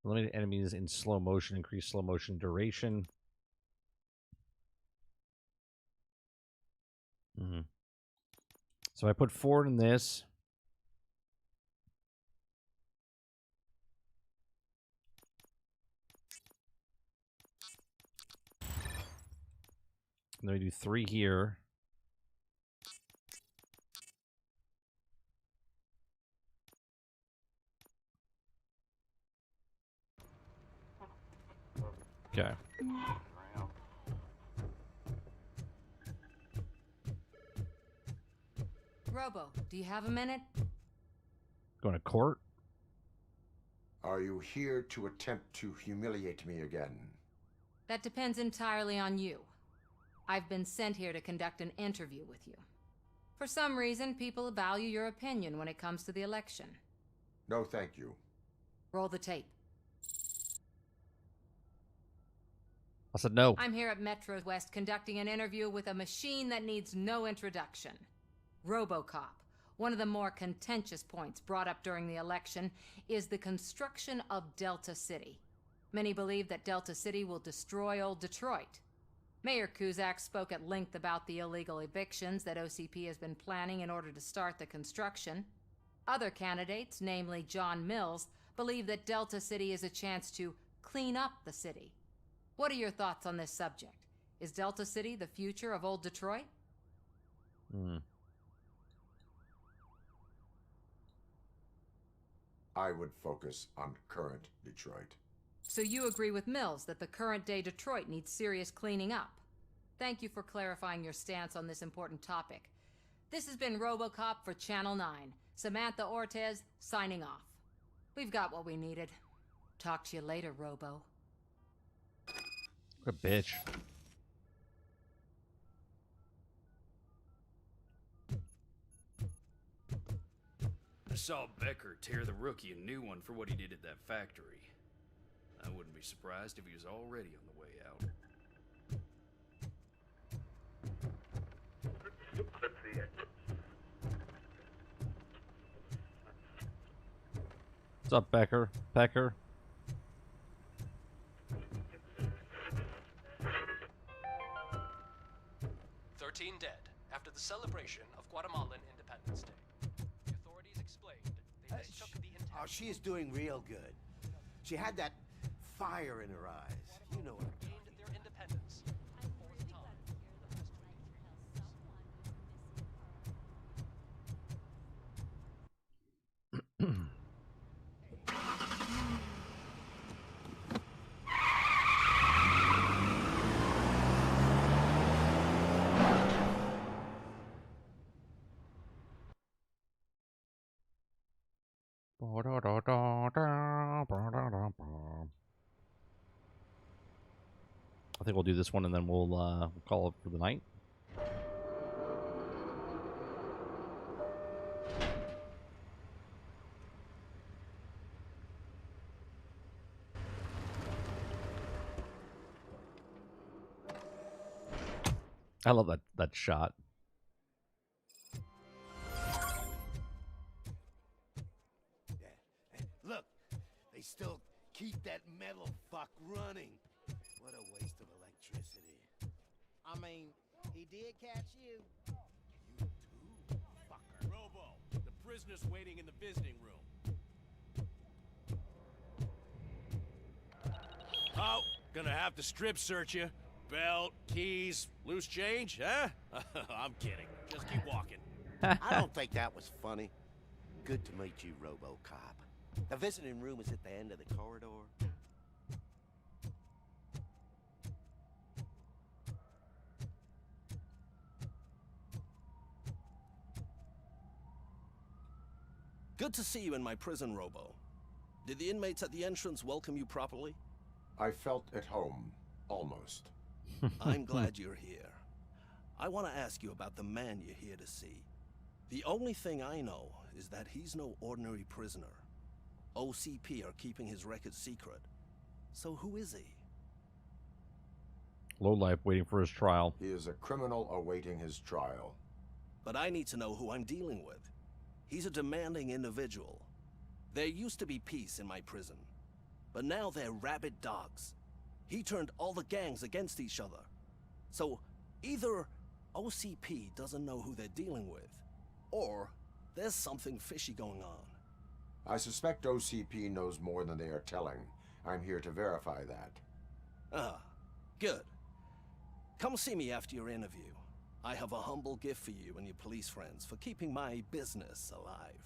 Eliminate enemies in slow motion. Increase slow motion duration. So I put 4 in this. And then we do 3 here. Okay. Robo, do you have a minute? Going to court? Are you here to attempt to humiliate me again? That depends entirely on you. I've been sent here to conduct an interview with you. For some reason, people value your opinion when it comes to the election. No, thank you. Roll the tape. I said no. I'm here at Metro West conducting an interview with a machine that needs no introduction. RoboCop. One of the more contentious points brought up during the election is the construction of Delta City. Many believe that Delta City will destroy old Detroit. Mayor Cusack spoke at length about the illegal evictions that OCP has been planning in order to start the construction. Other candidates, namely John Mills, believe that Delta City is a chance to clean up the city. What are your thoughts on this subject? Is Delta City the future of old Detroit? I would focus on current Detroit. So you agree with Mills that the current day Detroit needs serious cleaning up? Thank you for clarifying your stance on this important topic. This has been RoboCop for Channel 9. Samantha Ortez, signing off. We've got what we needed. Talk to you later, Robo. What a bitch. I saw Becker tear the rookie a new one for what he did at that factory. I wouldn't be surprised if he was already on the way out. What's up, Becker? Becker? Dead after the celebration of Guatemalan Independence Day. The authorities explained they mistook the intent. Oh, she is doing real good. She had that fire in her eyes. You know what? Gained their independence. Fourth time. I think we'll do this one and then we'll call it for the night. I love that shot. Look, they still keep that metal fuck running. What a waste of electricity. I mean, he did catch you. Robo, the prisoner's waiting in the visiting room. Oh, gonna have to strip search you. Belt, keys, loose change, huh? I'm kidding. Just keep walking. I don't think that was funny. Good to meet you, RoboCop. The visiting room is at the end of the corridor. Good to see you in my prison, Robo. Did the inmates at the entrance welcome you properly? I felt at home, almost. I'm glad you're here. I want to ask you about the man you're here to see. The only thing I know is that he's no ordinary prisoner. OCP are keeping his record secret. So who is he? Lowlife waiting for his trial. He is a criminal awaiting his trial. But I need to know who I'm dealing with. He's a demanding individual. There used to be peace in my prison, but now they're rabid dogs. He turned all the gangs against each other. So either OCP doesn't know who they're dealing with, or there's something fishy going on. I suspect OCP knows more than they are telling. I'm here to verify that. Ah, good. Come see me after your interview. I have a humble gift for you and your police friends for keeping my business alive.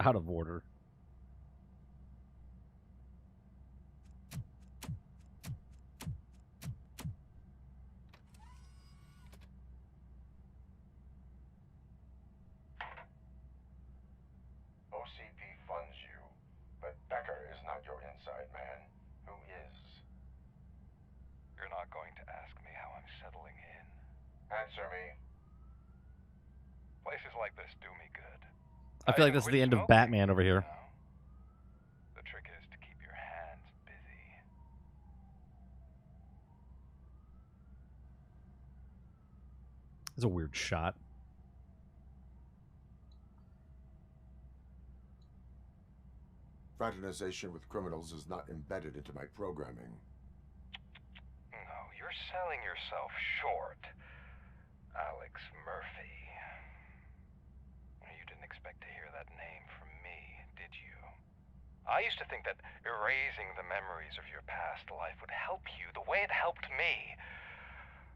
Out of order. OCP funds you, but Becker is not your inside man. Who is? You're not going to ask me how I'm settling in. Answer me. Places like this do me good. I feel like this is the end of Batman over here. The trick is to keep your hands busy. It's a weird shot. Fraternization with criminals is not embedded into my programming. No, you're selling yourself short, Alex Murphy. You didn't expect to hear that name from me, did you? I used to think that erasing the memories of your past life would help you the way it helped me.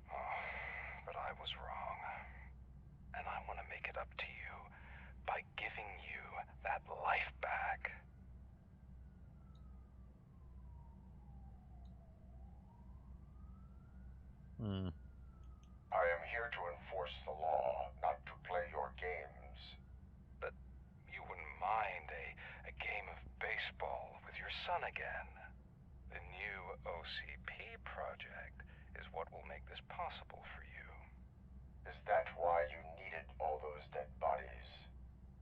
Oh, but I was wrong. And I want to make it up to you by giving you that life back. I am here to enforce the law, not to play your games. But you wouldn't mind a game of baseball with your son again. The new OCP project is what will make this possible for you. Is that why you needed all those dead bodies?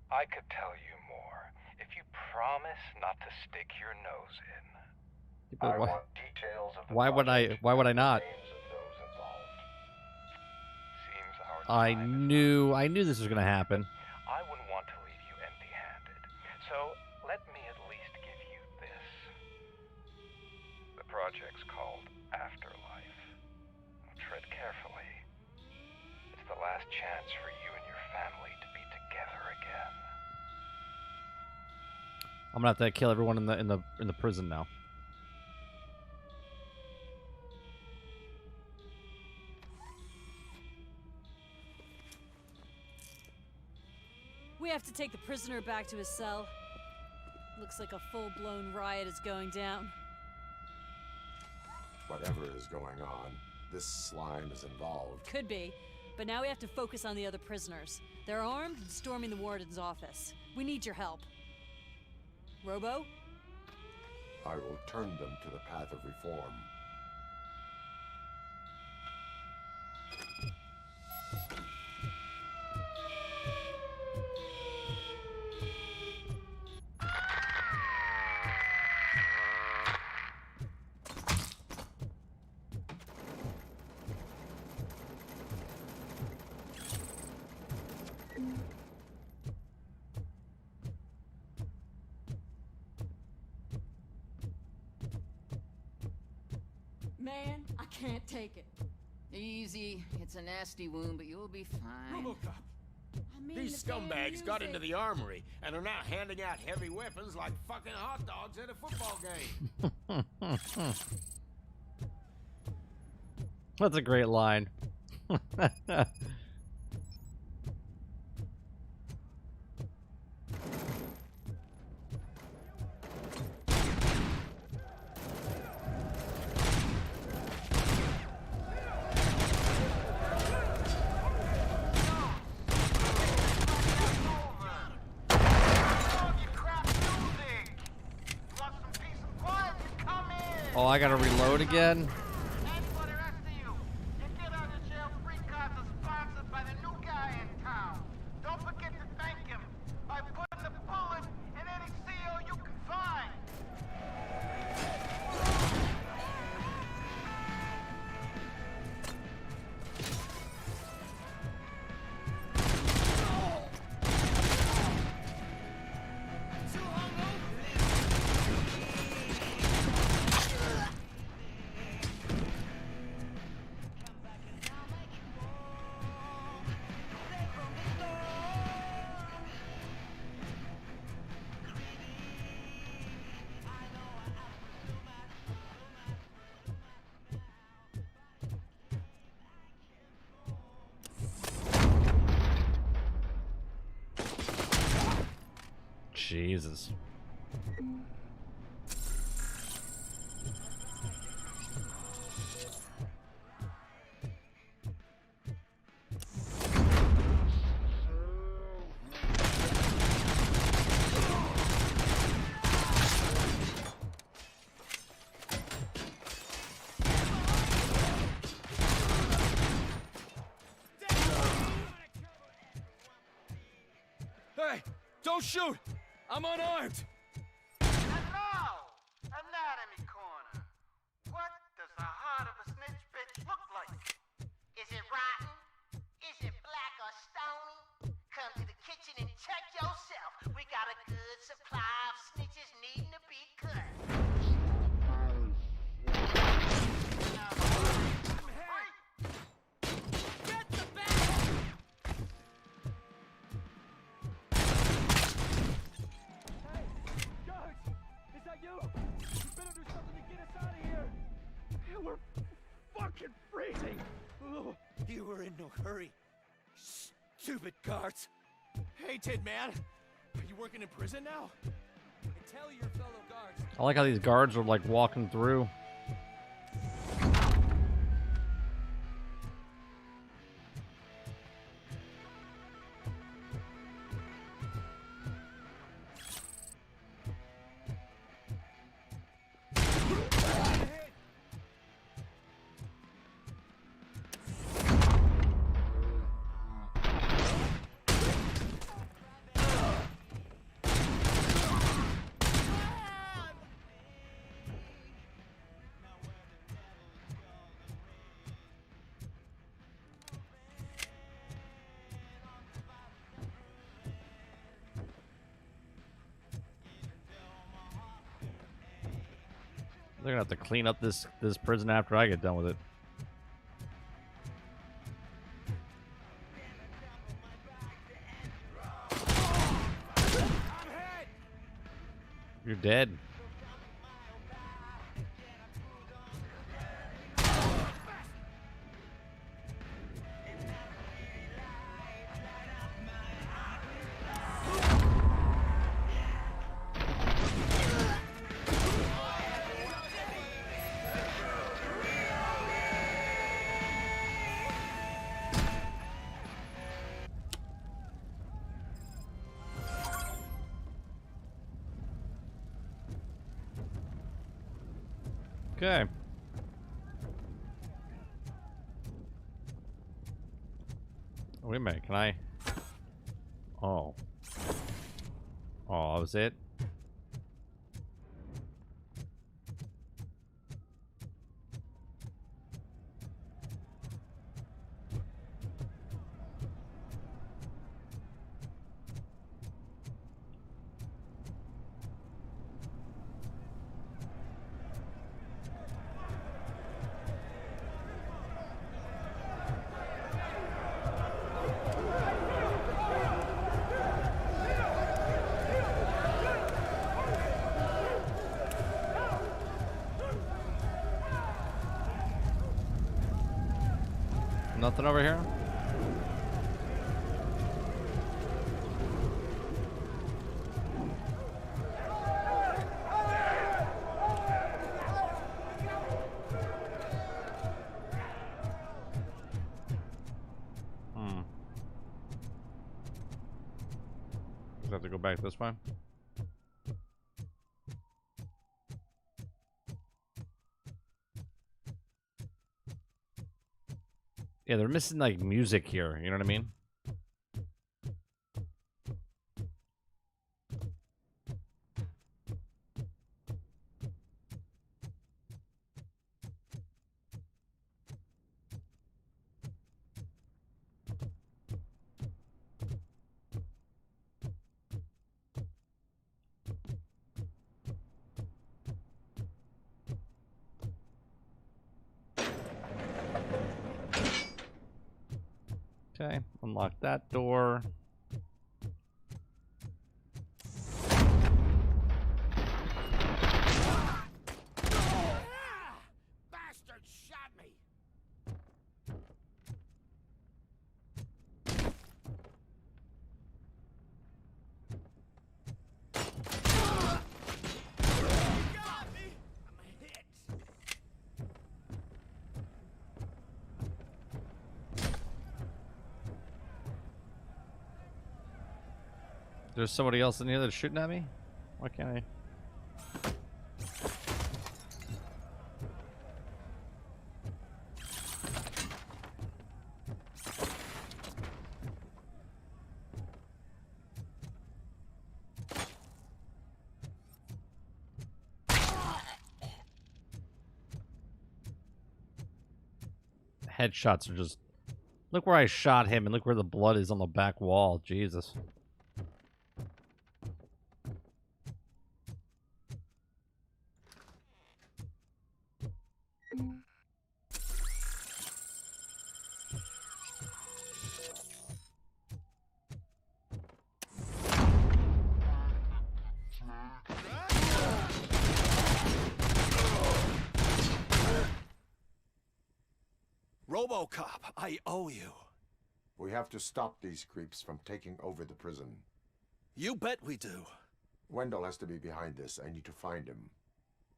I could tell you more if you promise not to stick your nose in. I want details of the Why would I not? I knew this was gonna happen. I wouldn't want to leave you empty-handed. So let me at least give you this. The project's called Afterlife. Tread carefully. It's the last chance for you and your family to be together again. I'm gonna have to kill everyone in the prison now. We have to take the prisoner back to his cell. Looks like a full-blown riot is going down. Whatever is going on, this slime is involved. Could be, but now we have to focus on the other prisoners. They're armed and storming the warden's office. We need your help. Robo? I will turn them to the path of reform. Man, I can't take it. Easy. It's a nasty wound, but you'll be fine. RoboCop! I mean, These the damn scumbags got into music. the armory and are now handing out heavy weapons like fucking hot dogs at a football game. That's a great line. Oh, I gotta reload again? Jesus. Hey, don't shoot! I'm unarmed! Hello! Anatomy Corner. What does the heart of a snitch bitch look like? Is it rotten? Is it black or stony? Come to the kitchen and check yourself. We got a good supply of snitches needing to be cut. Get the bag! Is that you? You better do something to get us out of here! We're fucking freezing! Ugh. You were in no hurry. Stupid guards. Hey, Tid Man! Are you working in prison now? And tell your fellow guards. I like how these guards are like walking through. They're gonna have to clean up this prison after I get done with it. You're dead. Okay. Wait a minute, can I? Oh. Oh, that was it? Nothing over here? Does have to go back this way? Yeah, they're missing like music here, you know what I mean? Okay, unlock that door. Bastard shot me! There's somebody else in here that's shooting at me? Why can't I? Headshots are just... Look where I shot him and look where the blood is on the back wall. Jesus. RoboCop, I owe you. We have to stop these creeps from taking over the prison. You bet we do. Wendell has to be behind this. I need to find him.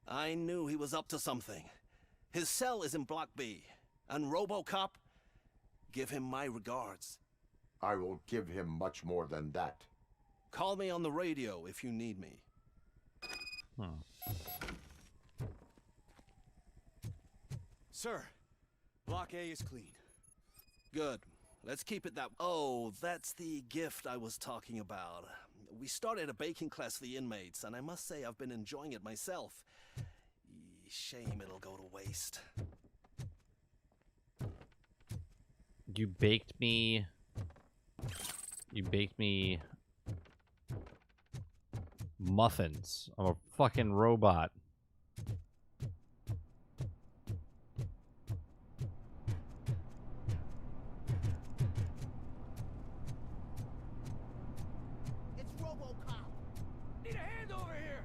I knew he was up to something. His cell is in Block B. And RoboCop, give him my regards. I will give him much more than that. Call me on the radio if you need me. Sir, Block A is clean. Good. Let's keep it that... Oh, that's the gift I was talking about. We started a baking class for the inmates, and I must say I've been enjoying it myself. Shame it'll go to waste. You baked me... You baked me... muffins. I'm a fucking robot. It's RoboCop. Need a hand over here.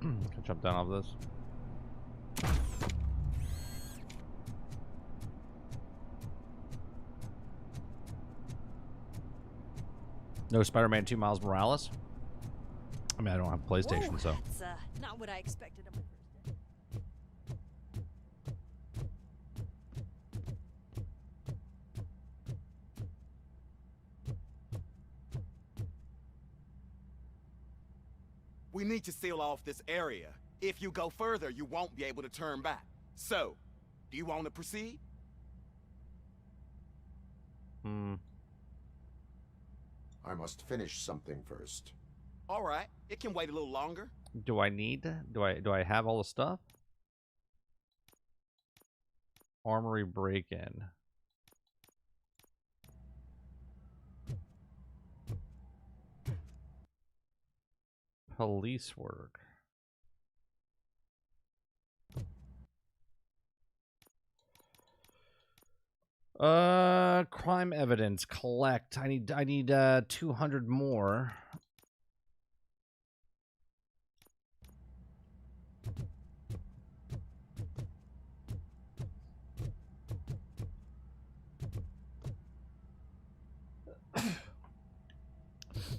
Can jump down off this. No Spider-Man 2 Miles Morales? I mean, I don't have PlayStation, Whoa, so. That's not what I expected of my first day. We need to seal off this area. If you go further, you won't be able to turn back. So, do you want to proceed? I must finish something first. All right, it can wait a little longer. Do I need? Do I have all the stuff? Armory break-in. Police work. Crime evidence. Collect. I need 200 more.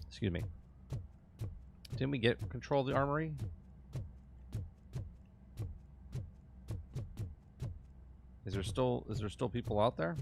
Excuse me. Didn't we get control of the armory? Is there still people out there?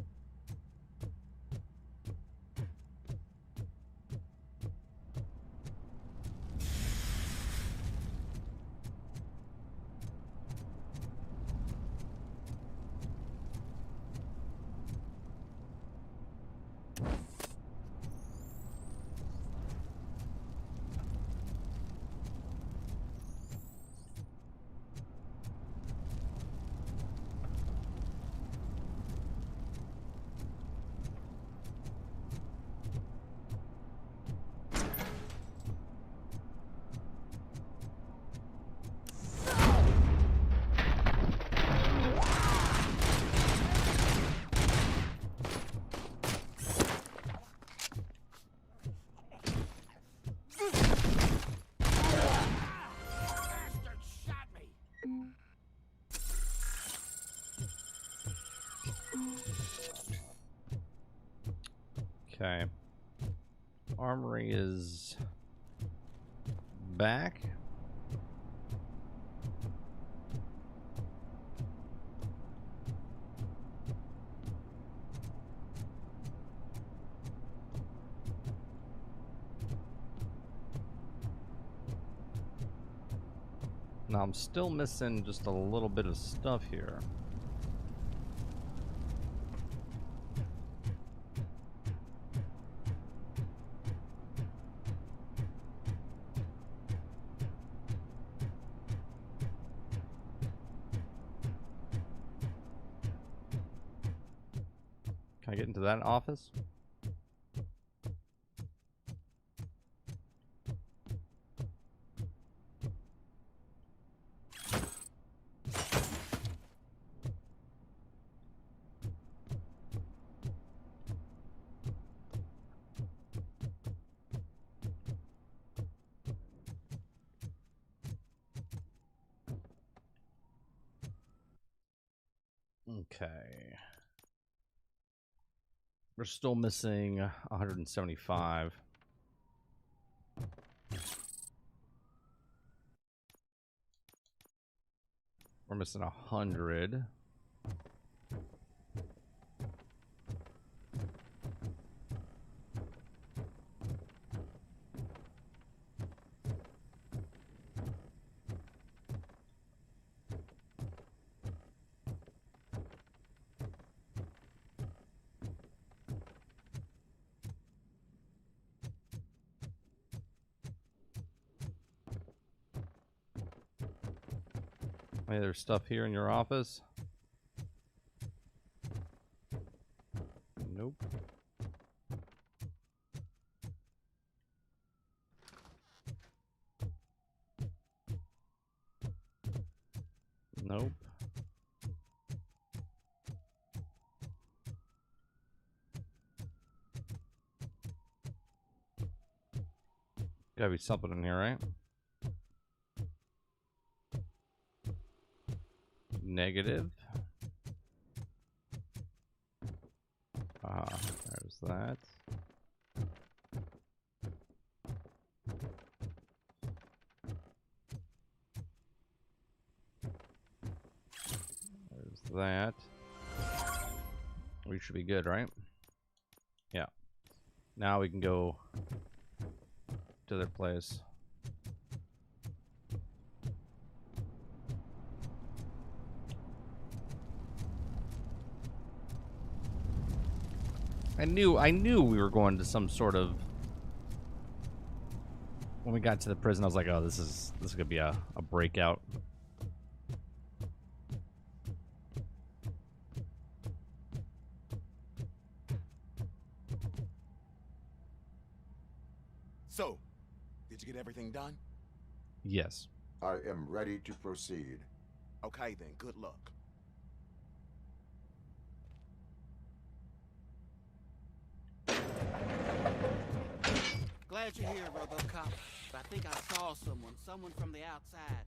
Okay. Armory is back. Now I'm still missing just a little bit of stuff here. Can I get into that office? Okay. We're still missing 175. We're missing 100. Hey, there's stuff here in your office. Nope. Nope. Gotta be something in here, right? Negative. There's that. There's that. We should be good, right? Yeah. Now we can go to their place. I knew we were going to some sort of. When we got to the prison, I was like, "Oh, this is gonna be a breakout." So, did you get everything done? Yes. I am ready to proceed. Okay then, good luck. Glad you're here, RoboCop. But I think I saw someone from the outside.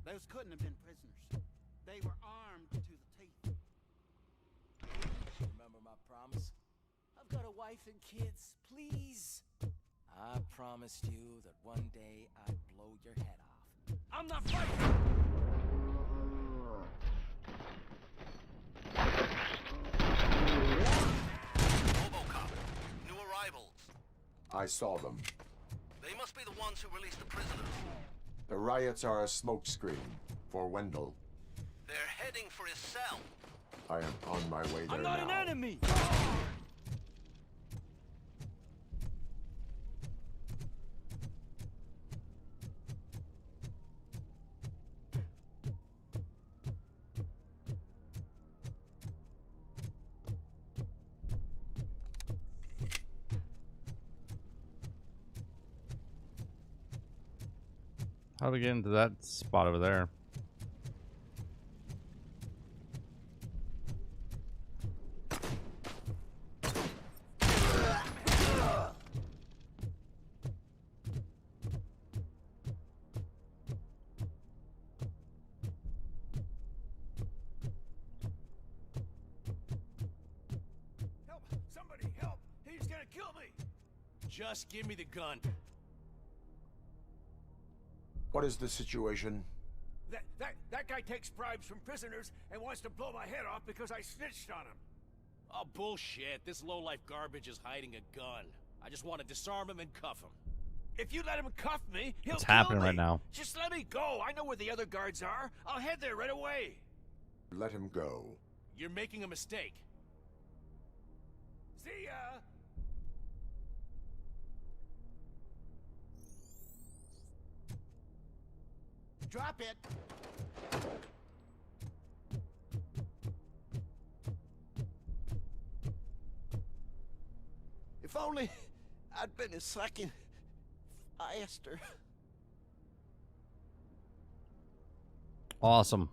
Those couldn't have been prisoners. They were armed to the teeth. Remember my promise? I've got a wife and kids. Please. I promised you that one day I'd blow your head off. I'm not fighting. RoboCop, new arrivals. I saw them. They must be the ones who released the prisoners. The riots are a smokescreen for Wendell. They're heading for his cell. I am on my way there I'm not now. an enemy! How do we get into that spot over there? Help! Somebody help! He's gonna kill me! Just give me the gun. What is the situation? That guy takes bribes from prisoners and wants to blow my head off because I snitched on him. Oh, bullshit. This lowlife garbage is hiding a gun. I just want to disarm him and cuff him. If you let him cuff me, he'll What's kill happening me. right now? Just let me go. I know where the other guards are. I'll head there right away. Let him go. You're making a mistake. See ya! Drop it. If only I'd been a second faster. Awesome.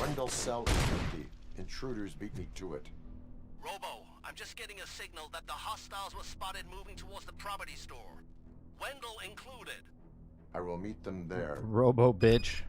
Wendell's cell is empty. Intruders beat me to it. Robo, I'm just getting a signal that the hostiles were spotted moving towards the property store. Wendell included. I will meet them there. Robo bitch.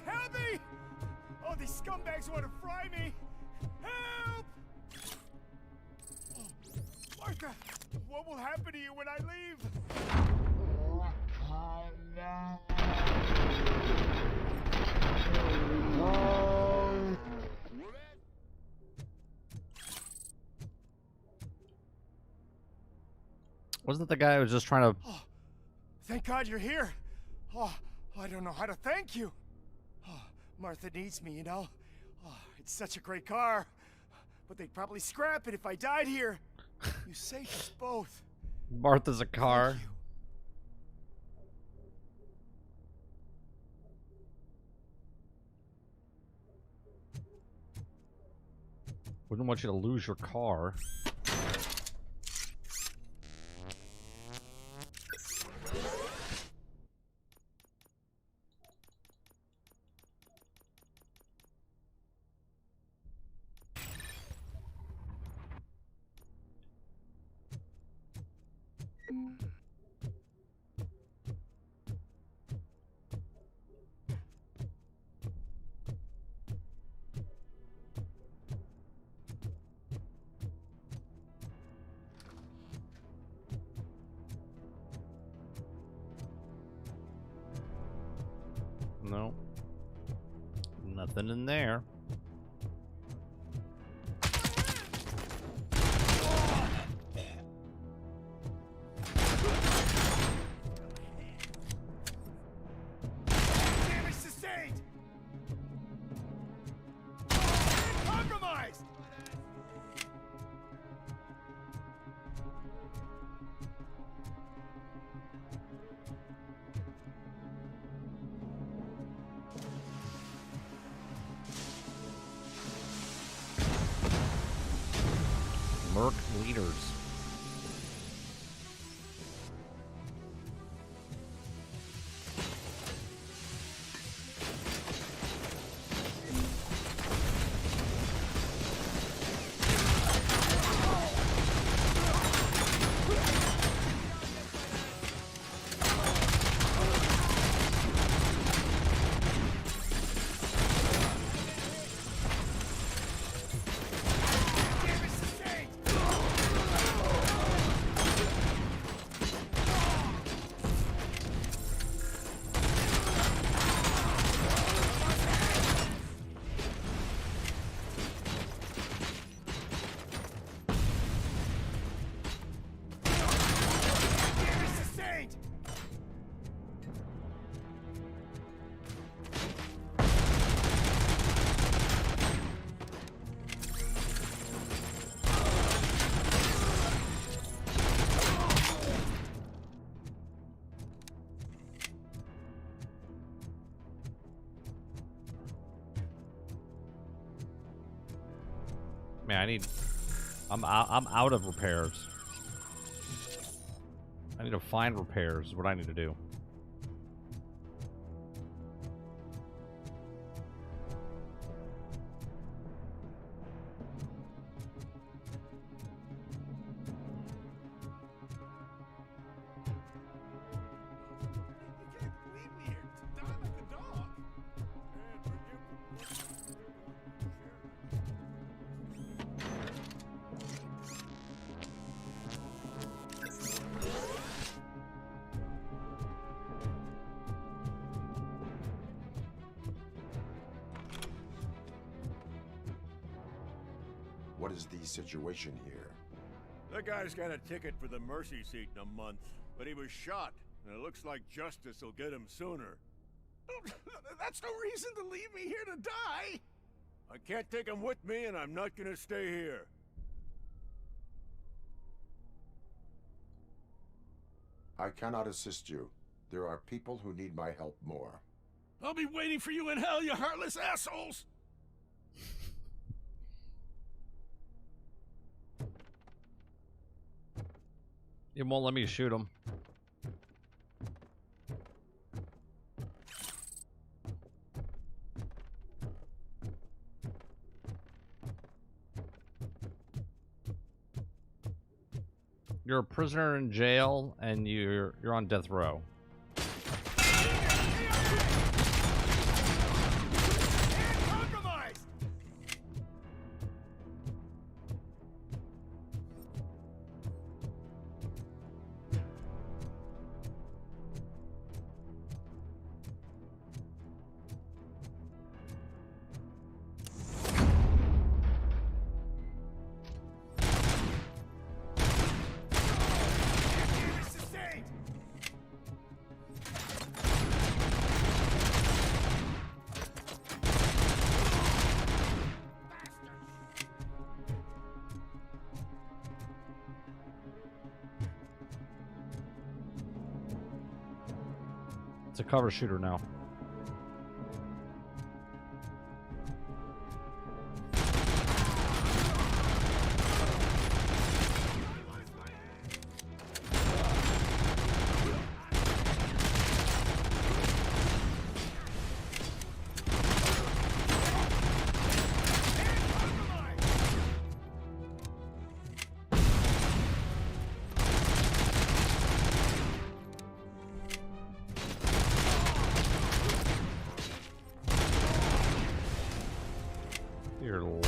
Help me! Oh, these scumbags want to fry me! Help! Martha, what will happen to you when I leave? Wasn't it the guy who was just trying to... Oh, thank God you're here. Oh, I don't know how to thank you. Oh, Martha needs me, you know. Oh, it's such a great car. But they'd probably scrap it if I died here. You saved us both. Martha's a car. Wouldn't want you to lose your car. No. Nothing in there. Damage sustained! Compromised! Merc leaders. Man, I'm out of repairs. I need to find repairs, is what I need to do. What is the situation here? That guy's got a ticket for the mercy seat in a month, but he was shot, and it looks like justice will get him sooner. That's no reason to leave me here to die! I can't take him with me, and I'm not gonna stay here. I cannot assist you. There are people who need my help more. I'll be waiting for you in hell, you heartless assholes! It won't let me shoot him. You're a prisoner in jail, and you're on death row. It's a cover shooter now. Dear Lord.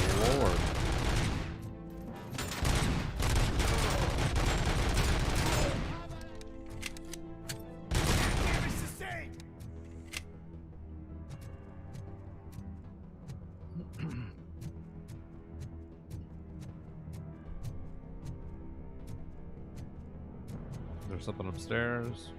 There's something upstairs.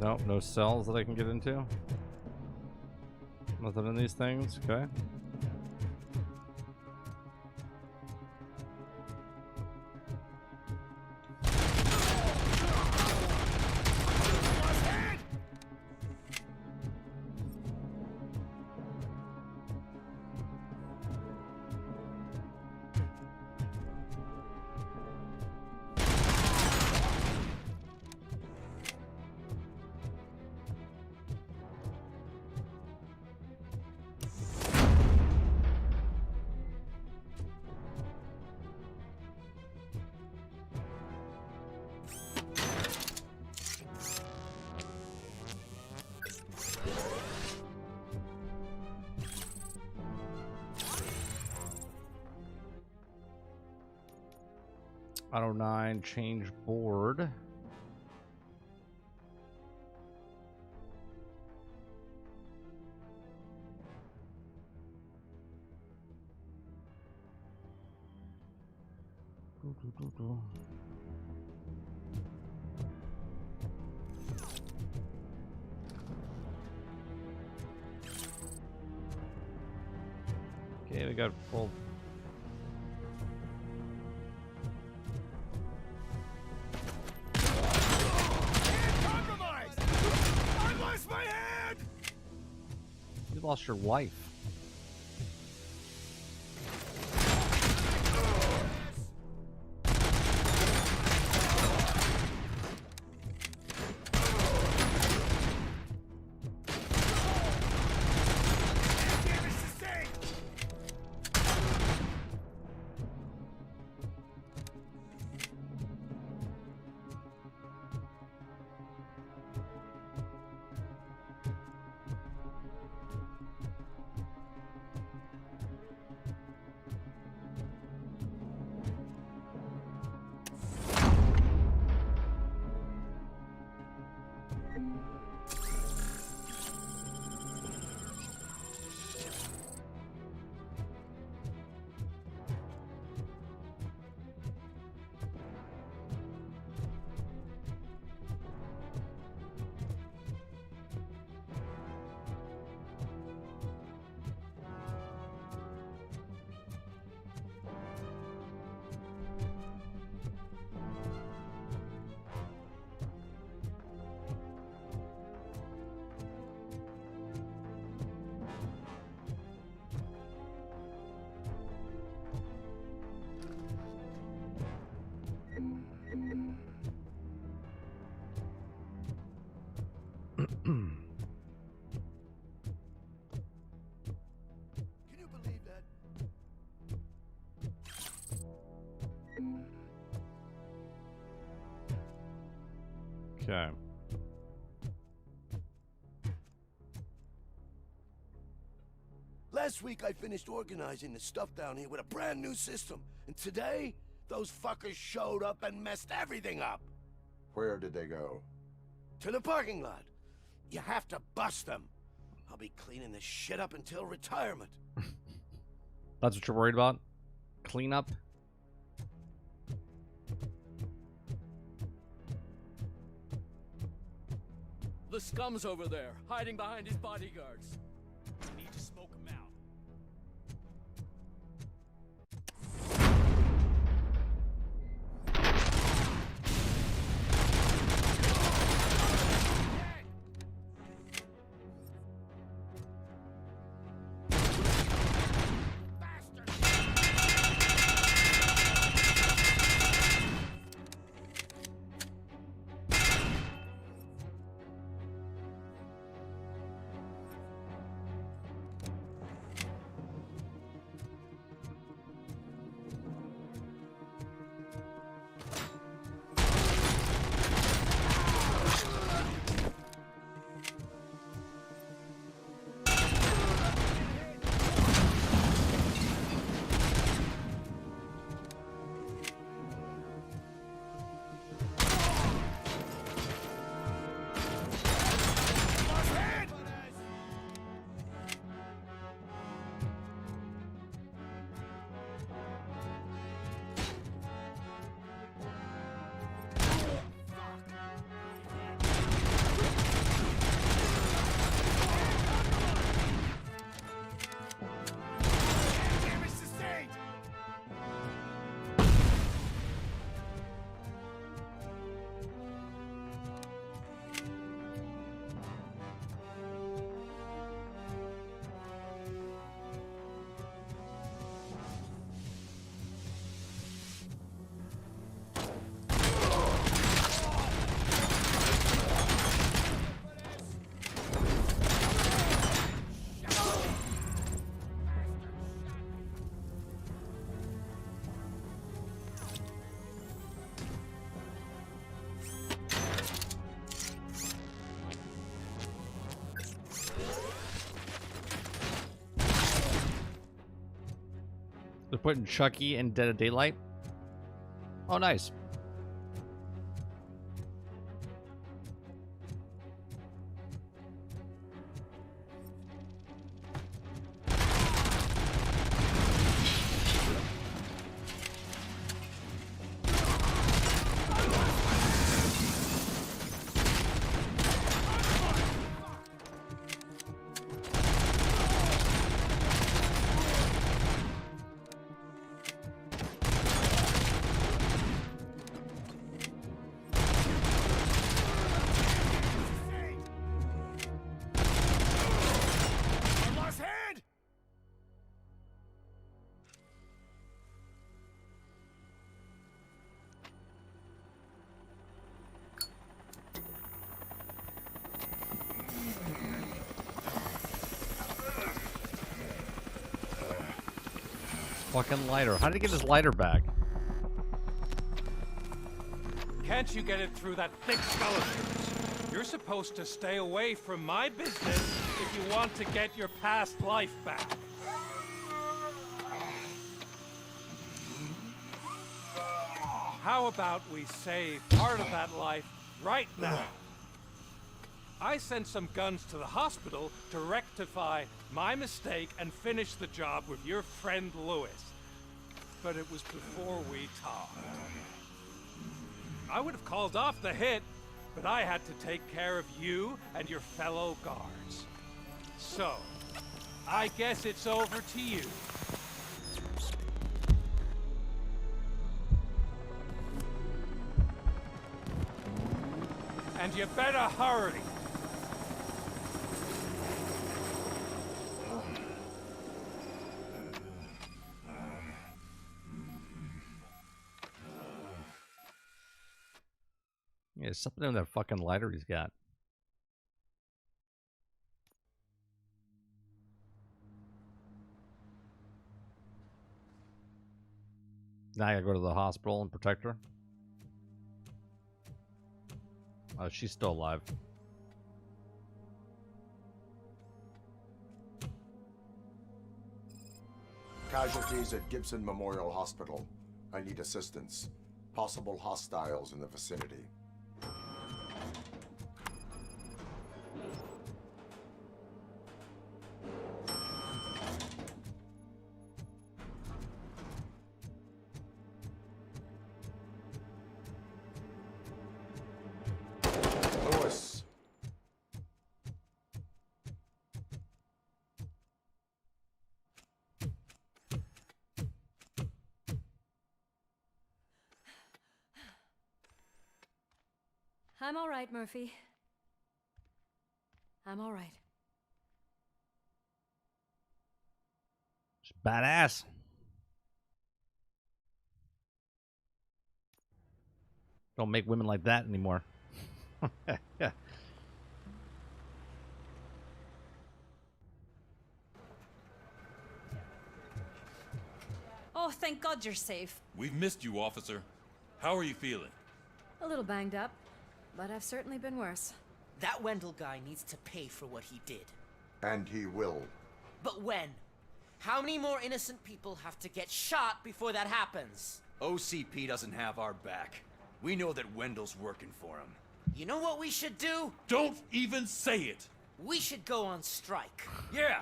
Nope, no cells that I can get into. Nothing in these things, okay. Auto 9, change board. Okay, we got full. You lost your wife. Okay. Last week I finished organizing the stuff down here with a brand new system. And today, those fuckers showed up and messed everything up. Where did they go? To the parking lot. You have to bust them. I'll be cleaning this shit up until retirement. That's what you're worried about? Cleanup? The scum's over there, hiding behind his bodyguards. We need to smoke him out. They're putting Chucky in Dead of Daylight. Oh, nice. Fucking lighter. How did he get his lighter back? Can't you get it through that thick skull of yours? You're supposed to stay away from my business if you want to get your past life back. How about we save part of that life right now? I sent some guns to the hospital to rectify my mistake and finish the job with your friend Lewis. But it was before we talked. I would have called off the hit, but I had to take care of you and your fellow guards. So, I guess it's over to you. And you better hurry. Yeah, something in that fucking lighter he's got. Now I gotta go to the hospital and protect her. Oh, she's still alive. Casualties at Gibson Memorial Hospital. I need assistance. Possible hostiles in the vicinity. I'm all right, Murphy. I'm all right. She's badass. Don't make women like that anymore. Yeah. Oh, thank God you're safe. We've missed you, officer. How are you feeling? A little banged up, but I've certainly been worse. That Wendell guy needs to pay for what he did. And he will. But when? How many more innocent people have to get shot before that happens? OCP doesn't have our back. We know that Wendell's working for him. You know what we should do? Don't even say it! We should go on strike. Yeah!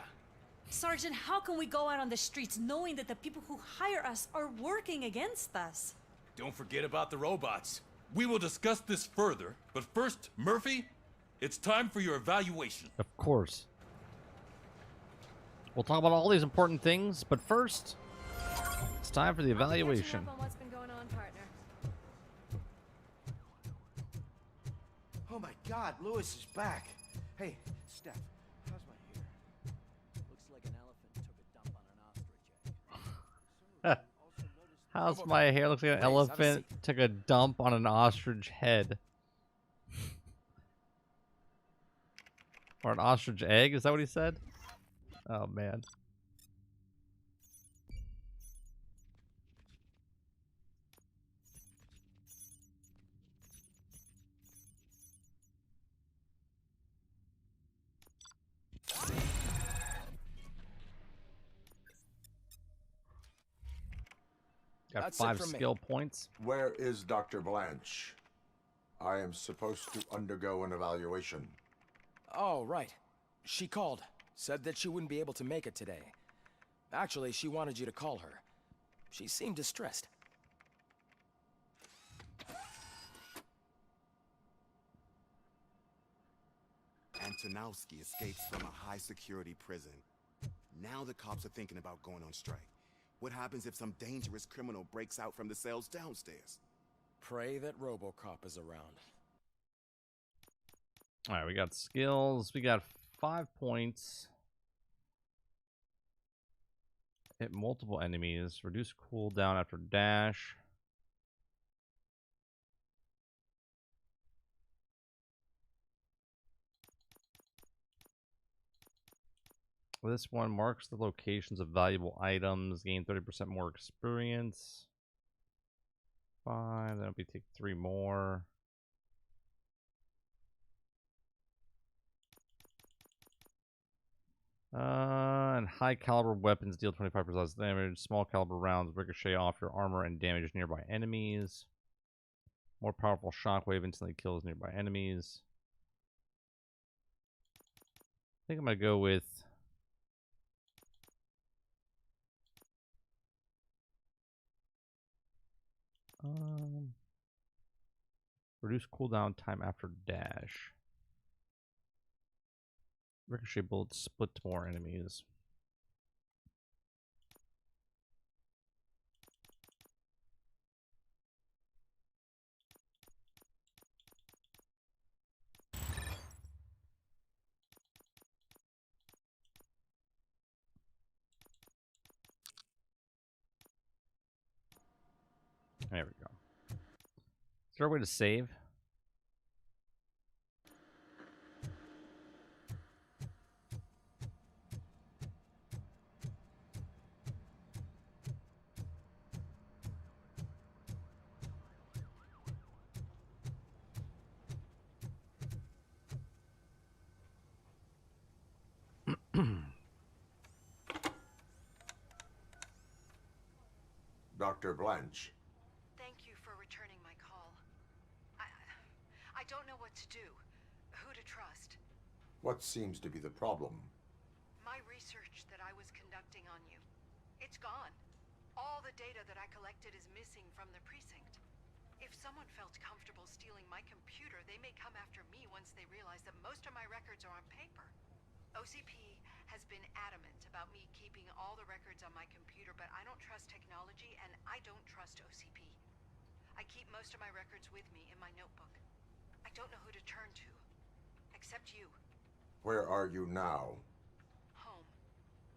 Sergeant, how can we go out on the streets knowing that the people who hire us are working against us? Don't forget about the robots. We will discuss this further, but first, Murphy, it's time for your evaluation. Of course. We'll talk about all these important things, but first, it's time for the evaluation. On what's been going on, partner. Oh my God, Lewis is back. Hey, Steph, how's my hair? Looks like an elephant took a dump on an ostrich egg. How's my hair? Looks like an elephant took a dump on an ostrich head. Or an ostrich egg? Is that what he said? Oh, man. Got That's 5 it from me. skill points. Where is Dr. Blanche? I am supposed to undergo an evaluation. Oh, right. She called. Said that she wouldn't be able to make it today. Actually, she wanted you to call her. She seemed distressed. Antonowski escapes from a high-security prison. Now the cops are thinking about going on strike. What happens if some dangerous criminal breaks out from the cells downstairs? Pray that RoboCop is around. All right, we got skills. We got 5 points. Hit multiple enemies. Reduce cooldown after dash. This one marks the locations of valuable items. Gain 30% more experience. 5. That'll be take 3 more. And high caliber weapons deal 25% less damage. Small caliber rounds ricochet off your armor and damage nearby enemies. More powerful shockwave instantly kills nearby enemies. I think I'm gonna go with reduce cooldown time after dash. Ricochet bullets split to more enemies. There we go. Is there a way to save? Dr. Blanche. Thank you for returning my call. I don't know what to do. Who to trust. What seems to be the problem? My research that I was conducting on you. It's gone. All the data that I collected is missing from the precinct. If someone felt comfortable stealing my computer, they may come after me once they realize that most of my records are on paper. OCP has been adamant about me keeping all the records on my computer, but I don't trust technology and I don't trust OCP. I keep most of my records with me in my notebook. I don't know who to turn to. Except you. Where are you now? Home.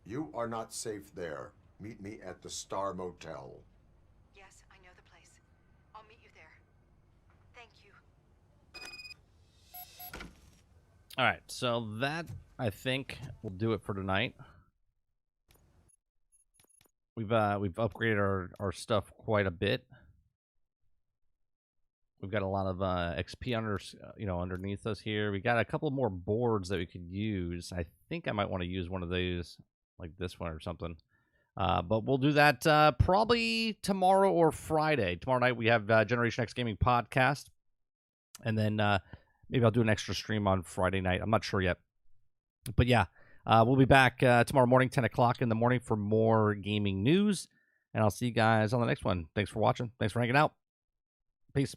You are not safe there. Meet me at the Star Motel. Yes, I know the place. I'll meet you there. Thank you. All right, so that, I think, will do it for tonight. We've upgraded our stuff quite a bit. We've got a lot of XP underneath us here. We got a couple more boards that we could use. I think I might want to use one of these, like this one or something. But we'll do that probably tomorrow or Friday. Tomorrow night we have Generation X Gaming Podcast. And then maybe I'll do an extra stream on Friday night. I'm not sure yet. But yeah, we'll be back tomorrow morning, 10 o'clock in the morning for more gaming news. And I'll see you guys on the next one. Thanks for watching. Thanks for hanging out. Peace.